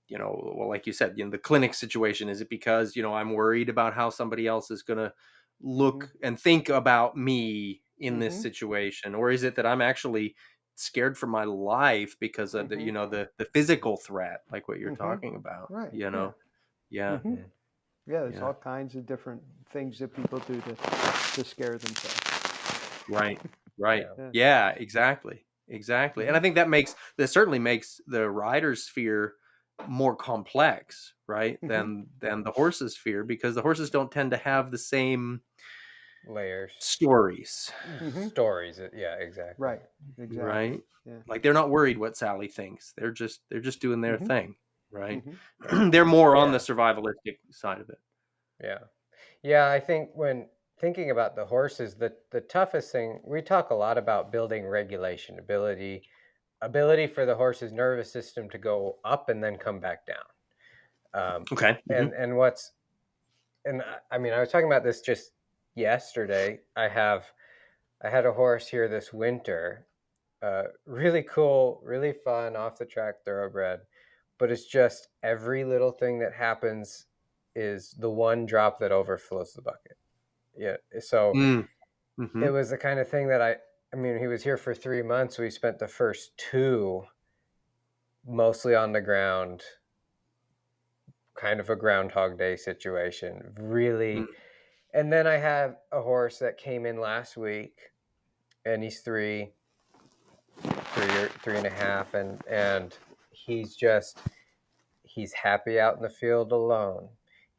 S2: well, like you said, the clinic situation, is it because, I'm worried about how somebody else is going to
S4: hmm
S2: look and think about me in this
S4: hmm
S2: situation? Or is it that I'm actually scared for my life because of
S4: hmm
S2: the physical threat, like what you're
S4: hmm
S2: talking about,
S4: Right. Yeah.
S2: Yeah.
S4: hmm Yeah. There's
S2: Yeah.
S4: all kinds of different things that people do to scare themselves.
S2: Right. Right.
S1: Yeah.
S4: Yeah.
S2: Yeah, exactly. Exactly. And
S4: hmm
S2: I think that certainly makes the rider's fear more complex, right?
S4: hmm
S2: Than the horse's fear, because the horses don't tend to have the same
S1: Layers.
S2: stories,
S4: hmm
S1: Stories. Yeah, exactly.
S4: Right. Exactly.
S2: right?
S4: Yeah.
S2: Like they're not worried what Sally thinks. They're just doing their
S4: hmm
S2: thing, right?
S4: hmm
S1: Yeah.
S2: They're more on the
S1: Yeah.
S2: survivalistic side of it.
S1: Yeah. Yeah, I think when thinking about the horses, the toughest thing, we talk a lot about building regulation, ability for the horse's nervous system to go up and then come back down.
S2: Okay.
S1: And what's and I mean, I was talking about this just yesterday. I had a horse here this winter, really cool, really fun, off the track thoroughbred, but it's just every little thing that happens is the one drop that overflows the bucket. Yeah. So
S2: Mm.
S1: it
S2: Mhm.
S1: was the kind of thing that I mean, he was here for 3 months. We spent the first two mostly on the ground, kind of a Groundhog Day situation,
S2: Mm.
S1: really. And then I had a horse that came in last week, and he's three and a half, and he's just he's happy out in the field alone.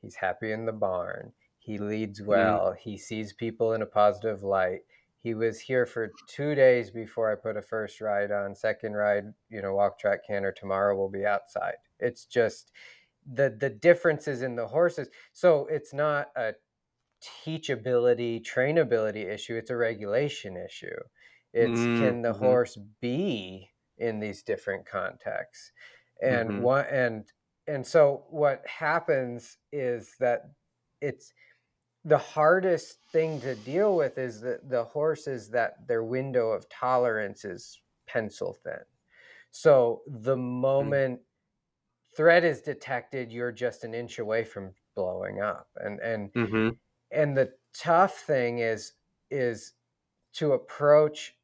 S1: He's happy in the barn. He leads
S2: Mm.
S1: well. He sees people in a positive light. He was here for 2 days before I put a first ride on. Second ride, walk, track, canter. Tomorrow we'll be outside. It's just the differences in the horses. So it's not a teachability, trainability issue. It's a regulation issue. It's
S2: Mm.
S1: can the
S2: Mhm.
S1: horse be in these different contexts, and
S2: Mhm.
S1: what and so what happens is that it's the hardest thing to deal with is that the horses that their window of tolerance is pencil thin. So the
S2: Mm.
S1: moment threat is detected, you're just an inch away from blowing up,
S2: Mhm.
S1: and the tough thing is to approach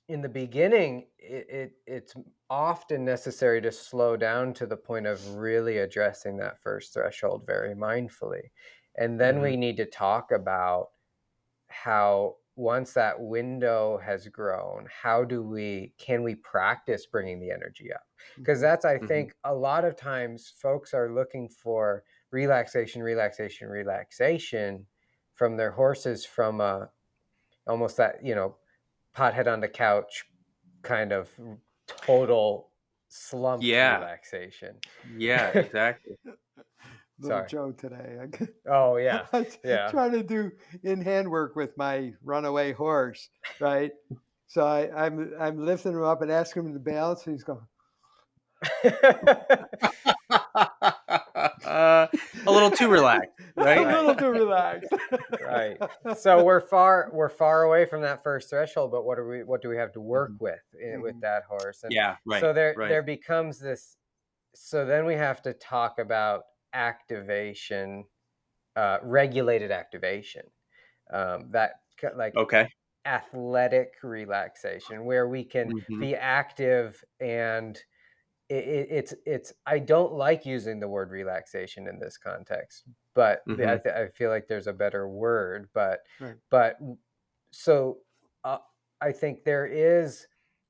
S1: in the beginning. It's often necessary to slow down to the point of really addressing that first threshold very mindfully, and then
S2: Mhm.
S1: we need to talk about how once that window has grown, can we practice bringing the energy up? Because
S4: hmm
S1: that's, I
S2: Mhm.
S1: think, a lot of times folks are looking for relaxation, relaxation, relaxation from their horses, from almost that, pothead on the couch kind of total slumped
S2: Yeah.
S1: relaxation.
S2: Yeah, exactly.
S4: Little
S1: Sorry.
S4: joke today.
S1: Oh yeah.
S4: I was
S1: Yeah.
S4: trying to do in hand work with my runaway horse, right? So I'm lifting him up and asking him to balance, and he's going
S2: A little too relaxed,
S4: a
S2: right?
S1: Right.
S4: little too relaxed.
S1: Right. So we're far away from that first threshold, but what do we have to work
S2: Mhm.
S1: with with
S4: Mhm.
S1: that horse? And
S2: Yeah, right,
S1: so there
S2: right.
S1: there becomes this, so then we have to talk about activation, regulated activation, like
S2: Okay.
S1: athletic relaxation, where we can
S2: Mhm.
S1: be active. And it's I don't like using the word relaxation in this context, but
S2: Mhm.
S1: I feel like there's a better word.
S4: Right.
S1: But so uh, I think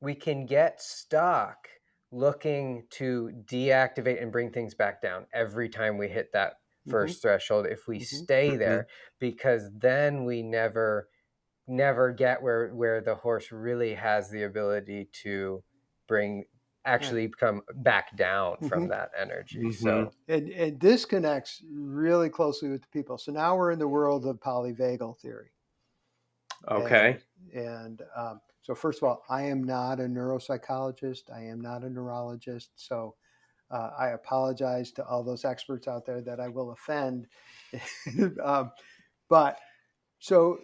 S1: we can get stuck looking to deactivate and bring things back down every time we hit that
S4: hmm
S1: first threshold if we
S4: hmm
S1: stay
S2: Mhm.
S1: there, because then we never get where the horse really has the ability to bring
S4: Right.
S1: actually come back down from
S4: hmm
S1: that energy.
S2: Mhm.
S1: So
S4: And this connects really closely with the people. So now we're in the world of polyvagal theory.
S2: Okay.
S4: So first of all, I am not a neuropsychologist. I am not a neurologist. So I apologize to all those experts out there that I will offend. But so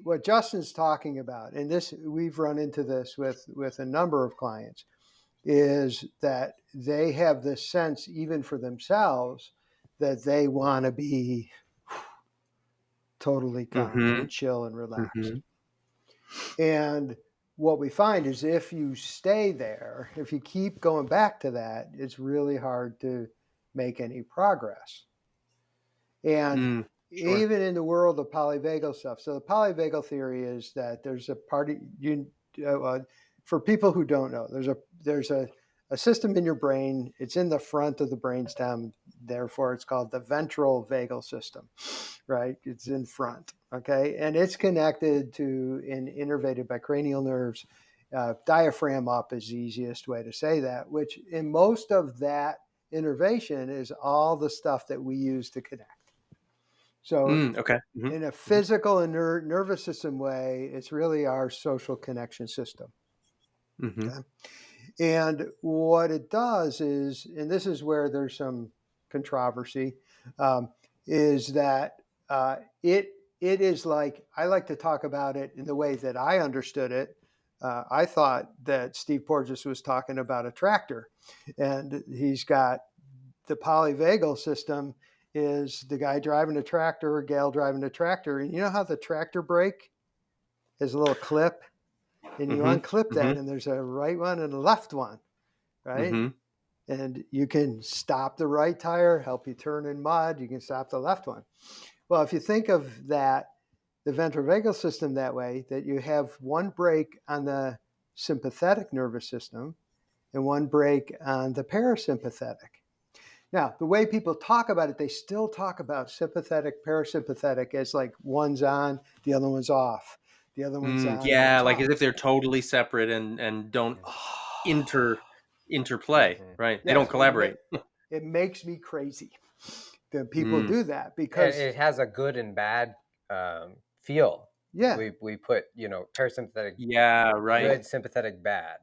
S4: what Justin's talking about, and this we've run into this with a number of clients, is that they have this sense, even for themselves, that they want to be totally calm
S2: Mm-hmm.
S4: and chill and relaxed.
S2: Mm-hmm.
S4: And what we find is if you stay there, if you keep going back to that, it's really hard to make any progress. And
S2: Sure.
S4: even in the world of polyvagal stuff, so the polyvagal theory is that there's a for people who don't know, there's a system in your brain. It's in the front of the brainstem, therefore it's called the ventral vagal system, right? It's in front, okay, and it's connected to and innervated by cranial nerves. Diaphragm up is the easiest way to say that. Which in most of that innervation is all the stuff that we use to connect. So,
S2: Okay. Mm-hmm.
S4: in a physical and nervous system way, it's really our social connection system.
S2: Mm-hmm.
S4: Okay? And what it does is, and this is where there's some controversy, is that it is like, I like to talk about it in the way that I understood it. I thought that Steve Porges was talking about a tractor, and he's got the polyvagal system is the guy driving a tractor or gal driving a tractor. And you know how the tractor brake has a little clip, and you unclip
S2: Mm-hmm.
S4: that, and there's a right one and a left one, right?
S2: Mm-hmm.
S4: And you can stop the right tire, help you turn in mud. You can stop the left one. Well, if you think of that, the ventrovagal system that way, that you have one brake on the sympathetic nervous system and one brake on the parasympathetic. Now, the way people talk about it, they still talk about sympathetic, parasympathetic as like one's on, the other one's off. The other one's on, the
S2: Yeah,
S4: one's
S2: like as
S4: off.
S2: if they're totally separate and don't interplay,
S1: Mm-hmm.
S2: right? They don't
S4: Yes,
S2: collaborate.
S4: it makes me crazy that people
S2: Mm.
S4: do that
S1: And
S4: because,
S1: it has a good and bad feel.
S4: yeah.
S1: We put parasympathetic
S2: Yeah, right.
S1: good, sympathetic bad.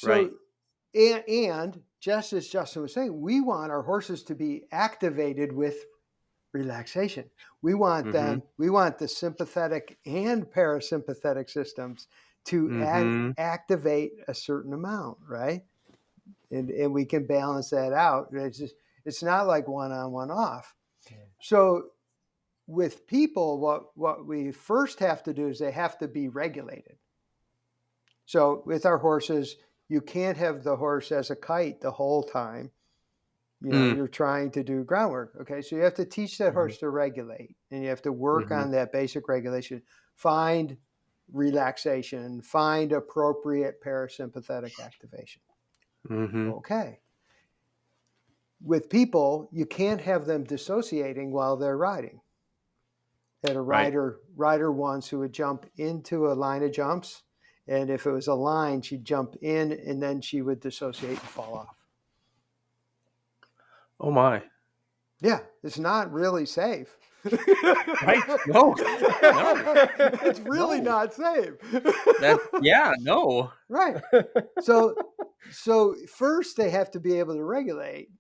S2: Right.
S4: So, and just as Justin was saying, we want our horses to be activated with relaxation. We want
S2: Mm-hmm.
S4: we want the sympathetic and parasympathetic systems to
S2: Mm-hmm.
S4: activate a certain amount, right? And we can balance that out. It's not like one on, one off.
S1: Yeah.
S4: So with people, what we first have to do is they have to be regulated. So with our horses, you can't have the horse as a kite the whole time. You're trying to do groundwork. Okay, so you have to teach that horse to regulate, and you have to work
S2: Mm-hmm.
S4: on that basic regulation. Find relaxation, find appropriate parasympathetic activation.
S2: Mm-hmm.
S4: Okay. With people, you can't have them dissociating while they're riding. I had a
S2: Right.
S4: rider once who would jump into a line of jumps, and if it was a line, she'd jump in and then she would dissociate and fall off.
S2: Oh my.
S4: Yeah, it's not really safe.
S2: Right. No. No.
S4: It's really
S2: No.
S4: not safe.
S2: No.
S4: Right. So first they have to be able to regulate,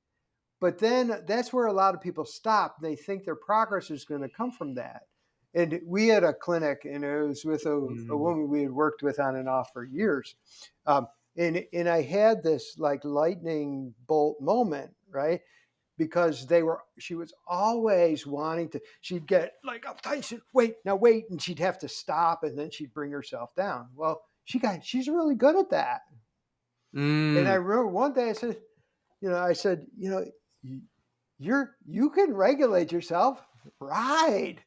S4: but then that's where a lot of people stop. They think their progress is going to come from that. And we had a clinic, and it was with a woman we had worked with on and off for years. And I had this like lightning bolt moment, right? Because she was always wanting to, she'd get like uptight, she'd wait, and she'd have to stop, and then she'd bring herself down. Well, she's really good at that. And I remember one day I said, you can regulate yourself, ride.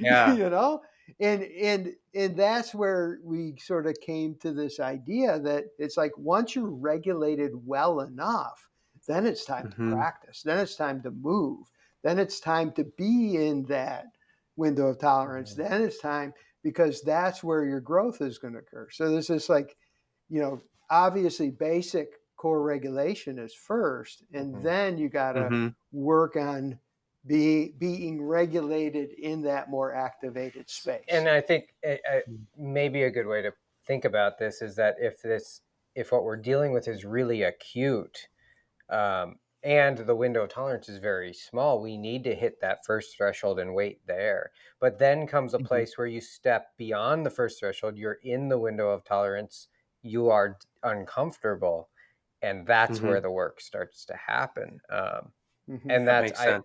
S2: Yeah.
S4: And that's where we sort of came to this idea that it's like once you're regulated well enough, then it's time to
S2: Mm-hmm.
S4: practice. Then it's time to move. Then it's time to be in that window of tolerance.
S1: Mm-hmm.
S4: Then it's time, because that's where your growth is going to occur. So this is like, obviously basic core regulation is first, and then you got to
S2: Mm-hmm.
S4: work on being regulated in that more activated space.
S1: And I think maybe a good way to think about this is that if what we're dealing with is really acute, and the window of tolerance is very small, we need to hit that first threshold and wait there. But then comes a place where you step beyond the first threshold, you're in the window of tolerance, you are uncomfortable, and that's where the work starts to happen. And
S2: That makes sense.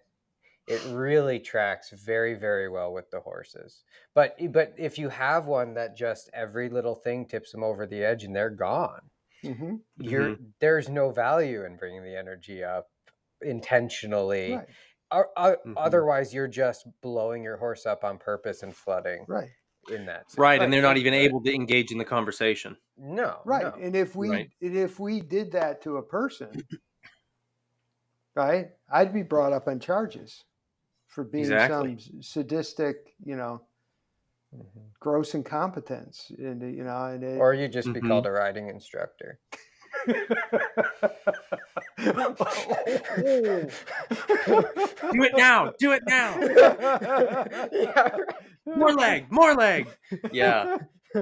S1: it really tracks very, very well with the horses. But if you have one that just every little thing tips them over the edge and they're gone, there's no value in bringing the energy up intentionally.
S4: Right.
S1: Otherwise, you're just blowing your horse up on purpose and flooding
S4: Right.
S1: in that
S2: Right,
S1: situation.
S2: and they're not even able to engage in the conversation.
S1: No.
S4: Right.
S1: No.
S4: And if we did that to a person, right, I'd be brought up on charges for being some sadistic, gross incompetence, and
S1: or you just be called a riding instructor.
S2: Do it now. Do it now.
S1: Yeah.
S2: More leg. Yeah.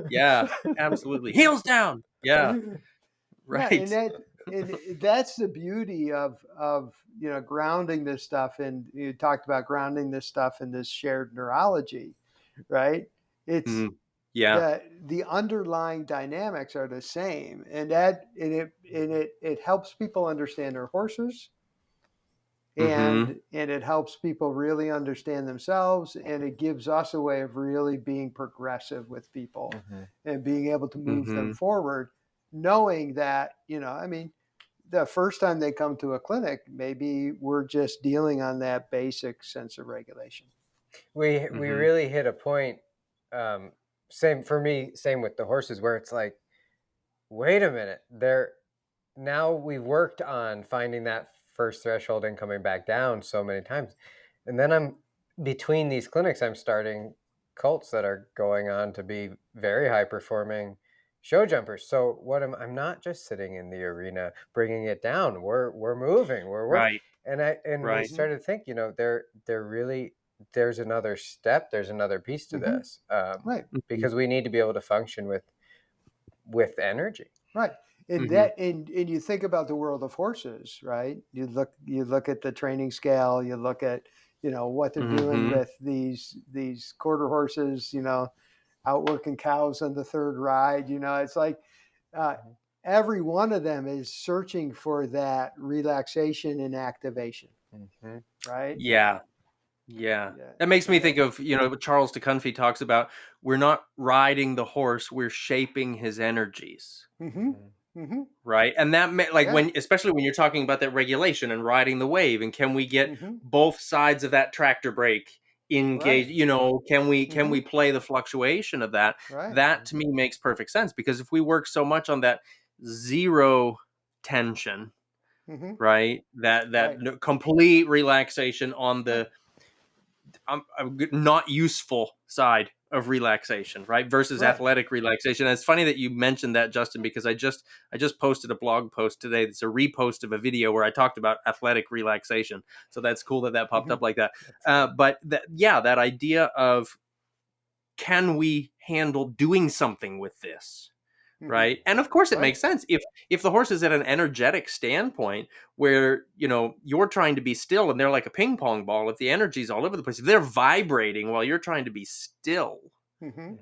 S2: Yeah, absolutely. Heels down. Yeah. Right.
S4: Yeah, and that's the beauty of grounding this stuff. And you talked about grounding this stuff in this shared neurology, right? It's the underlying dynamics are the same, and it helps people understand their horses, and it helps people really understand themselves, and it gives us a way of really being progressive with people and being able to move them forward, knowing that the first time they come to a clinic, maybe we're just dealing on that basic sense of regulation.
S1: We really hit a point. Same for me. Same with the horses, where it's like, wait a minute. Now we've worked on finding that first threshold and coming back down so many times, and then I'm between these clinics. I'm starting colts that are going on to be very high performing show jumpers. So I'm not just sitting in the arena bringing it down. We're moving. We're
S2: Right.
S1: And we started to think, they're really. There's another step. There's another piece to this,
S4: Right?
S1: Because we need to be able to function with energy,
S4: right? And that, and you think about the world of horses, right? You look at the training scale. You look at what they're doing with these quarter horses. Out working cows on the third ride. It's like every one of them is searching for that relaxation and activation, right?
S2: Yeah. That makes me think of, what Charles de Kunfi talks about. We're not riding the horse, we're shaping his energies. Right. And that especially when you're talking about that regulation and riding the wave, and can we get both sides of that tractor brake engaged? Can we play the fluctuation of that?
S4: Right.
S2: That to me makes perfect sense, because if we work so much on that zero tension, right, that complete relaxation on the not useful side of relaxation, right, versus athletic relaxation. And it's funny that you mentioned that, Justin, because I just posted a blog post today that's a repost of a video where I talked about athletic relaxation. So that's cool that popped up like that. But that idea of, can we handle doing something with this? Right. And of course it makes sense if the horse is at an energetic standpoint where, you're trying to be still and they're like a ping pong ball. If the energy's all over the place, if they're vibrating while you're trying to be still,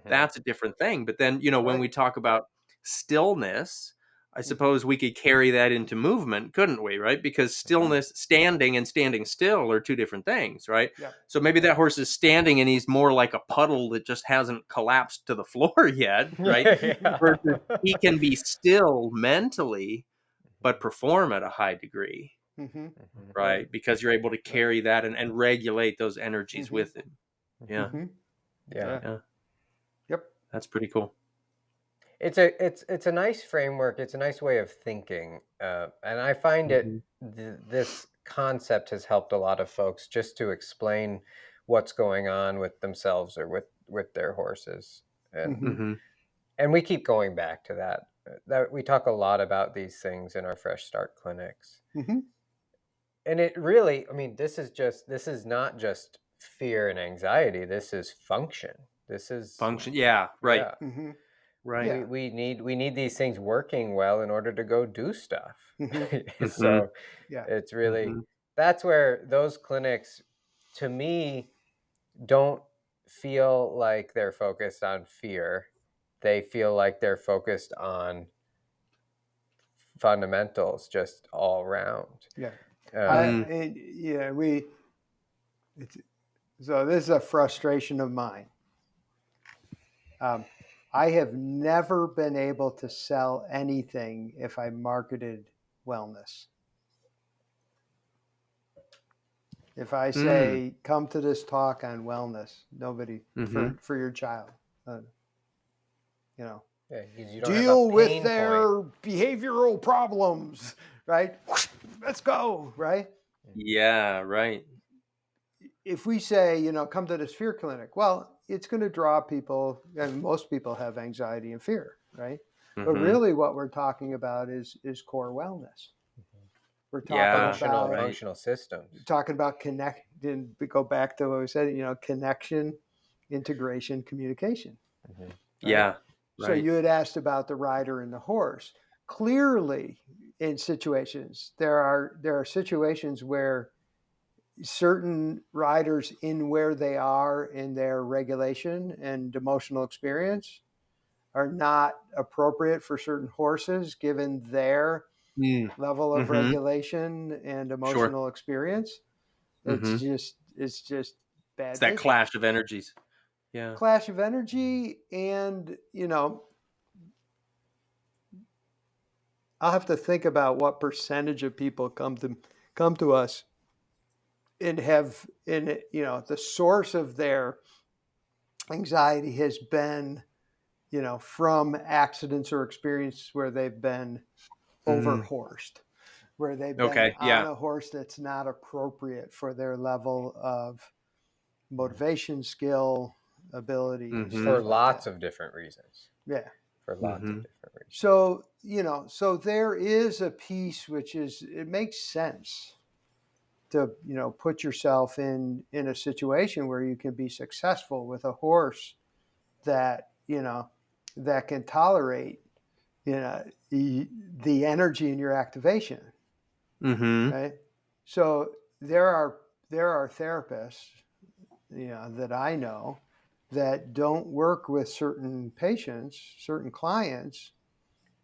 S2: that's a different thing. But then, when we talk about stillness, I suppose we could carry that into movement, couldn't we? Right? Because stillness, standing and standing still are two different things, right?
S4: Yeah.
S2: So maybe that horse is standing and he's more like a puddle that just hasn't collapsed to the floor yet, right? Versus he can be still mentally, but perform at a high degree, right? Because you're able to carry that and regulate those energies with him. Yeah.
S4: Yep.
S2: That's pretty cool.
S1: It's a nice framework. It's a nice way of thinking, and I find this concept has helped a lot of folks just to explain what's going on with themselves or with their horses, and we keep going back to that we talk a lot about these things in our Fresh Start clinics. And it really, I mean, this is not just fear and anxiety. This is function. This is,
S2: Function. Yeah. Right.
S1: yeah.
S4: Mm-hmm.
S2: Right.
S4: Yeah.
S1: We need these things working well in order to go do stuff.
S4: Mm-hmm.
S2: Mm-hmm.
S1: So
S4: Yeah.
S1: it's really,
S2: Mm-hmm.
S1: that's where those clinics, to me, don't feel like they're focused on fear. They feel like they're focused on fundamentals just all around.
S4: Yeah.
S2: Mm.
S4: It's, so this is a frustration of mine. I have never been able to sell anything if I marketed wellness. If I
S2: Mm.
S4: say, come to this talk on wellness, nobody,
S2: Mm-hmm.
S4: for your child, you know,
S1: Yeah, because you don't have a
S4: deal with
S1: pain
S4: their
S1: point.
S4: behavioral problems, right? Let's go, right?
S2: Yeah. Right.
S4: If we say, come to this fear clinic, well, it's going to draw people, and most people have anxiety and fear, right? But
S2: Mm-hmm.
S4: really what we're talking about is core wellness. We're talking
S2: Yeah.
S1: Functional
S4: about
S2: Right.
S1: functional systems.
S4: connect, and we go back to what we said, connection, integration, communication,
S1: Mhm.
S4: right?
S2: Yeah.
S4: So
S2: Right.
S4: you had asked about the rider and the horse. Clearly, in situations, there are situations where certain riders, in where they are in their regulation and emotional experience, are not appropriate for certain horses given their
S2: Mm.
S4: level of
S2: Mm-hmm.
S4: regulation and
S2: Sure.
S4: emotional experience.
S2: Mm-hmm.
S4: It's just
S2: It's
S4: bad
S2: that
S4: business.
S2: clash of energies. Yeah.
S4: Clash of energy, and I'll have to think about what percentage of people come to us and have, the source of their anxiety has been, from accidents or experiences where they've been
S2: Mm.
S4: overhorsed, where they've been
S2: Okay.
S4: on
S2: Yeah.
S4: a horse that's not appropriate for their level of
S1: Mhm.
S4: motivation, skill, ability, and
S2: Mm-hmm.
S1: For
S4: stuff like
S1: lots
S4: that.
S1: of different reasons.
S4: Yeah.
S1: For lots
S2: Mm-hmm.
S1: of different reasons.
S4: So, so there is a piece which is, it makes sense to, put yourself in a situation where you can be successful with a horse that, that can tolerate, the energy in your activation,
S2: Mm-hmm.
S4: right? So there are therapists, that I know that don't work with certain patients, certain clients,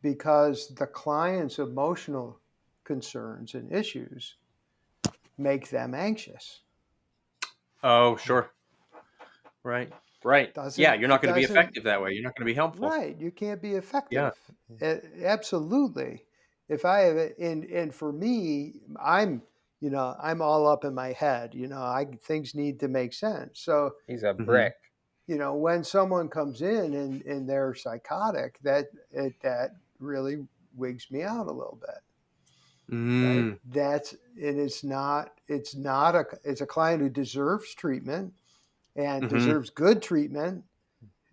S4: because the client's emotional concerns and issues make them anxious.
S2: Oh, sure. Right. Right. Yeah.
S4: Doesn't
S2: You're not
S4: it
S2: going to be
S4: doesn't
S2: effective that way. You're not going to be helpful.
S4: Right? You can't be
S2: Yeah.
S4: effective. Absolutely. If I have it, and for me, I'm all up in my head. Things need to make sense. So,
S1: He's a
S2: Mm-hmm.
S1: brick.
S4: when someone comes in and they're psychotic, that really wigs me out a little bit. Right?
S2: Mm.
S4: It's a client who deserves treatment and
S2: Mm-hmm.
S4: deserves good treatment,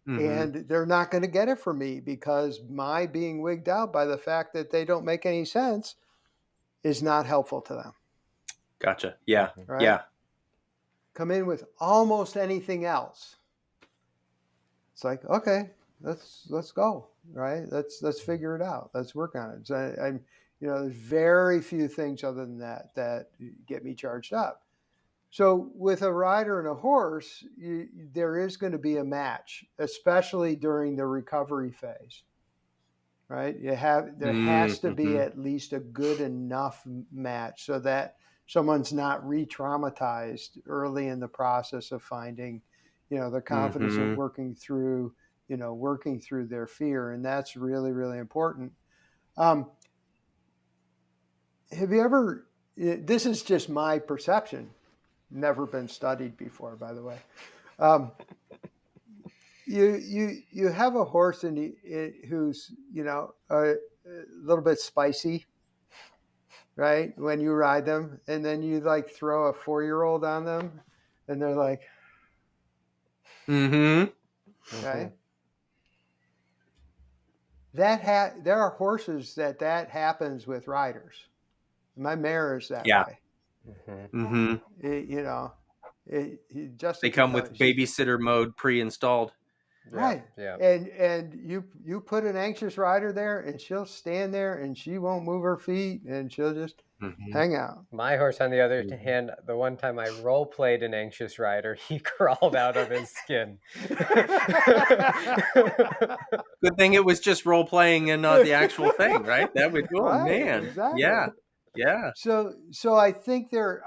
S2: Mm-hmm.
S4: and they're not going to get it from me because my being wigged out by the fact that they don't make any sense is not helpful to them.
S2: Gotcha. Yeah.
S1: Mhm.
S4: Right?
S2: Yeah.
S4: Come in with almost anything else. It's like, okay, let's go. Right? Let's figure it out. Let's work on it. So there's very few things other than that get me charged up. So with a rider and a horse, there is going to be a match, especially during the recovery phase, right? There has to be
S2: Mm-hmm.
S4: at least a good enough match so that someone's not re-traumatized early in the process of finding, the confidence of
S2: Mm-hmm.
S4: working through their fear, and that's really, really important. Um, have you ever? This is just my perception. Never been studied before, by the way. Um, you have a horse who's a little bit spicy, right? When you ride them, and then you like throw a 4-year-old on them, and they're like,
S2: Mm-hmm.
S4: right? There are horses that happens with riders. My mare is that
S2: Yeah.
S4: way.
S2: Mm-hmm.
S4: Just
S2: They
S4: to
S2: come
S4: tell
S2: with
S4: she's
S2: babysitter mode pre-installed.
S1: Yeah,
S4: right.
S1: yeah.
S4: And you put an anxious rider there, and she'll stand there, and she won't move her feet, and she'll just
S2: Mm-hmm.
S4: hang out.
S1: My horse, on the other
S2: Mhm.
S1: hand, the one time I role played an anxious rider, he crawled out of his skin.
S2: Good thing it was just role playing and not the actual thing, right? That would, oh
S4: Right,
S2: man,
S4: exactly.
S2: yeah, yeah.
S4: So I think there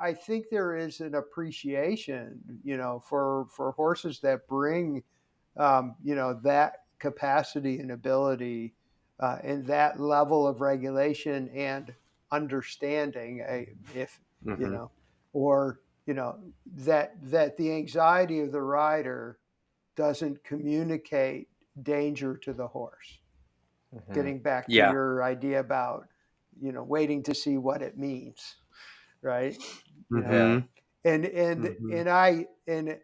S4: is an appreciation, for horses that bring, that capacity and ability, and that level of regulation and understanding, if you
S2: Mm-hmm.
S4: know, or that the anxiety of the rider doesn't communicate danger to the horse.
S1: Mhm.
S4: Getting back to
S2: Yeah.
S4: your idea about, waiting to see what it means, right? You know,
S1: Yeah.
S2: Mm-hmm.
S4: and
S2: Mm-hmm.
S4: and I and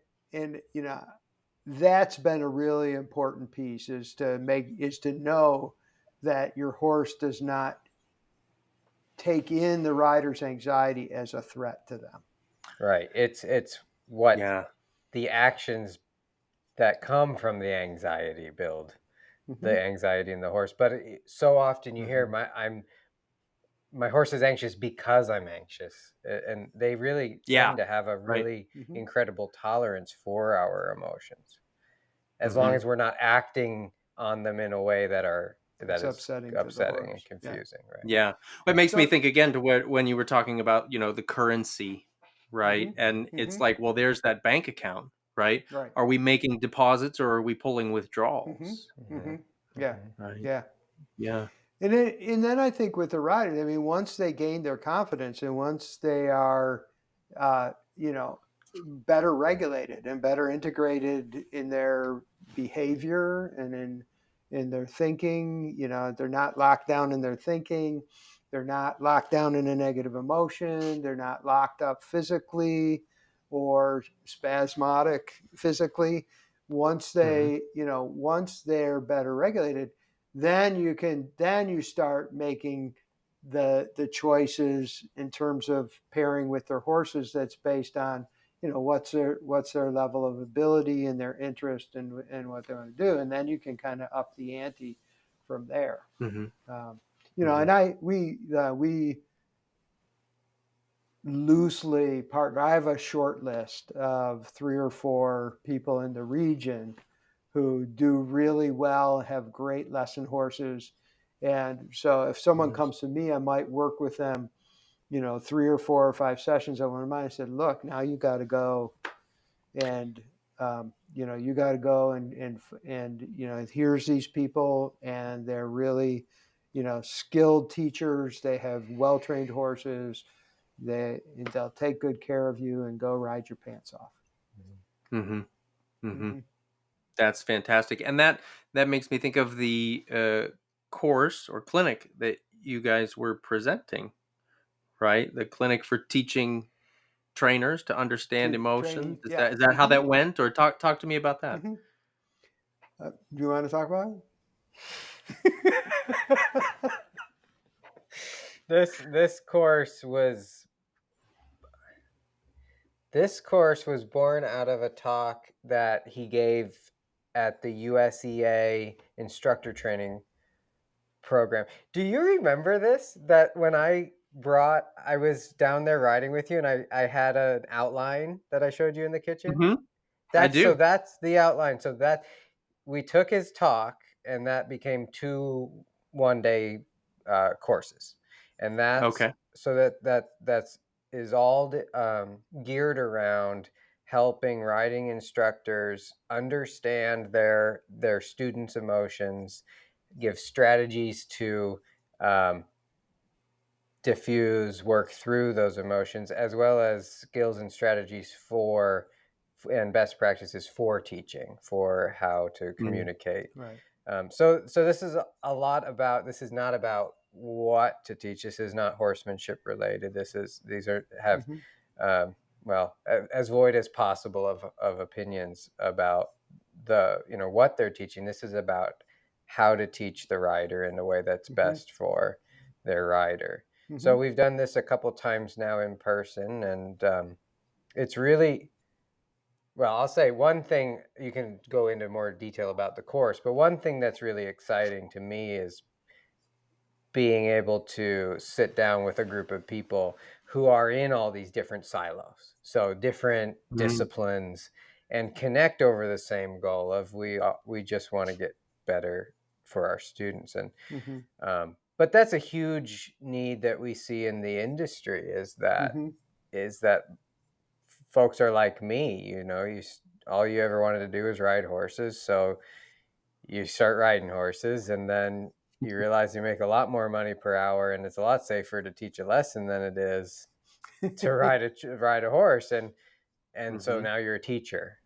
S4: that's been a really important piece, is to know that your horse does not take in the rider's anxiety as a threat to them.
S1: Right. It's what
S2: Yeah.
S1: the actions that come from the anxiety build
S4: Hmm.
S1: the anxiety in the horse. But so often you hear
S2: Mm-hmm.
S1: my horse is anxious because I'm anxious, and they really
S2: Yeah.
S1: tend to have a
S2: Right.
S1: really
S4: Hmm.
S1: incredible tolerance for our emotions, as long
S2: Mm-hmm.
S1: as we're not acting on them in a way that
S4: It's
S1: is
S4: upsetting to the
S1: upsetting and
S4: horse. Yeah.
S1: confusing. Right.
S2: Yeah. Well, it makes me
S4: So.
S2: think again to where when you were talking about, the currency, right?
S4: Hmm.
S2: And it's
S4: Hmm.
S2: like, well, there's that bank account, right?
S4: Right.
S2: Are we making deposits or are we pulling
S4: Hmm.
S2: withdrawals?
S4: Hmm.
S1: Hmm.
S4: Yeah.
S1: Hmm.
S2: Right.
S4: Yeah.
S2: Yeah.
S4: And then I think with the rider, I mean, once they gain their confidence and once they are, uh, you know, better regulated and better integrated in their behavior and in their thinking, they're not locked down in their thinking, they're not locked down in a negative emotion, they're not locked up physically or spasmodic physically.
S2: Mm-hmm.
S4: Once they're better regulated, then you start making the choices in terms of pairing with their horses, that's based on, what's their level of ability and their interest and what they want to do, and then you can kind of up the ante from there.
S2: Mm-hmm.
S4: um,
S2: Mm-hmm.
S4: and we loosely partner. I have a short list of 3 or 4 people in the region who do really well, have great lesson horses. And so if someone comes to me, I might work with them, 3 or 4 or 5 sessions on one of mine. I said, look, now you got to go and, you got to go and here's these people, and they're really, skilled teachers. They have well-trained horses. They'll take good care of you, and go ride your pants off.
S2: Mm-hmm. Mm-hmm.
S4: Hmm.
S2: That's fantastic. And that makes me think of the course or clinic that you guys were presenting, right? The clinic for teaching trainers to understand emotions.
S4: Training,
S2: Is
S4: yeah.
S2: that how
S4: Hmm.
S2: that went? Or talk to me about that.
S4: Hmm. Do you want to talk about it?
S1: This course was born out of a talk that he gave at the USEA instructor training program. Do you remember this? That when I was down there riding with you, and I had an outline that I showed you in the kitchen?
S2: Mm-hmm. I
S1: That's
S2: do.
S1: that's the outline. So that we took his talk, and that became 2 one-day courses, and that's
S2: Okay.
S1: so that's is all geared around helping riding instructors understand their students' emotions, give strategies to um, diffuse, work through those emotions, as well as skills and strategies and best practices for teaching, for how to
S2: Mm.
S1: communicate.
S4: Right.
S1: So this is a lot about. This is not about what to teach. This is not horsemanship related. These are have
S4: Hmm.
S1: um, well, as void as possible of opinions about what they're teaching. This is about how to teach the rider in a way that's
S4: Hmm.
S1: best for their rider. So we've done this a couple times now in person, and it's really, well, I'll say one thing, you can go into more detail about the course, but one thing that's really exciting to me is being able to sit down with a group of people who are in all these different silos, so different disciplines, and connect over the same goal of we just want to get better for our students. And but that's a huge need that we see in the industry, is that folks are like me, all you ever wanted to do is ride horses, so you start riding horses, and then you realize you make a lot more money per hour, and it's a lot safer to teach a lesson than it is to ride a horse. And so now you're a teacher.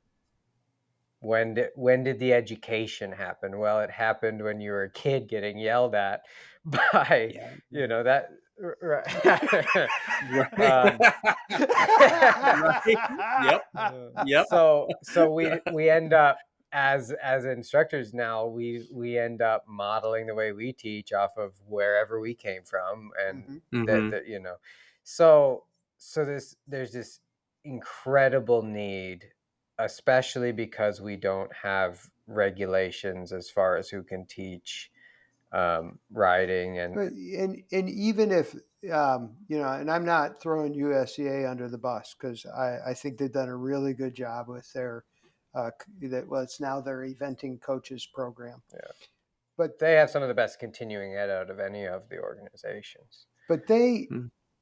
S1: When did the education happen? Well, it happened when you were a kid getting yelled at by that.
S2: Yep.
S1: So we end up, as instructors now, we end up modeling the way we teach off of wherever we came from, and so there's this incredible need, especially because we don't have regulations as far as who can teach riding.
S4: And even if and I'm not throwing USCA under the bus, because I think they've done a really good job with their it's now their eventing coaches program.
S1: Yeah,
S4: but
S1: they have some of the best continuing ed out of any of the organizations.
S4: But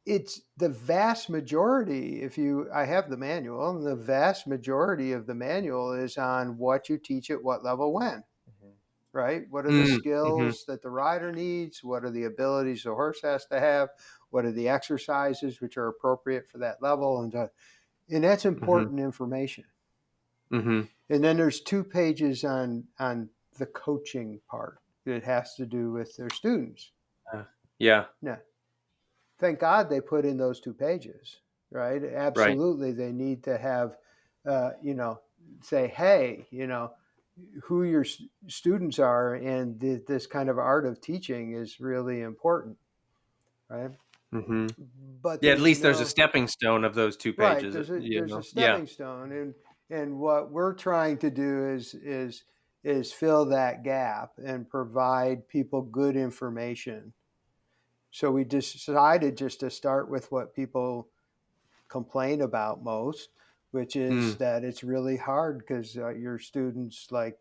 S4: it's the vast majority. I have the manual, and the vast majority of the manual is on what you teach at what level when. Right? What are the skills that the rider needs? What are the abilities the horse has to have? What are the exercises which are appropriate for that level? And that's important information. And then there's 2 pages on the coaching part that has to do with their students.
S2: Yeah.
S4: Thank God they put in those 2 pages, right? Absolutely, they need to have, say, hey, who your students are, and this kind of art of teaching is really important, right? But
S2: at least there's a stepping stone of those 2 pages.
S4: Right, there's a stepping stone, and what we're trying to do is fill that gap and provide people good information. So we decided just to start with what people complain about most, which is that it's really hard because your students, like,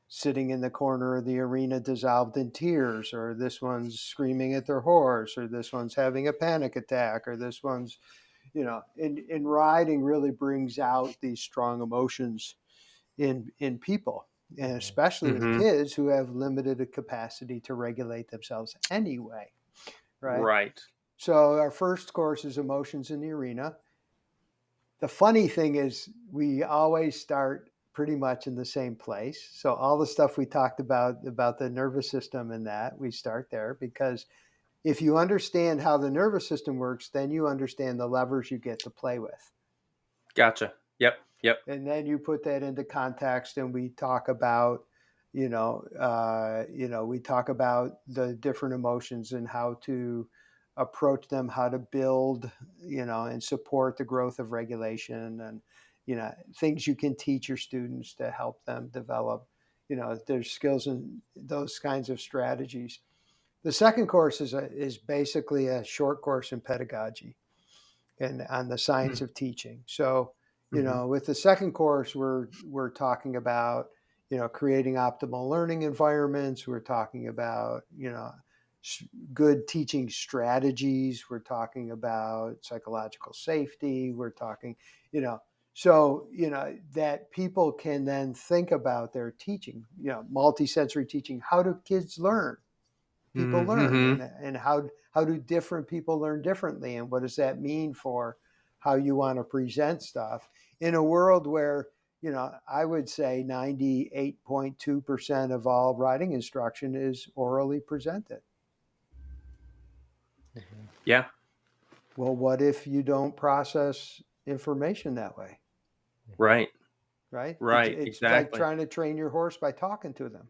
S4: sitting in the corner of the arena dissolved in tears, or this one's screaming at their horse, or this one's having a panic attack, or this one's, and riding really brings out these strong emotions in people, and especially with kids who have limited capacity to regulate themselves anyway. Right. So our first course is Emotions in the Arena. The funny thing is, we always start pretty much in the same place. So all the stuff we talked about the nervous system and that, we start there, because if you understand how the nervous system works, then you understand the levers you get to play with.
S2: Gotcha. Yep.
S4: And then you put that into context, and we talk about, we talk about the different emotions and how to approach them, how to build, and support the growth of regulation, and, things you can teach your students to help them develop, their skills and those kinds of strategies. The second course is basically a short course in pedagogy and on the science of teaching. So, with the second course, we're talking about, creating optimal learning environments. We're talking about, good teaching strategies. We're talking about psychological safety. We're talking, that people can then think about their teaching, multisensory teaching. How do kids learn? People learn, and how do different people learn differently, and what does that mean for how you want to present stuff in a world where, I would say 98.2% of all riding instruction is orally presented.
S2: Yeah.
S4: Well, what if you don't process information that way?
S2: Right.
S4: It's
S2: exactly.
S4: like trying to train your horse by talking to them.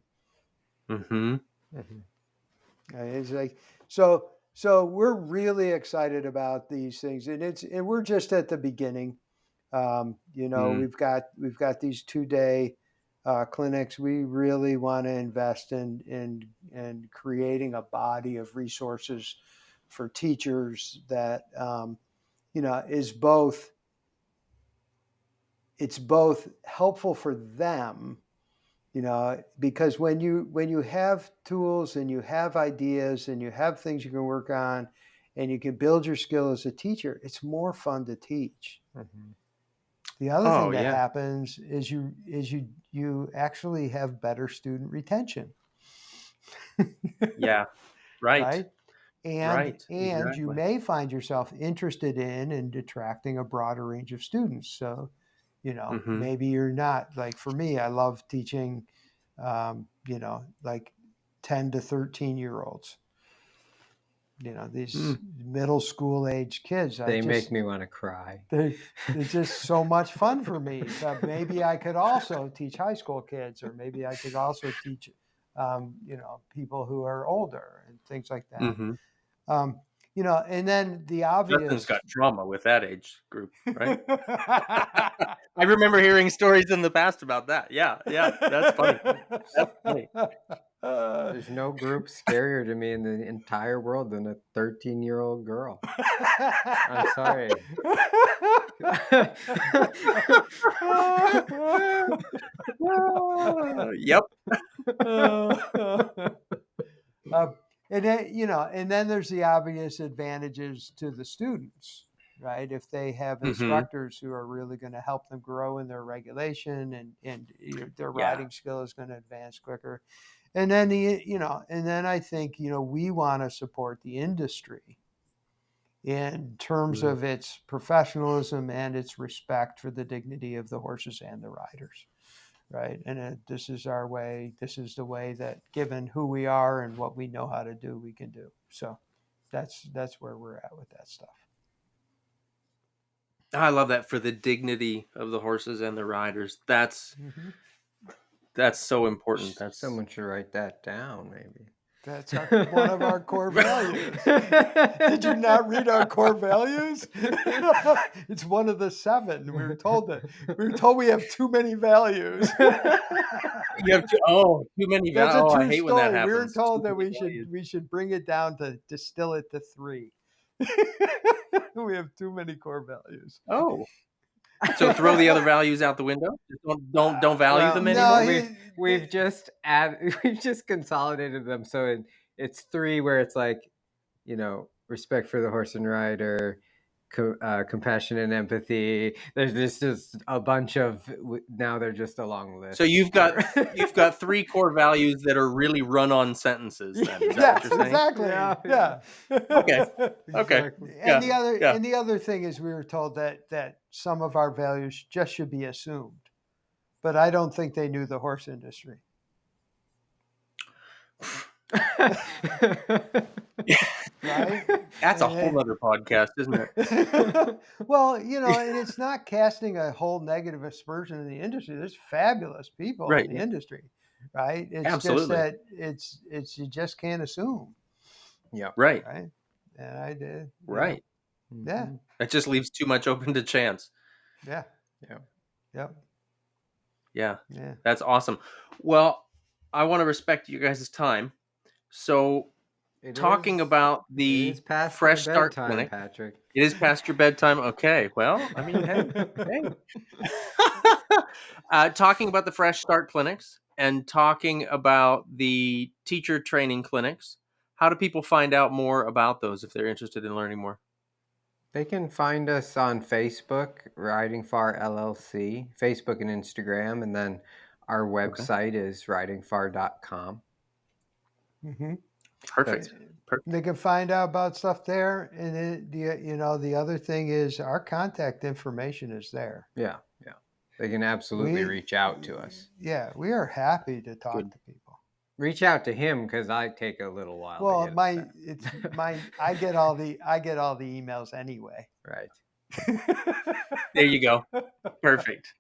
S4: It's like, so So we're really excited about these things, and we're just at the beginning. We've got these 2-day clinics. We really want to invest in creating a body of resources for teachers that is both helpful for them, because when you have tools and you have ideas and you have things you can work on and you can build your skill as a teacher, it's more fun to teach.
S1: Mm-hmm.
S4: The other thing that
S2: yeah.
S4: happens is you actually have better student retention.
S2: Yeah. Right.
S4: Right? And
S2: Right.
S4: you
S2: Exactly.
S4: may find yourself interested in and attracting a broader range of students. So,
S2: Mhm.
S4: maybe you're not, like for me, I love teaching, like 10 to 13-year-olds. These middle school age kids.
S1: They make me want to cry.
S4: They're just so much fun for me. But maybe I could also teach high school kids, or maybe I could also teach, people who are older and things like that.
S2: Mhm.
S4: And then the
S2: Justin's
S4: obvious.
S2: got trauma with that age group, right? I remember hearing stories in the past about that. Yeah. That's funny. That's funny.
S1: There's no group scarier to me in the entire world than a 13-year-old girl. I'm sorry.
S2: Yep.
S4: And then there's the obvious advantages to the students, right? If they have
S2: Mhm.
S4: instructors who are really going to help them grow in their regulation, and their
S2: Yeah.
S4: riding skill is going to advance quicker. And then I think, we want to support the industry in terms of its professionalism and its respect for the dignity of the horses and the riders. Right. And this is our way. This is the way that, given who we are and what we know how to do, we can do. So that's where we're at with that stuff.
S2: I love that, for the dignity of the horses and the riders. That's so important. That's
S1: Someone should write that down, maybe.
S4: That's one of our core values. Did you not read our core values? It's one of the 7. We were told we have too many values.
S2: You have too many
S4: That's
S2: values.
S4: a
S2: I
S4: true
S2: hate when that
S4: story. We were
S2: happens.
S4: told
S2: Too
S4: that
S2: many values.
S4: we should bring it down to distill it to 3. We have too many core values.
S2: Oh. So throw the other values out the window? Just don't value them anymore?
S1: We've just consolidated them, so it's 3, where it's like, respect for the horse and rider, compassion and empathy. There's just a bunch of, now they're just a long list.
S2: So you've got 3 core values that are really run-on sentences. Then is that what you're saying?
S4: Exactly. Yeah.
S2: Okay.
S1: Exactly.
S4: And the other thing is, we were told that some of our values just should be assumed, but I don't think they knew the horse industry. Right?
S2: That's a whole other podcast, isn't it?
S4: Well, and it's not casting a whole negative aspersion in the industry. There's fabulous people in the industry, right? It's
S2: Absolutely.
S4: just that you just can't assume.
S1: Yeah.
S2: Right.
S4: Right. And I did.
S2: Right.
S4: Yeah.
S2: That just leaves too much open to chance.
S4: Yeah.
S1: Yeah.
S4: Yep.
S2: Yeah.
S4: Yeah.
S2: That's awesome. Well, I want to respect you guys' time. So talking about the Fresh Start Clinic.
S1: Patrick.
S2: It is past your bedtime. Okay. Well, I mean, hey. Talking about the Fresh Start Clinics and talking about the teacher training clinics. How do people find out more about those if they're interested in learning more?
S1: They can find us on Facebook, Riding Far LLC, Facebook and Instagram, and then our website is ridingfar.com.
S4: Mm-hmm.
S2: Perfect.
S4: They can find out about stuff there, and the other thing is, our contact information is there.
S1: Yeah. They can absolutely reach out to us.
S4: Yeah, we are happy to talk to people.
S1: Reach out to him, because I take a little while.
S4: Well, I get all the emails anyway.
S1: Right.
S2: There you go. Perfect.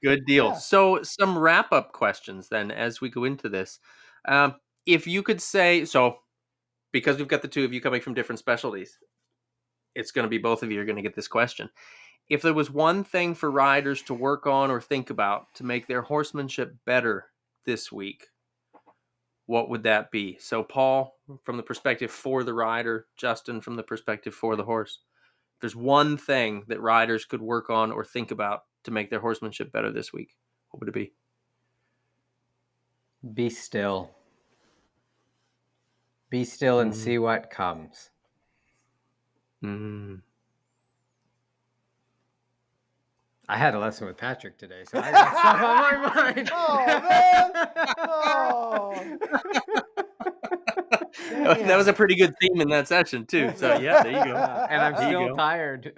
S2: Good deal.
S4: Yeah.
S2: So some wrap-up questions then as we go into this. If you could say, so because we've got the two of you coming from different specialties, it's going to be both of you are going to get this question. If there was one thing for riders to work on or think about to make their horsemanship better this week, what would that be? So Paul, from the perspective for the rider, Justin, from the perspective for the horse. If there's one thing that riders could work on or think about to make their horsemanship better this week, what would it be?
S1: Be still. Be still and see what comes.
S2: Mm.
S1: I had a lesson with Patrick today, so I got stuff on my mind.
S2: That was a pretty good theme in that session too. So yeah, there you go.
S1: And I'm
S2: There you
S1: still
S2: go.
S1: tired.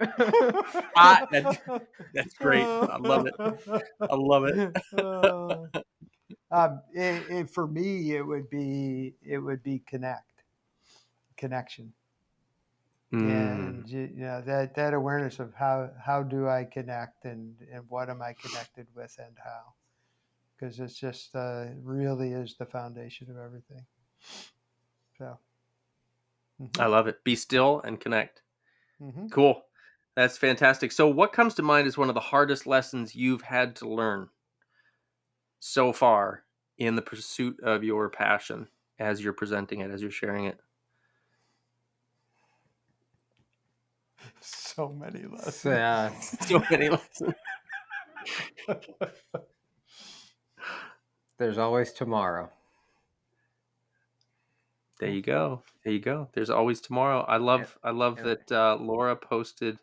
S2: That's great. I love it. I love it.
S4: For me, it would be connection. And that awareness of how do I connect and what am I connected with and how, because it's just really is the foundation of everything. So
S2: I love it. Be still and connect.
S4: Mm-hmm.
S2: Cool. That's fantastic. So what comes to mind is one of the hardest lessons you've had to learn so far in the pursuit of your passion as you're presenting it, as you're sharing it?
S4: So many lessons.
S1: Yeah.
S2: So many lessons.
S1: There's always tomorrow.
S2: There you go. There you go. There's always tomorrow. I love that Laura posted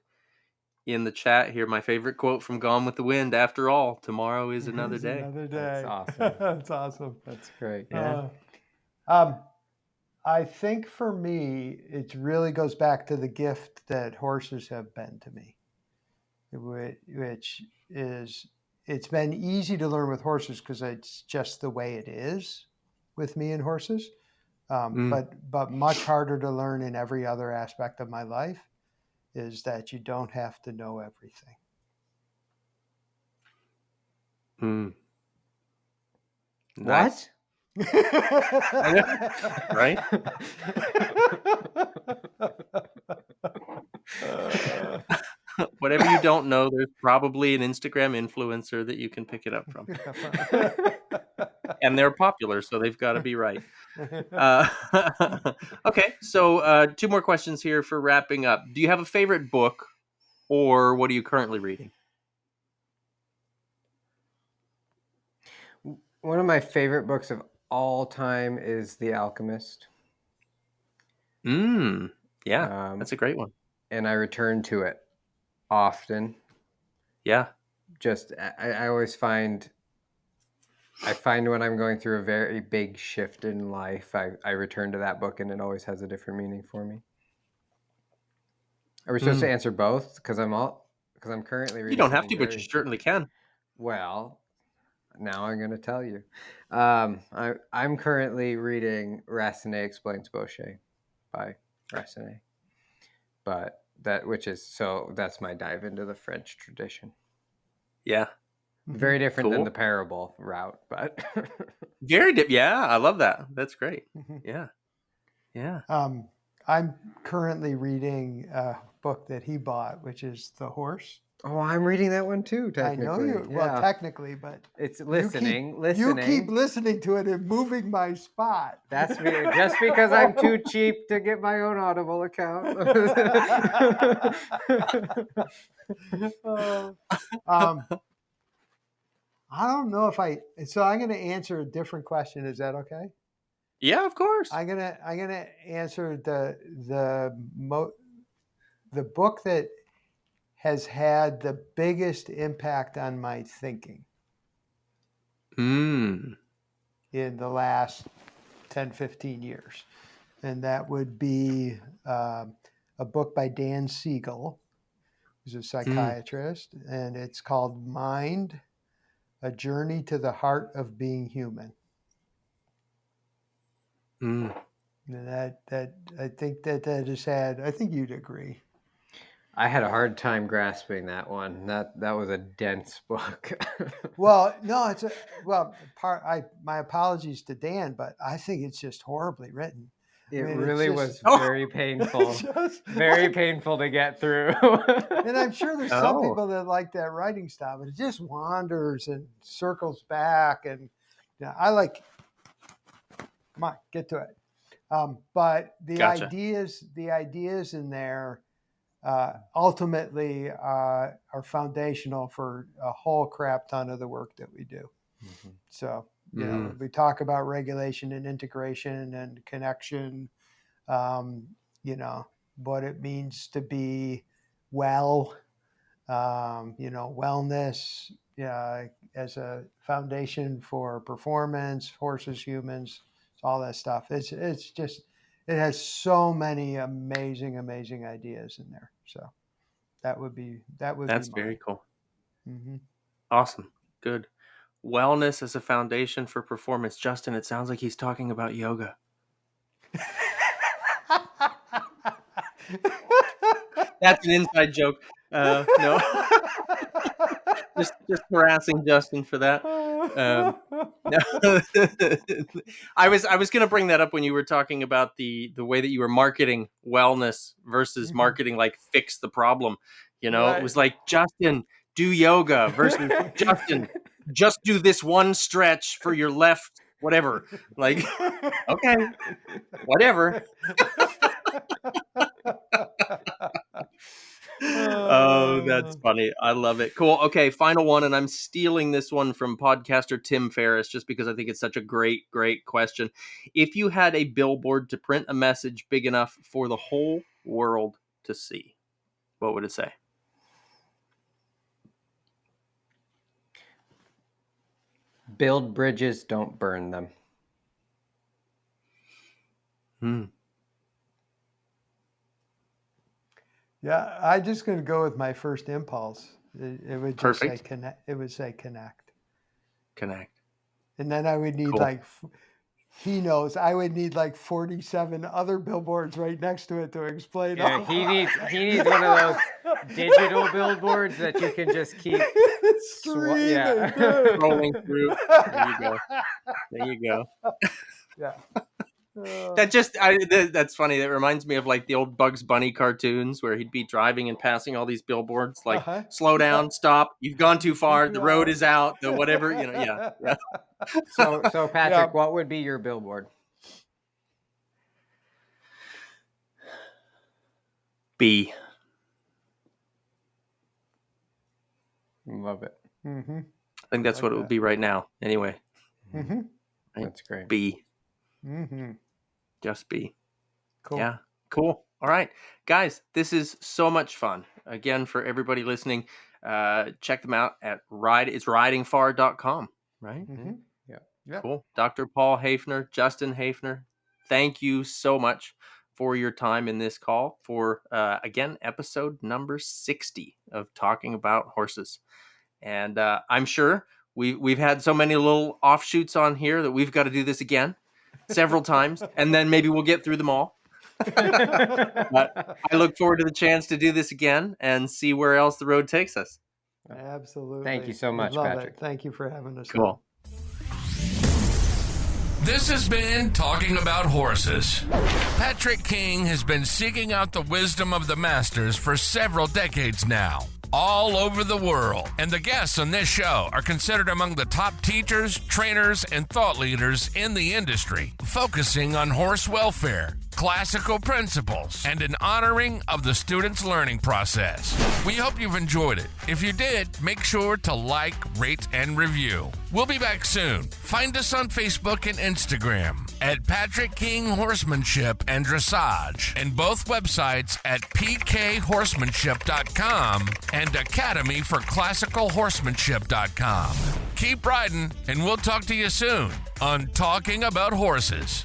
S2: in the chat here my favorite quote from Gone with the Wind. After all, tomorrow is another day.
S4: Another day.
S1: That's awesome.
S4: That's awesome.
S1: That's great.
S2: Yeah.
S4: I think for me, it really goes back to the gift that horses have been to me, which is, it's been easy to learn with horses because it's just the way it is with me and horses. But much harder to learn in every other aspect of my life is that you don't have to know everything.
S2: Nice. Right? Whatever you don't know, there's probably an Instagram influencer that you can pick it up from. And they're popular, so they've got to be right. Okay, so 2 more questions here for wrapping up. Do you have a favorite book, or what are you currently reading?
S1: One of my favorite books of all time is The Alchemist.
S2: Yeah, that's a great one.
S1: And I return to it often.
S2: Yeah.
S1: Just, I always find when I'm going through a very big shift in life, I return to that book and it always has a different meaning for me. Are we supposed to answer both? Because I'm currently reading.
S2: You don't have to, but you certainly can.
S1: Well, now I'm going to tell you. I'm currently reading Rassenay Explains Boucher by Rassenay. But that's my dive into the French tradition.
S2: Yeah.
S1: Very different than the parable route, but
S2: Yeah, I love that. That's great. Yeah. Yeah.
S4: I'm currently reading a book that he bought, which is The Horse.
S1: Oh, I'm reading that one too, technically.
S4: I know you. Yeah. Well, technically, but
S1: it's listening.
S4: You keep listening to it and moving my spot.
S1: That's me. Just because I'm too cheap to get my own Audible account.
S4: I don't know if so I'm going to answer a different question. Is that okay?
S2: Yeah, of course.
S4: I'm gonna answer the book that has had the biggest impact on my thinking in the last 10, 15 years. And that would be a book by Dan Siegel, who's a psychiatrist, and it's called Mind, A Journey to the Heart of Being Human. And that I think that has had, I think you'd agree.
S1: I had a hard time grasping that one. That was a dense book.
S4: Well, no, my apologies to Dan, but I think it's just horribly written.
S1: It
S4: I mean,
S1: really
S4: it's
S1: was
S2: Oh.
S1: very painful.
S4: just-
S1: Very painful to get through.
S4: And I'm sure there's some
S2: Oh.
S4: people that like that writing style, but it just wanders and circles back. And I like, come on, get to it. But the
S2: Gotcha.
S4: ideas in there ultimately are foundational for a whole crap ton of the work that we do.
S1: Mhm.
S4: So, we talk about regulation and integration and connection, what it means to be well, wellness as a foundation for performance, horses, humans, all that stuff. It's just, it has so many amazing ideas in there. So that would be
S2: That's
S4: mine.
S2: very cool.
S4: Mm-hmm.
S2: Awesome. Good. Wellness as a foundation for performance. Justin, it sounds like he's talking about yoga. That's an inside joke. No. just harassing Justin for that. No. I was going to bring that up when you were talking about the way that you were marketing wellness versus marketing like fix the problem.
S4: Right.
S2: It was like, Justin, do yoga versus Justin, just do this one stretch for your left, whatever. Like, okay, whatever. Oh, that's funny. I love it. Cool. Okay, final one, and I'm stealing this one from podcaster Tim Ferriss just because I think it's such a great question. If you had a billboard to print a message big enough for the whole world to see, what would it say?
S1: Build bridges, don't burn them.
S4: Yeah, I'm just going to go with my first impulse. It would just say
S2: Perfect.
S4: connect. It would say connect.
S2: Connect.
S4: And then I would need
S2: Cool.
S4: he knows, I would need like 47 other billboards right next to it to explain.
S1: Yeah,
S4: all
S1: he
S4: that.
S1: needs one of those digital billboards that you can just keep.
S4: Screaming
S1: yeah.
S4: through.
S2: Rolling through. There you go.
S4: Yeah.
S2: That's funny. That reminds me of like the old Bugs Bunny cartoons where he'd be driving and passing all these billboards like, slow down, stop, you've gone too far, the road is out, the whatever, yeah.
S1: So Patrick, what would be your billboard?
S2: B.
S1: Love it.
S4: Mm-hmm.
S2: I think that's what it would be right now. Anyway.
S4: Mm-hmm.
S1: That's great.
S2: B.
S4: Mm-hmm.
S2: Just B.
S4: Cool.
S2: Yeah. Cool. All right. Guys, this is so much fun. Again, for everybody listening, check them out at ridingfar.com, right?
S4: Mm-hmm. Yeah.
S2: Cool. Dr. Paul Haefner, Justin Haefner, thank you so much for your time in this call for, again, episode number 60 of Talking About Horses. And I'm sure we've had so many little offshoots on here that we've got to do this again several times, and then maybe we'll get through them all. But I look forward to the chance to do this again and see where else the road takes us.
S4: Absolutely.
S1: Thank you so much,
S4: Love
S1: Patrick.
S4: it. Thank you for having us.
S2: Cool.
S3: This has been Talking About Horses. Patrick King has been seeking out the wisdom of the masters for several decades now, all over the world. And the guests on this show are considered among the top teachers, trainers, and thought leaders in the industry, focusing on horse welfare, classical principles, and an honoring of the student's learning process. We hope you've enjoyed it. If you did, make sure to like, rate, and review. We'll be back soon. Find us on Facebook and Instagram at Patrick King Horsemanship and Dressage, and both websites at pkhorsemanship.com and academyforclassicalhorsemanship.com. Keep riding, and we'll talk to you soon on Talking About Horses.